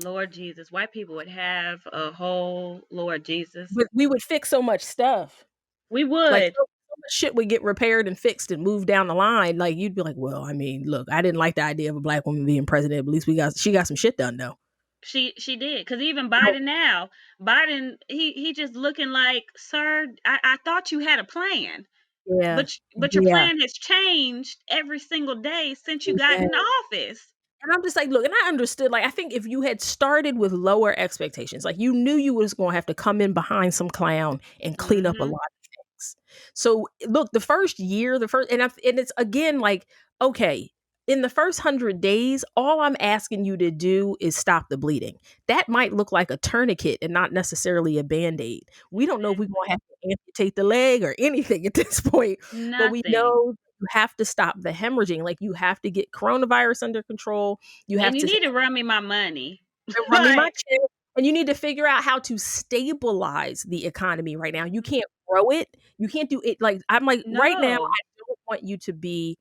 Lord Jesus, white people would have a whole Lord Jesus. But we would fix so much stuff. We Like would. so much shit would get repaired and fixed and moved down the line. Like you'd be like, well, I mean, look, I didn't like the idea of a Black woman being president, but at least she got some shit done though. She did, because even No, Biden now, Biden he just looking like, sir, I thought you had a plan, yeah, but your yeah, plan has changed every single day since you got yeah. in office. And I'm just like, look, and I understood, like, I think if you had started with lower expectations, like you knew you was going to have to come in behind some clown and clean up a Hmm. lot of things. So look, the first year, and it's again like, okay, in the first 100 days, all I'm asking you to do is stop the bleeding. That might look like a tourniquet and not necessarily a band-aid. We don't know if we're going to Exactly. have to amputate the leg or anything at this point, but we Nothing. know you have to stop the hemorrhaging. Like you have to get coronavirus under control. You have And you to need to run me my money. run me my Like, check. And you need to figure out how to stabilize the economy right now. You can't grow it. You can't do it. Like I'm like right now, no. I don't want you to be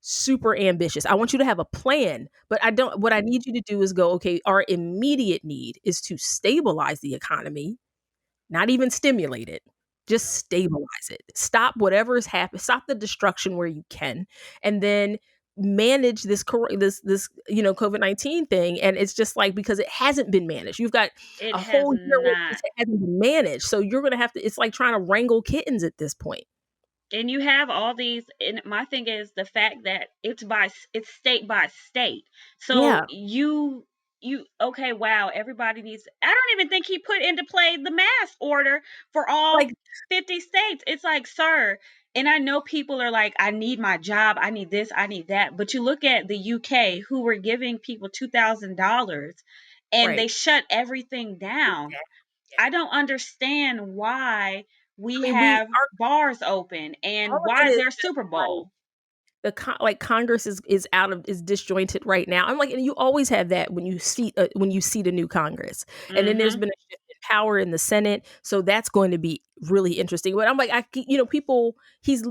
super ambitious. I want you to have a plan, but I don't what I need you to do is go, okay, our immediate need is to stabilize the economy, not even stimulate it. Just Nope. stabilize it. Stop whatever is happening. Stop the destruction where you can, and then manage this COVID-19 thing. And it's just like because it hasn't been managed. You've got It a has whole year where not. this hasn't been managed, so you're gonna have to. It's like trying to wrangle kittens at this point. And you have all these, and my thing is the fact that it's state by state. So Yeah, you okay, wow, everybody needs, I don't even think he put into play the mask order for all like 50 states. It's like, sir, and I know people are like, I need my job, I need this, I need that, but you look at the UK, who were giving people $2,000 and they right. shut everything down. Yeah. I don't understand why I we mean, we have are bars open all and of it why is is there a just Super like Bowl. like Congress is disjointed right now. I'm like, and you always have that when you seat a new Congress, and then there's Mhm. been a shift in power in the Senate, so that's going to be really interesting. But I'm like, people, he's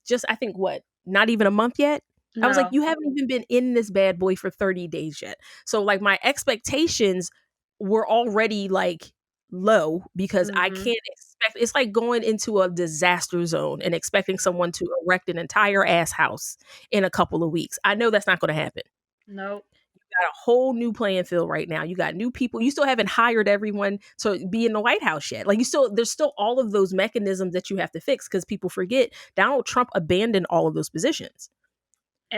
just I think what not even a month yet. I was like, No. you haven't even been in this bad boy for 30 days yet. So like my expectations were already like low because I Mhm. can't expect it's like going into a disaster zone and expecting someone to erect an entire ass house in a couple of weeks. I know that's not going to happen. Nope. Got a whole new playing field right now. You got new people. You still haven't hired everyone to be in the White House yet. Like there's still all of those mechanisms that you have to fix because people forget Donald Trump abandoned all of those positions.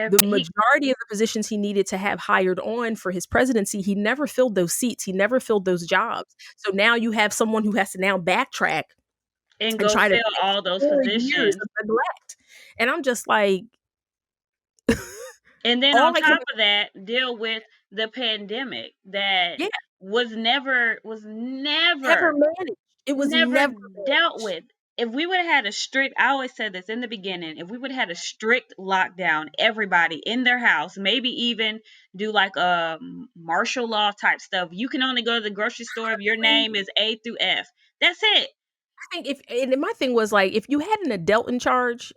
The He majority of the positions he needed to have hired on for his presidency, he never filled those seats. He never filled those jobs. So now you have someone who has to now backtrack and and go try to fill fix all those 4 years positions. of neglect. And I'm just like, And then all on I can top of that, deal with the pandemic that yeah, never was managed. It was never never dealt managed. with. If we would have had a strict, I always said this in the beginning, if we would have had a strict lockdown, everybody in their house, maybe even do like a martial law type stuff. You can only go to the grocery store if your Honestly, name is A through F. That's it. I think if and then my thing was like, if you had an adult in charge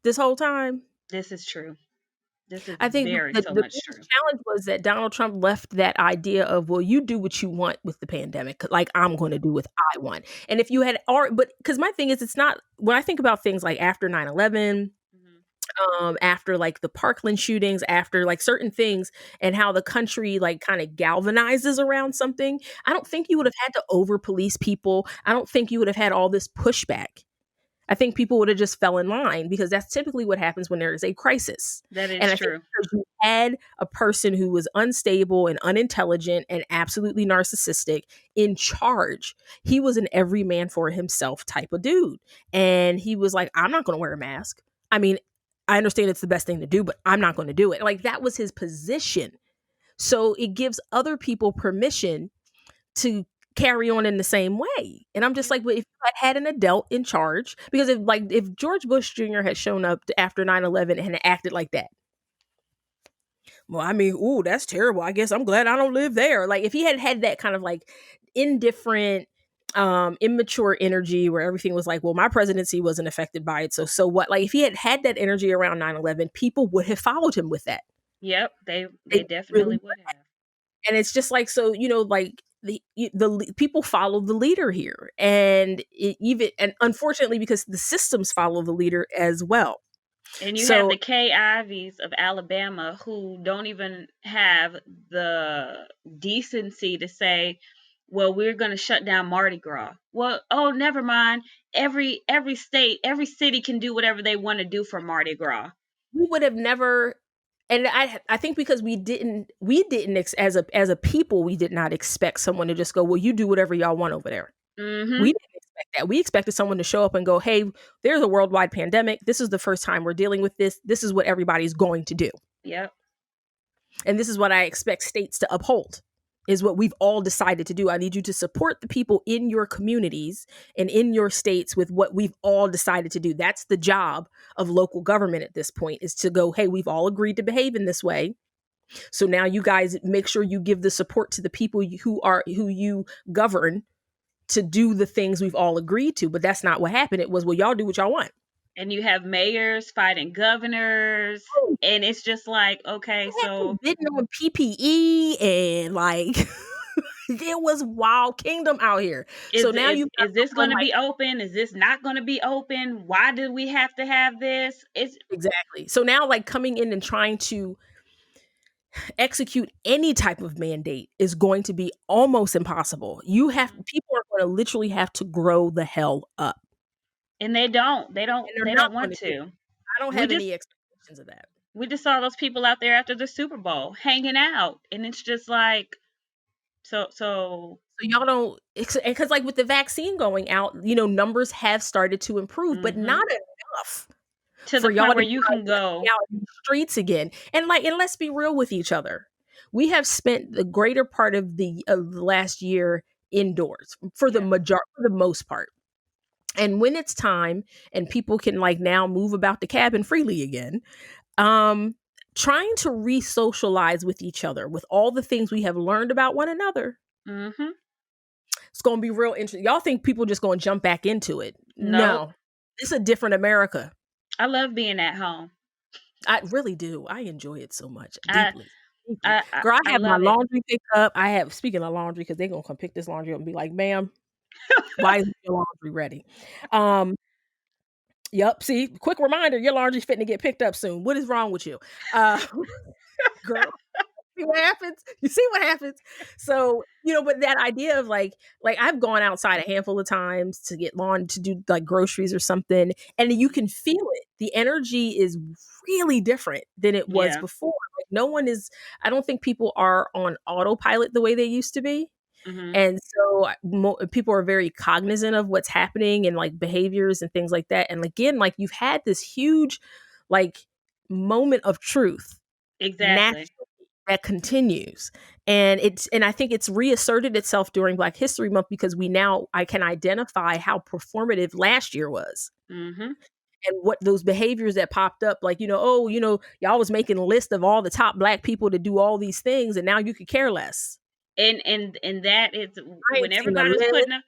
this whole time, This is true. This is I think very the so much biggest true. challenge was that Donald Trump left that idea of, well, you do what you want with the pandemic, like I'm going to do what I want. And if you had, or, but because my thing is, it's not, when I think about things like after 9/11, Mhm. after like the Parkland shootings, after like certain things, and how the country like kind of galvanizes around something, I don't think you would have had to over police people. I don't think you would have had all this pushback. I think people would have just fell in line because that's typically what happens when there is a crisis. That And is I think true. because you had a person who was unstable and unintelligent and absolutely narcissistic in charge, he was an every man for himself type of dude. And he was like, I'm not going to wear a mask. I mean, I understand it's the best thing to do, but I'm not going to do it. Like that was his position. So it gives other people permission to carry on in the same way. And I'm just Yeah. like, well, if you had an adult in charge, because if George Bush Jr. had shown up after 9/11 and acted like that, well, I mean, ooh, that's terrible. I guess I'm glad I don't live there. Like if he had had that kind of like indifferent, immature energy where everything was like, well, my presidency wasn't affected by it, so what? Like if he had had that energy around 9/11, people would have followed him with that. Yep, They they really definitely would. would have. And it's just like, so like people follow the leader here, and even and unfortunately because the systems follow the leader as well. And you have So the K Ivies of Alabama who don't even have the decency to say, "Well, we're going to shut down Mardi Gras." Well, oh, never mind. Every state, every city can do whatever they want to do for Mardi Gras. we would have never, and I think because as a people, we did not expect someone to just go, well, you do whatever y'all want over there. We Mhm. didn't expect that. We expected someone to show up and go, hey, there's a worldwide pandemic. This is the first time we're dealing with this. This is what everybody's going to do. Yep. And this is what I expect states to uphold, is what we've all decided to do. I need you to support the people in your communities and in your states with what we've all decided to do. That's the job of local government at this point, is to go, hey, we've all agreed to behave in this way. So now you guys make sure you give the support to the people who you govern to do the things we've all agreed to. But that's not what happened. It was, well, y'all do what y'all want. And you have mayors fighting governors, Oh, and it's just like, okay, so bidding on PPE and like it was wild kingdom out here. So is now is you've got is this going someone to like, be open? Is this not going to be open? Why do we have to have this? It's exactly. So now, like, coming in and trying to execute any type of mandate is going to be almost impossible. People are going to literally have to grow the hell up, and they don't. They and don't. they're They not don't going want to do it. to. I don't We have just any expectations of that. we just saw those people out there after the Super Bowl hanging out, and it's just like so. So y'all don't, because like with the vaccine going out, numbers have started to improve, but Mhm. not enough To for the y'all point to where be you like can running go. out in the streets again. And let's be real with each other. We have spent the greater part of the last year indoors Yeah. for the most part. And when it's time and people can like now move about the cabin freely again, um, trying to re-socialize with each other with all the things we have learned about one another, Mhm. it's going to be real interesting. Y'all think people just going to jump back into it? Nope. No, it's a different America. I love being at home. I really do. I enjoy it so much, I deeply, deeply. I I, Girl, I I have my love it. laundry picked up. Speaking of laundry, because they're gonna come pick this laundry up and be like, "Ma'am, why isn't your laundry ready?" Um, yep. See, quick reminder: your laundry's fitting to get picked up soon. What is wrong with you, uh, girl? See what happens? You see what happens? So, but that idea of like I've gone outside a handful of times to get lawn to do like groceries or something, and you can feel it. The energy is really different than it was Yeah. before. Like no one is, I don't think people are on autopilot the way they used to be. Mhm. And so people are very cognizant of what's happening and like behaviors and things like that. And again, like you've had this huge like moment of truth naturally Exactly. that continues, and I think it's reasserted itself during Black History Month because I can identify how performative last year was Mhm. and what those behaviors that popped up, like, y'all was making a list of all the top Black people to do all these things, and now you could care less. And that is I when ain't seen a everybody was list. putting up.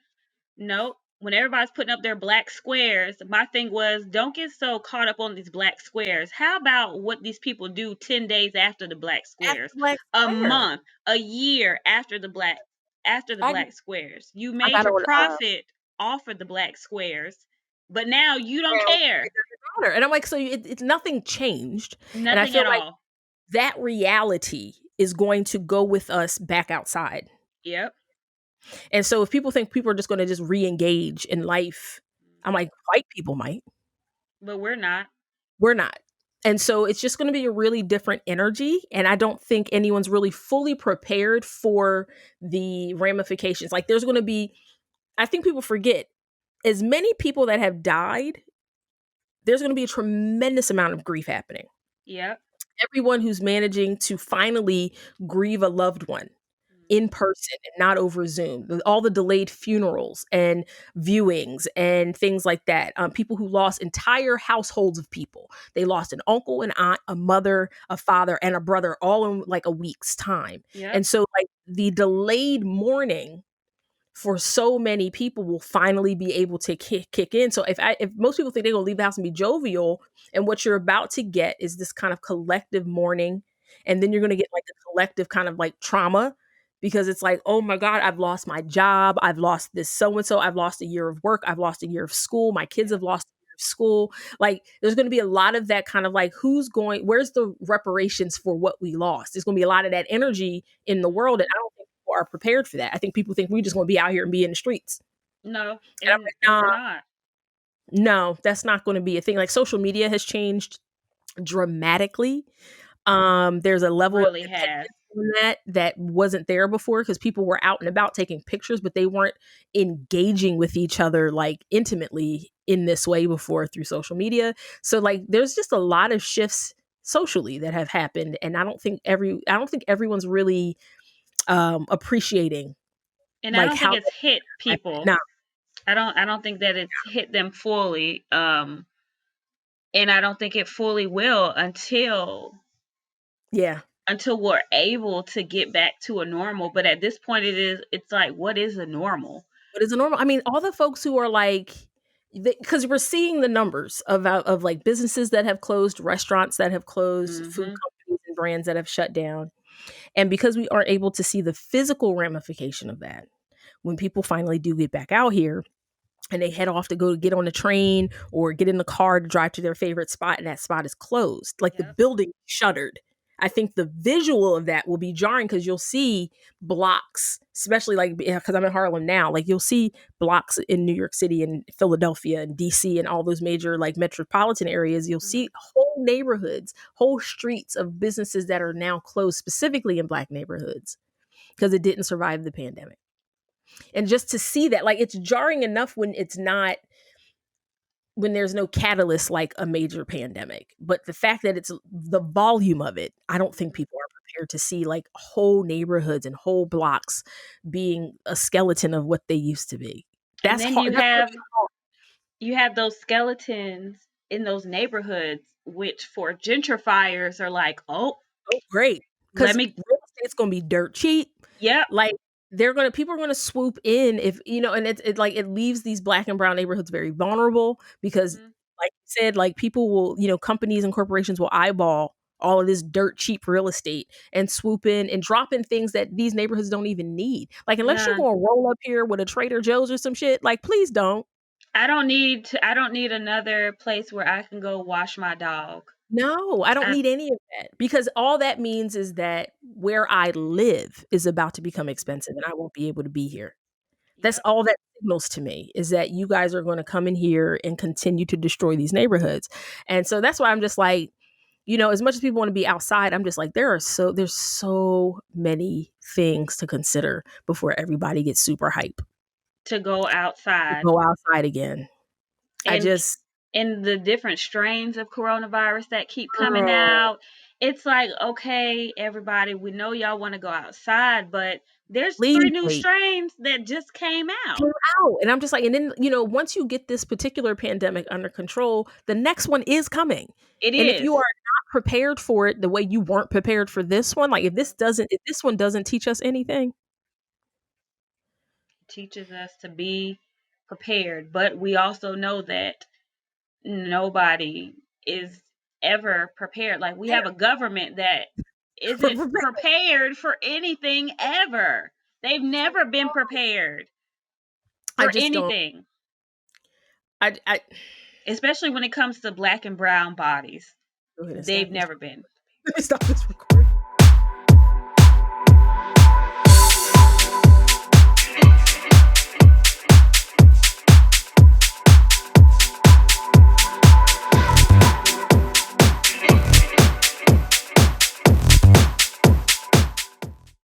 No, when everybody's putting up their black squares, my thing was don't get so caught up on these black squares. How about what these people do 10 days after the black After squares? Black A Square. month, a year after the I black squares. You I made got your on profit off of the black squares, but now you don't now care. and I'm like, so it's nothing changed, and I Nothing feel at like all. that reality is going to go with us back outside. Yep. And so if people think people are just going to just re-engage in life, I'm Mhm. like, white people might. But we're not. We're not. And so it's just going to be a really different energy. And I don't think anyone's really fully prepared for the ramifications. Like there's going to be, I think people forget, as many people that have died, there's going to be a tremendous amount of grief happening. Yep. Everyone who's managing to finally grieve a loved one in Mhm. person and not over Zoom. All the delayed funerals and viewings and things like that. People who lost entire households of people. They lost an uncle, an aunt, a mother, a father, and a brother all in like a week's time. Yep. And so, like, the delayed mourning for so many people will finally be able to kick in. So if most people think they're gonna leave the house and be jovial, and what you're about to get is this kind of collective mourning, and then you're gonna get like a collective kind of like trauma because it's like, oh my God, I've lost my job, I've lost this so and so, I've lost a year of work, I've lost a year of school, my kids Yep. have lost a year of school. Like there's going to be a lot of that kind of like, where's the reparations for what we lost? There's going to be a lot of that energy in the world. And Mhm. I don't think people are prepared for that. I think people think we just want to be out here and be in the streets. No, And and I'm we're like, not. no, that's not going to be a thing. Like social media has changed dramatically. There's a level of Really has. dependence on that wasn't there before because people were out and about taking pictures, but they weren't engaging with each other like intimately in this way before through social media. So like there's just a lot of shifts socially that have happened, and I don't think everyone's really appreciating And I like don't think how it's hit that people. now. I don't think that it's hit them fully. And I don't think it fully will Yeah. until we're able to get back to a normal. But at this point, it's like, what is a normal? What is a normal? I mean, all the folks who are like, because we're seeing the numbers of like businesses that have closed, restaurants that have closed, food Hmm. companies and brands that have shut down. And because we aren't able to see the physical ramification of that, when people finally do get back out here, and they head off to go get on the train or get in the car to drive to their favorite spot and that spot is closed, like the Yep. building shuttered. I think the visual of that will be jarring because you'll see blocks, especially like because I'm in Harlem now, like you'll see blocks in New York City and Philadelphia and DC and all those major like metropolitan areas. You'll Hmm. see whole neighborhoods, whole streets of businesses that are now closed specifically in Black neighborhoods because it didn't survive the pandemic. And just to see that, like it's jarring enough when it's not, when there's no catalyst like a major pandemic. But the fact that it's the volume of it, I don't think Hmm. people are prepared to see like whole neighborhoods and whole blocks being a skeleton of what they used to be. And That's then hard. you That's gonna have be hard. you have those skeletons in those neighborhoods, which for gentrifiers are like, oh, Oh, great. let Because me. real estate's gonna be dirt cheap. Yep. Like people are gonna swoop in if and it like it leaves these Black and brown neighborhoods very vulnerable because Hmm. like you said, like people will, companies and corporations will eyeball all of this dirt cheap real estate and swoop in and drop in things that these neighborhoods don't even need. Like unless you're None. gonna roll up here with a Trader Joe's or some shit, like please don't. I don't need another place where I can go wash my dog. No, I don't I, need any of that because all that means is that where I live is about to become expensive and I won't be able to be here. That's yep. all that signals to me is that you guys are going to come in here and continue to destroy these neighborhoods. And so that's why I'm just like, as much as people want to be outside, I'm just like, there's so many things to consider before everybody gets super hype To go to outside. go outside again. I And just, the different strains of coronavirus that keep coming girl, out, it's like, okay, everybody, we know y'all want to go outside, but there's three please new wait. strains that just came Came out. out. And I'm just like, and then, once you get this particular pandemic under control, the next one is coming. It And if is. you are not prepared for it the way you weren't prepared for this one, like if this one doesn't teach us anything, It teaches us to be prepared, but we also know that nobody is ever prepared. Like, we have a government that isn't prepared for anything ever. They've never been prepared I for just don't. anything, I especially when it comes to black and brown bodies. go ahead and They've stop this. never been. Let me stop this recording.